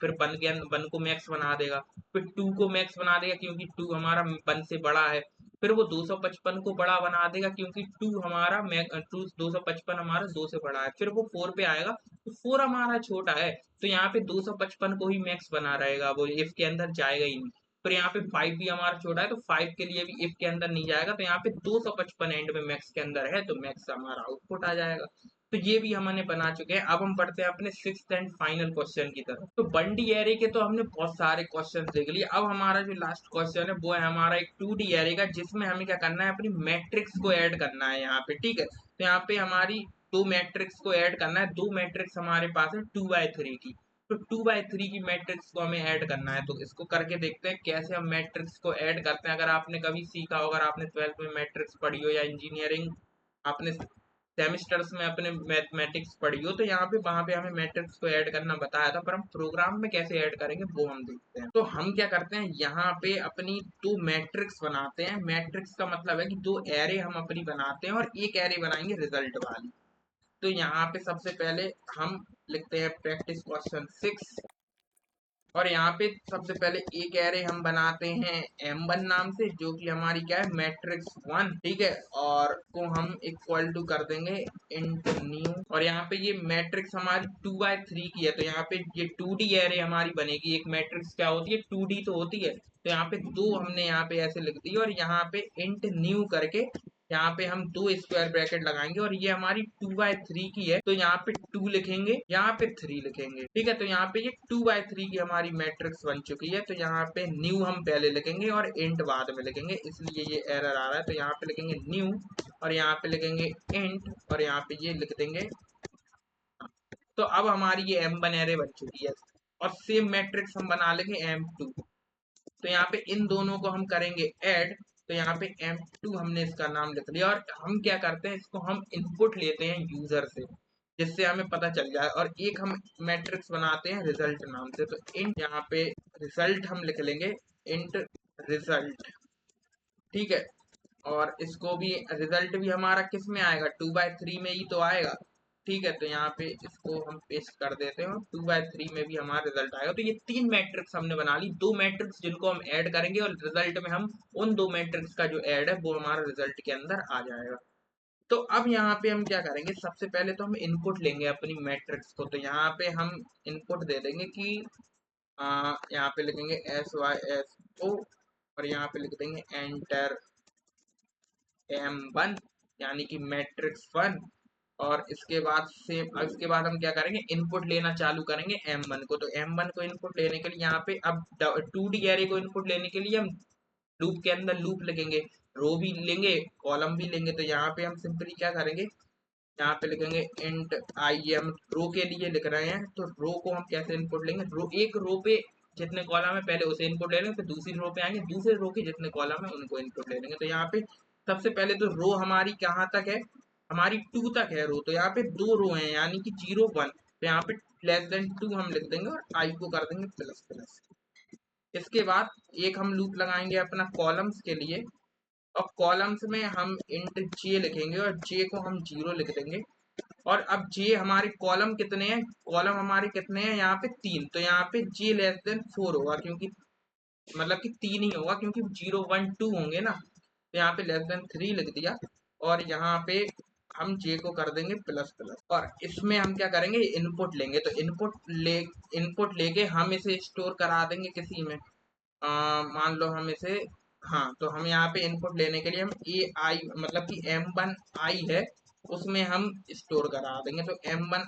फिर 1 के 1 को मैक्स बना देगा, फिर 2 को मैक्स बना देगा क्योंकि 2 हमारा 1 से बड़ा है, फिर वो 255 को बड़ा बना देगा क्योंकि 255 हमारा 2 से बड़ा है, फिर वो 4 पे आएगा तो 4 हमारा छोटा है, तो यहाँ पे 255 को ही मैक्स बना रहेगा, वो इफ के अंदर जाएगा ही नहीं। फिर यहाँ पे 5 भी हमारा छोटा है तो 5 के लिए भी इफ के अंदर नहीं जाएगा, तो यहाँ पे 255 एंड में मैक्स के अंदर है तो मैक्स हमारा आउटपुट आ जाएगा। तो ये भी हमने बना चुके हैं। अब हम पढ़ते हैं अपने सिक्स्थ एंड फाइनल क्वेश्चन की तरफ। तो बंडी एरे के तो हमने बहुत सारे क्वेश्चन देख लिए। अब हमारा जो लास्ट क्वेश्चन है वो है हमारा एक 2D एरे का, जिसमें हमें क्या करना है, अपनी मैट्रिक्स को ऐड करना है यहाँ पे, ठीक है। तो यहाँ पे हमारी 2 मैट्रिक्स को ऐड करना है। 2 मैट्रिक्स हमारे पास है 2x3 की, तो 2x3 की मैट्रिक्स को हमें ऐड करना है। तो इसको करके देखते हैं कैसे हम मैट्रिक्स को ऐड करते हैं। अगर आपने कभी सीखा हो, अगर आपने 12th में मैट्रिक्स पढ़ी हो या इंजीनियरिंग आपने सेमिस्टर्स में अपने मैथमेटिक्स पढ़ी हो, तो यहाँ पे वहां पे हमें मैट्रिक्स को ऐड करना बताया था, पर हम प्रोग्राम में कैसे ऐड करेंगे वो हम देखते हैं। तो हम क्या करते हैं, यहाँ पे अपनी 2 मैट्रिक्स बनाते हैं। मैट्रिक्स का मतलब है कि 2 एरे हम अपनी बनाते हैं और एक एरे बनाएंगे रिजल्ट वाली। तो यहाँ पे सबसे पहले हम लिखते हैं प्रैक्टिस क्वेश्चन 6 और यहाँ पे सबसे पहले एक एरे हम बनाते हैं m1 नाम से, जो कि हमारी क्या है, मैट्रिक्स 1, ठीक है। और को हम इक्वल टू कर देंगे इंट न्यू। और यहाँ पे ये मैट्रिक्स हमारी 2x3 की है, तो यहाँ पे ये 2D एरे हमारी बनेगी। एक मैट्रिक्स क्या होती है, 2D तो होती है, तो यहाँ पे दो हमने यहाँ पे ऐसे लिख दी, और यहाँ पे इंट न्यू करके यहाँ पे हम दो स्क्वायर ब्रैकेट लगाएंगे। और ये हमारी 2x3 की है, तो यहाँ पे 2 लिखेंगे, यहाँ पे 3 लिखेंगे, ठीक है। तो यहाँ पे ये 2x3 की हमारी मैट्रिक्स बन चुकी है। तो यहाँ पे न्यू हम पहले लिखेंगे और इंट बाद में लिखेंगे, इसलिए ये एरर आ रहा है। तो यहाँ पे लिखेंगे न्यू, और यहाँ पे लिखेंगे इंट, और यहाँ पे ये लिख देंगे। तो अब हमारी ये m1 एरे बन चुकी है। और सेम मैट्रिक्स हम बना लेंगे m2। तो यहाँ पे इन दोनों को हम करेंगे ऐड। तो यहाँ पे m2 हमने इसका नाम लिख लिया। और हम क्या करते हैं, इसको हम इनपुट लेते हैं यूजर से, जिससे हमें पता चल जाए। और एक हम मैट्रिक्स बनाते हैं रिजल्ट नाम से। तो इंट यहाँ पे रिजल्ट हम लिख लेंगे, इंट रिजल्ट, ठीक है। और इसको भी रिजल्ट भी हमारा किस में आएगा, 2x3 में ही तो आएगा, ठीक है। तो यहाँ पे इसको हम पेस्ट कर देते हैं, 2x3 में भी हमारा रिजल्ट आएगा। तो ये तीन मैट्रिक्स हमने बना ली, दो मैट्रिक्स जिनको हम ऐड करेंगे, और रिजल्ट में हम उन दो मैट्रिक्स का जो ऐड है वो हमारा रिजल्ट के अंदर आ जाएगा। तो अब यहाँ पे हम क्या करेंगे, सबसे पहले तो हम इनपुट लेंगे अपनी मैट्रिक्स को। तो यहाँ पे हम इनपुट दे देंगे कि यहाँ पे लिखेंगे SYSO, और यहाँ पे लिख देंगे एंटर m1, यानी कि मैट्रिक्स 1। और इसके बाद हम क्या करेंगे, इनपुट लेना चालू करेंगे m1 को। तो m1 को इनपुट लेने के लिए यहाँ पे अब 2D एरे को इनपुट लेने के लिए हम लूप के अंदर लूप लिखेंगे, रो भी लेंगे, कॉलम भी लेंगे। तो यहाँ पे हम सिंपली क्या करेंगे, यहाँ पे लिखेंगे इंट im, रो के लिए लिख रहे हैं, तो रो को हम कैसे इनपुट लेंगे, रो एक रो पे जितने कॉलम है पहले उसे इनपुट ले लेंगे, फिर दूसरी रो पे आएंगे, दूसरे रो के जितने कॉलम है उनको इनपुट ले लेंगे। तो यहाँ पे सबसे पहले तो रो हमारी कहाँ तक है, हमारी 2 तक है रो। तो यहाँ पे दो रो हैं, यानी कि 0 1। तो यहाँ पे <2 हम लिख देंगे, और आई को कर देंगे प्लस प्लस। इसके बाद एक हम लूप लगाएंगे अपना कॉलम्स के लिए, और कॉलम्स में हम इंट जे लिखेंगे, और जे को हम 0 लिख देंगे। और अब जे हमारे कॉलम कितने हैं, कॉलम हमारे कितने हैं, यहाँ पे 3। तो यहाँ पे जे <4 होगा, क्योंकि मतलब कि 3 ही होगा, क्योंकि 0 1 2 होंगे ना। तो यहाँ पे <3 लिख दिया, और यहाँ पे हम जे को कर देंगे प्लस प्लस। और इसमें हम क्या करेंगे, इनपुट लेंगे। तो इनपुट लेके हम इसे स्टोर करा देंगे किसी में, मान लो हम इसे, हाँ, तो हम यहाँ पे इनपुट लेने के लिए हम ai, मतलब कि m1 आई है, उसमें हम स्टोर करा देंगे। तो m1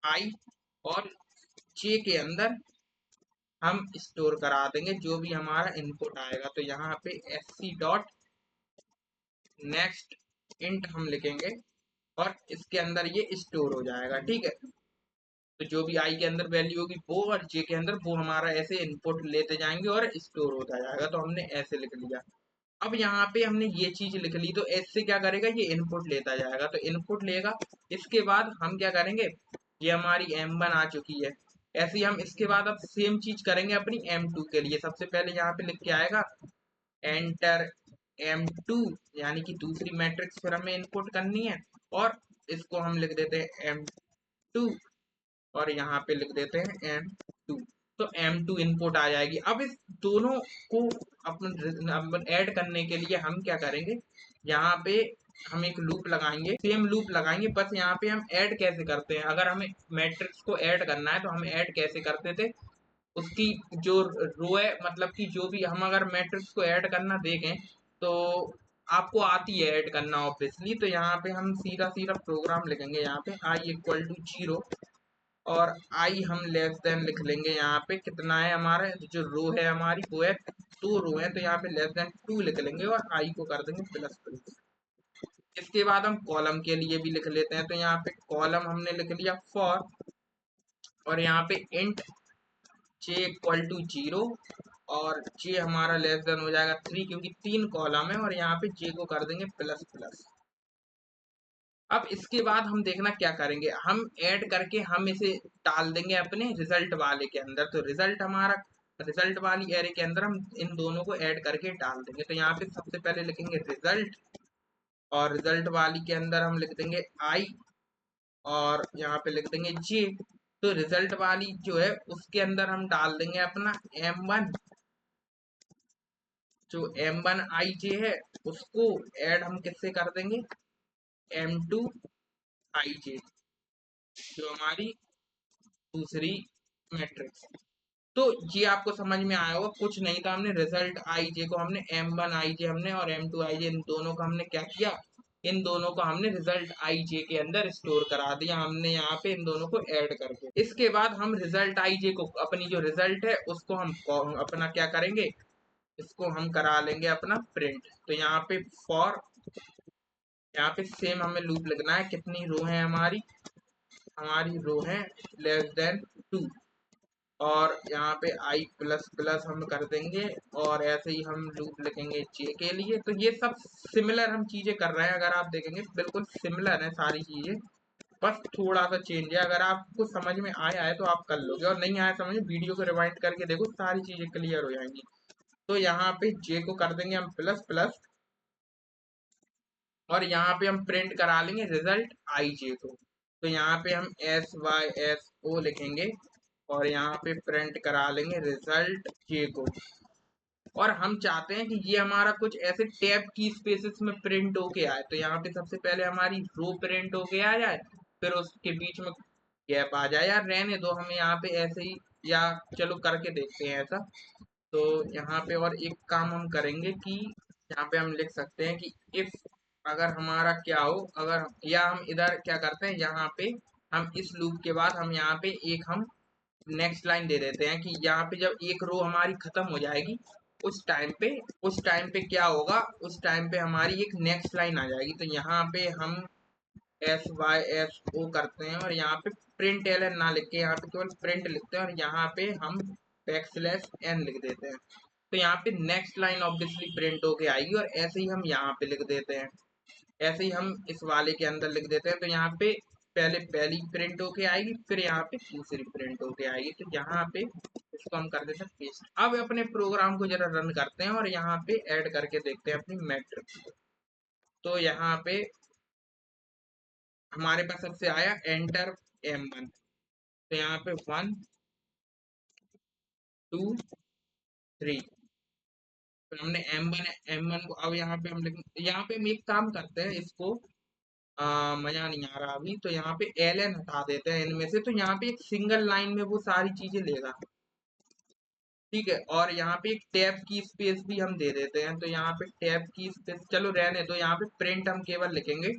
आई, और जे के अंदर हम स्टोर करा देंगे जो भी हमारा इनपुट आएगा। तो यहाँ पे sc डॉट नेक्स्ट इंट हम लिखेंगे, और इसके अंदर ये स्टोर हो जाएगा, ठीक है। तो जो भी आई के अंदर वैल्यू होगी वो, और जे के अंदर वो, हमारा ऐसे इनपुट लेते जाएंगे और स्टोर होता जाएगा। तो हमने ऐसे लिख लिया। अब यहाँ पे हमने ये चीज लिख ली, तो ऐसे क्या करेगा, ये इनपुट लेता जाएगा। तो इनपुट लेगा, इसके बाद हम क्या करेंगे, ये हमारी m1 आ चुकी है। ऐसे ही हम इसके बाद अब सेम चीज करेंगे अपनी m2 के लिए। सबसे पहले यहाँ पे लिख के आएगा एंटर m2, यानी कि दूसरी मैट्रिक्स फिर हमें इनपुट करनी है। और इसको हम लिख देते हैं m2, और यहाँ पे लिख देते हैं m2। तो m2 इनपुट आ जाएगी। अब इस दोनों को अपन ऐड करने के लिए हम क्या करेंगे, यहाँ पे हम एक लूप लगाएंगे, सेम लूप लगाएंगे, बस यहाँ पे हम ऐड कैसे करते हैं। अगर हमें मैट्रिक्स को ऐड करना है तो हम ऐड कैसे करते थे, उसकी जो रो है, मतलब कि जो भी हम अगर मैट्रिक्स को ऐड करना देखें तो आपको आती है ऐड करना ऑब्वियसली। तो यहाँ पे हम सीधा सीधा प्रोग्राम लिखेंगे, यहाँ पे i इक्वल टू 0, और आई हम लेस देन लिख लेंगे। यहाँ पे कितना है, हमारा जो रो है हमारी वो है 2 रो है, तो यहाँ पे <2 लिख लेंगे, और आई को कर देंगे प्लस प्लस। इसके बाद हम कॉलम के लिए भी लिख लेते हैं। तो यहाँ पे कॉलम हमने लिख लिया फॉर, और यहाँ पे इंट जे इक्वल टू 0, और जे हमारा लेस देन हो जाएगा 3, क्योंकि 3 कॉलम है, और यहाँ पे जे को कर देंगे प्लस प्लस। अब इसके बाद हम देखना क्या करेंगे, हम ऐड करके हम इसे डाल देंगे अपने रिजल्ट वाले के अंदर। तो रिजल्ट हमारा, रिजल्ट वाली एरे के अंदर हम इन दोनों को ऐड करके डाल देंगे। तो यहाँ पे सबसे पहले लिखेंगे रिजल्ट, और रिजल्ट वाली के अंदर हम लिख देंगे आई, और यहाँ पे लिख देंगे जे। तो रिजल्ट वाली जो है उसके अंदर हम डाल देंगे अपना M1, जो M1 IJ है उसको ऐड हम किससे कर देंगे, M2 IJ, जो हमारी दूसरी मैट्रिक्स। तो ये आपको समझ में आया होगा, कुछ नहीं था, हमने रिजल्ट IJ को हमने M1 IJ हमने और M2 IJ इन दोनों का हमने क्या किया, इन दोनों को हमने रिजल्ट IJ के अंदर स्टोर करा दिया हमने यहाँ पे इन दोनों को ऐड करके। इसके बाद हम रिजल्ट IJ को अपनी जो रिजल्ट है उसको हम अपना क्या करेंगे, इसको हम करा लेंगे अपना प्रिंट। तो यहाँ पे फॉर, यहाँ पे सेम हमें लूप लिखना है, कितनी रो है हमारी, हमारी रो है <<2, और यहाँ पे आई प्लस प्लस हम कर देंगे, और ऐसे ही हम लूप लिखेंगे जे के लिए। तो ये सब सिमिलर हम चीजें कर रहे हैं, अगर आप देखेंगे बिल्कुल सिमिलर है सारी चीजें, बस थोड़ा सा चेंज है। अगर आपको समझ में आया है तो आप कर लोगे, और नहीं आया समझ में वीडियो को रिवाइंड करके देखो, सारी चीजें क्लियर हो जाएंगी। तो यहाँ पे जे को कर देंगे हम प्लस प्लस, और यहाँ पे हम प्रिंट करा लेंगे रिजल्ट आई जे को। तो यहाँ पे हम SYSO लिखेंगे, और यहाँ पे प्रिंट करा लेंगे रिजल्ट जे को। और हम चाहते हैं कि ये हमारा कुछ ऐसे टैब की स्पेसेस में प्रिंट होके आए। तो यहाँ पे सबसे पहले हमारी रो प्रिंट होके आ जाए, फिर उसके बीच में गैप आ जाए, यार रहने दो हमें यहाँ पे ऐसे ही, या चलो करके देखते हैं ऐसा। तो यहाँ पे और एक काम हम करेंगे कि यहाँ पे हम लिख सकते हैं कि इफ, अगर हमारा क्या हो, अगर, या हम इधर क्या करते हैं, यहाँ पे हम इस लूप के बाद हम यहाँ पे एक हम नेक्स्ट लाइन दे देते हैं कि यहाँ पे जब एक रो हमारी खत्म हो जाएगी उस टाइम पे क्या होगा, उस टाइम पे हमारी एक नेक्स्ट लाइन आ जाएगी। तो यहाँ पे हम SYSO करते हैं, और यहाँ पे प्रिंट एल ना लिख के यहाँ पे केवल प्रिंट लिखते हैं, और यहाँ पे हम \n लिख देते हैं। तो यहाँ पे नेक्स्ट लाइन ऑब्वियसली प्रिंट होके आएगी, और ऐसे ही हम यहाँ पे लिख देते हैं, ऐसे ही हम इस वाले के अंदर लिख देते हैं। तो यहाँ पे पहले पहली प्रिंट होके आएगी, फिर यहाँ पे दूसरी प्रिंट होके आएगी। तो यहाँ पे इसको हम कर देते हैं पेस्ट। अब अपने प्रोग्राम को जरा रन करते हैं, और यहाँ पे ऐड करके देखते हैं अपनी मैट्रिक्स को। तो यहाँ पे हमारे पास सबसे आया एंटर M1। तो यहाँ पे 1 2 3, फिर हमने M1 को, अब यहाँ पे हम लिख, यहाँ पे हम एक काम करते हैं, इसको मजा नहीं आ रहा अभी, तो यहाँ पे ln हटा देते हैं इनमें से। तो यहाँ पे एक सिंगल लाइन में वो सारी चीजें लेगा, ठीक है। और यहाँ पे एक टैब की स्पेस भी हम दे देते हैं। तो यहाँ पे टैब की स्पेस चलो रहने दो, यहाँ पे प्रिंट हम केवल लिखेंगे,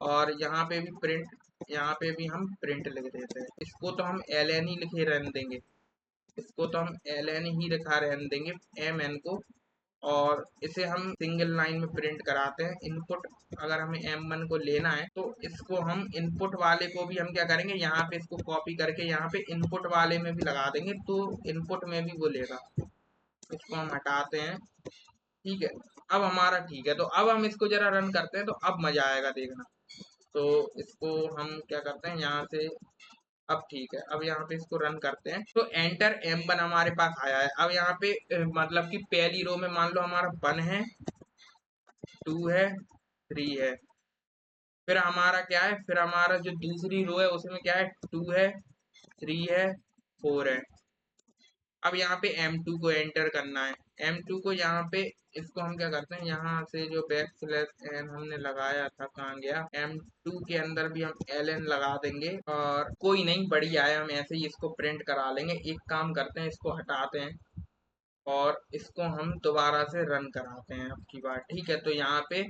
और यहाँ पे भी प्रिंट, यहाँ पे भी हम प्रिंट लिख देते हैं। इसको तो हम ln ही लिखे रहने देंगे, इसको तो हम ln ही लिखा रहने देंगे mn को, और इसे हम सिंगल लाइन में प्रिंट कराते हैं। इनपुट अगर हमें M1 को लेना है, तो इसको हम इनपुट वाले को भी हम क्या करेंगे, यहाँ पे इसको कॉपी करके यहाँ पे इनपुट वाले में भी लगा देंगे, तो इनपुट में भी वो लेगा। इसको हम हटाते हैं, ठीक है। अब हमारा ठीक है, तो अब हम इसको जरा रन करते हैं, तो अब मजा आएगा देखना। तो इसको हम क्या करते हैं यहाँ से, अब ठीक है, अब यहाँ पे इसको रन करते हैं। तो एंटर M1 हमारे पास आया है। अब यहाँ पे मतलब कि पहली रो में मान लो हमारा 1 है, 2 है, 3 है, फिर हमारा क्या है, फिर हमारा जो दूसरी रो है उसमें क्या है, 2 है, 3 है, 4 है। अब यहाँ पे M2 को एंटर करना है। M2 को यहाँ पे, इसको हम क्या करते हैं, यहाँ से जो \n हमने लगाया था, कहाँ गया, M2 के अंदर भी हम ln लगा देंगे, और कोई नहीं, बढ़िया है, हम ऐसे ही इसको प्रिंट करा लेंगे। एक काम करते हैं, इसको हटाते हैं, और इसको हम दोबारा से रन कराते हैं अब की बार, ठीक है। तो यहाँ पे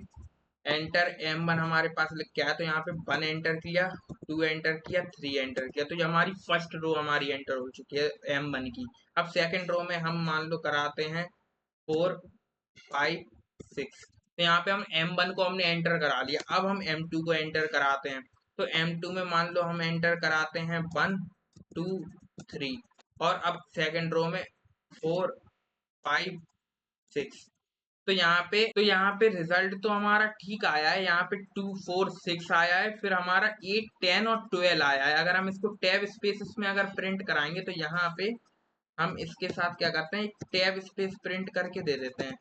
एंटर M1 हमारे पास लिख के आया, तो यहाँ पे 1 एंटर किया, 2 एंटर किया, 3 एंटर किया। तो ये हमारी फर्स्ट रो हमारी एंटर हो चुकी है M1 की। अब सेकंड रो में हम मान लो कराते हैं 4 5 6। तो यहाँ पे हम M1 को हमने एंटर करा लिया, अब हम M2 को एंटर कराते हैं। तो M2 में मान लो हम एंटर कराते हैं 1 2 3, और अब सेकंड रो में 4 5 6। तो यहाँ पे रिजल्ट तो हमारा ठीक आया है, यहाँ पे 2 4 6 आया है, फिर हमारा 8 10 और 12 आया है। अगर हम इसको टैब स्पेसेस में अगर प्रिंट कराएंगे, तो यहाँ पे हम इसके साथ क्या करते हैं, एक टैब स्पेस प्रिंट करके दे देते हैं।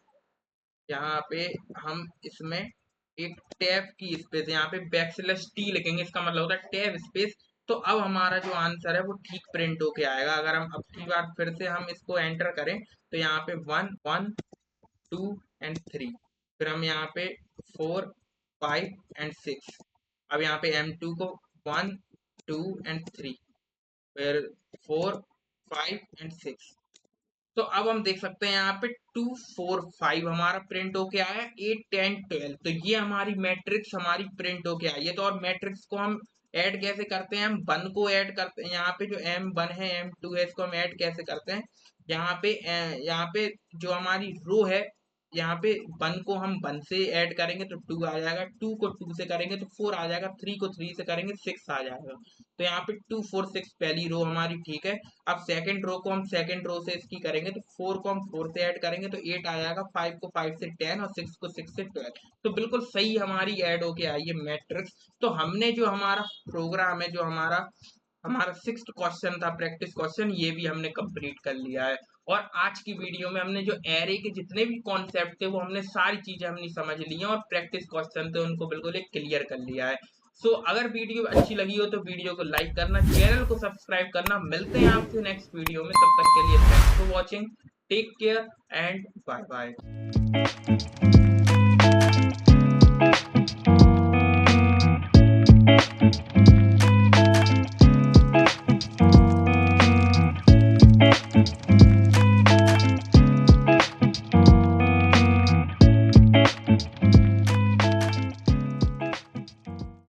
यहाँ पे हम इसमें एक टैब की स्पेस, यहाँ पे \t लिखेंगे, इसका मतलब होता है टैब स्पेस तो अब हमारा जो आंसर है वो ठीक प्रिंट होके आएगा। अगर हम अब की बार फिर से हम इसको एंटर करें तो यहाँ पे 1 1 2 एंड 3, फिर हम यहाँ पे 4 5 एंड 6, अब यहाँ पे M2 को 1 2 एंड 3, फिर 4 5 एंड 6। तो अब हम देख सकते हैं यहाँ पे 2 4 5 हमारा प्रिंट होके आया, 8 10 12। तो ये हमारी मैट्रिक्स हमारी प्रिंट होके आई है। तो और मैट्रिक्स को हम ऐड कैसे करते हैं, हम 1 को ऐड करते हैं, यहाँ पे जो M1 है M2 है इसको हम ऐड कैसे करते हैं, यहाँ पे जो हमारी रो है, यहाँ पे 1 को हम 1 से ऐड करेंगे तो 2 आ जाएगा, 2 को 2 से करेंगे तो 4 आ जाएगा, 3 को 3 से करेंगे 6 आ जाएगा। तो यहाँ पे 2 4 6 पहली रो हमारी ठीक है। अब सेकंड रो को हम सेकंड रो से इसकी करेंगे तो 4 को हम 4 से ऐड करेंगे तो 8 आ जाएगा, 5 को 5 से 10 और 6 को 6 से 12। तो बिल्कुल सही हमारी ऐड होके आई है मैट्रिक्स। तो हमने जो हमारा प्रोग्राम है, जो हमारा हमारा 6th क्वेश्चन था प्रैक्टिस क्वेश्चन, ये भी हमने कंप्लीट कर लिया है। और आज की वीडियो में हमने जो एरे के जितने भी कॉन्सेप्ट थे वो हमने सारी चीजें हमने समझ ली हैं, और प्रैक्टिस क्वेश्चन थे उनको बिल्कुल एक क्लियर कर लिया है। सो अगर वीडियो अच्छी लगी हो तो वीडियो को लाइक करना, चैनल को सब्सक्राइब करना। मिलते हैं आपसे नेक्स्ट वीडियो में, तब तक के लिए thanks for watching, take care and bye bye.